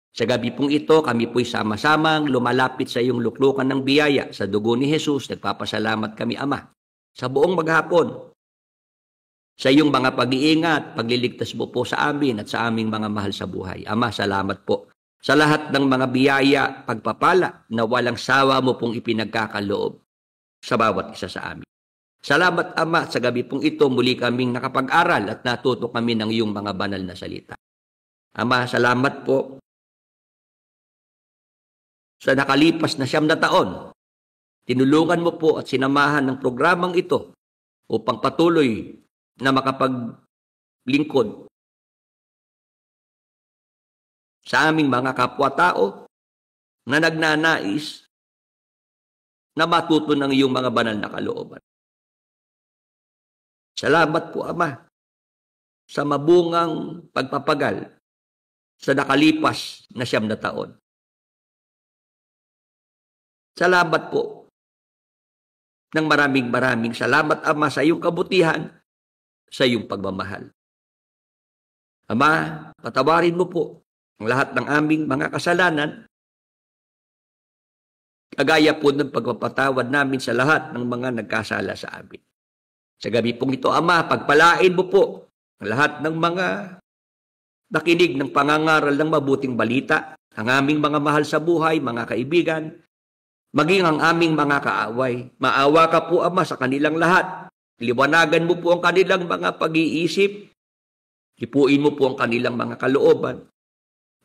D: sa gabi pong ito, kami po'y sama-samang lumalapit sa iyong luklukan ng biyaya. Sa dugo ni Jesus, nagpapasalamat kami, Ama, sa buong maghapon, sa iyong mga pag-iingat, pagliligtas mo po sa amin at sa aming mga mahal sa buhay. Ama, salamat po sa lahat ng mga biyaya, pagpapala na walang sawa mo pong ipinagkakaloob sa bawat isa sa amin. Salamat, Ama, sa gabi pong ito muli kaming nakapag-aral at natuto kami ng iyong mga banal na salita. Ama, salamat po sa nakalipas na 9 na taon. Tinulungan mo po at sinamahan ng programang ito upang patuloy na makapaglingkod sa aming mga kapwa-tao na nagnanais na matuto ng iyong mga banal na kalooban. Salamat po, Ama, sa mabungang pagpapagal sa nakalipas na 9 na taon. Salamat po ng maraming salamat, Ama, sa iyong kabutihan, sa iyong pagmamahal. Ama, patawarin mo po ang lahat ng aming mga kasalanan, kagaya po ng pagpapatawad namin sa lahat ng mga nagkasala sa amin. Sa gabi pong ito, Ama, pagpalain mo po ang lahat ng mga nakinig ng pangangaral ng mabuting balita, ang aming mga mahal sa buhay, mga kaibigan, maging ang aming mga kaaway. Maawa ka po, Ama, sa kanilang lahat. Liwanagan mo po ang kanilang mga pag-iisip. Ipuin mo po ang kanilang mga kalooban.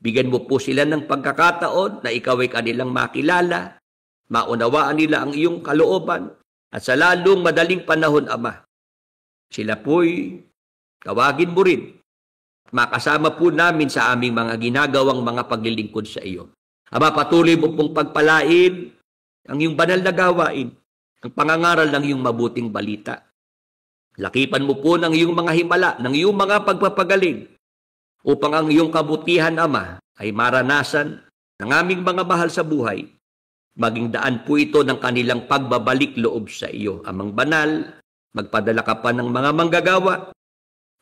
D: Bigyan mo po sila ng pagkakataon na ikaw ay kanilang makilala. Maunawaan nila ang iyong kalooban. At sa lalong madaling panahon, Ama, sila po'y tawagin mo rin. Makasama po namin sa aming mga ginagawang mga paglilingkod sa iyo. Ama, patuloy mo pong pagpalain ang iyong banal na gawain, ang pangangaral ng iyong mabuting balita. Lakipan mo po ng iyong mga himala, ng iyong mga pagpapagaling, upang ang iyong kabutihan, Ama, ay maranasan ng aming mga mahal sa buhay. Maging daan po ito ng kanilang pagbabalik loob sa iyo. Amang banal, magpadala ka pa ng mga manggagawa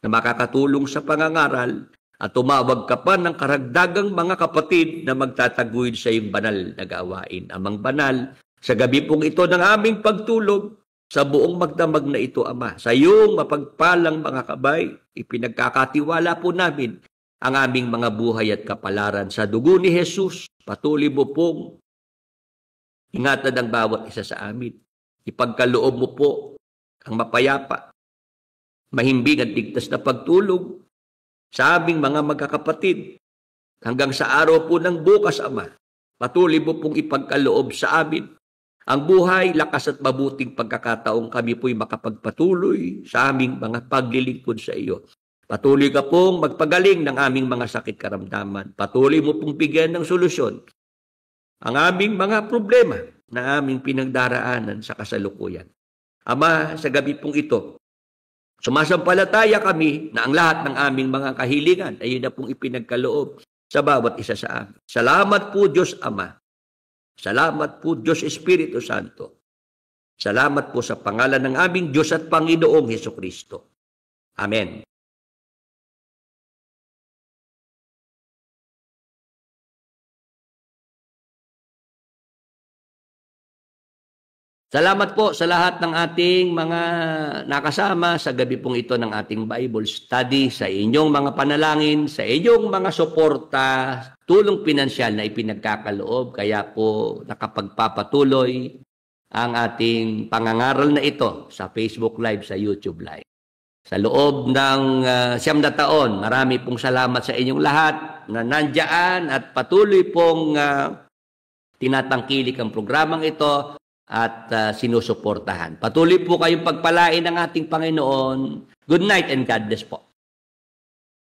D: na makakatulong sa pangangaral at tumawag ka pa ng karagdagang mga kapatid na magtataguyod sa iyong banal na gawain. Amang banal, sa gabi pong ito ng aming pagtulog, sa buong magdamag na ito, Ama, sa iyong mapagpalang mga kabay, ipinagkakatiwala po namin ang aming mga buhay at kapalaran. Sa dugo ni Jesus, patuloy mo pong ingatan ang bawat isa sa amin. Ipagkaloob mo po ang mapayapa, mahimbing at ligtas na pagtulog sa aming mga magkakapatid. Hanggang sa araw po ng bukas, Ama, patuloy mo pong ipagkaloob sa amin ang buhay, lakas at mabuting pagkakataong kami po'y makapagpatuloy sa aming mga paglilingkod sa iyo. Patuloy ka pong magpagaling ng aming mga sakit karamdaman. Patuloy mo pong bigyan ng solusyon ang aming mga problema na aming pinagdaraanan sa kasalukuyan. Ama, sa gabi pong ito, sumasampalataya kami na ang lahat ng aming mga kahilingan ay yun na pong ipinagkaloob sa bawat isa sa amin. Salamat po, Diyos Ama. Salamat po, Diyos Espiritu Santo. Salamat po sa pangalan ng aming Diyos at Panginoong Hesukristo. Amen. Salamat po sa lahat ng ating mga nakasama sa gabi pong ito ng ating Bible study, sa inyong mga panalangin, sa inyong mga suporta, tulong pinansyal na ipinagkakaloob. Kaya po nakapagpapatuloy ang ating pangangaral na ito sa Facebook Live, sa YouTube Live. Sa loob ng 9 na taon, marami pong salamat sa inyong lahat na nandiyan at patuloy pong tinatangkilik ang programang ito at sinusuportahan. Patuloy po kayong pagpalain ng ating Panginoon. Good night and God bless po.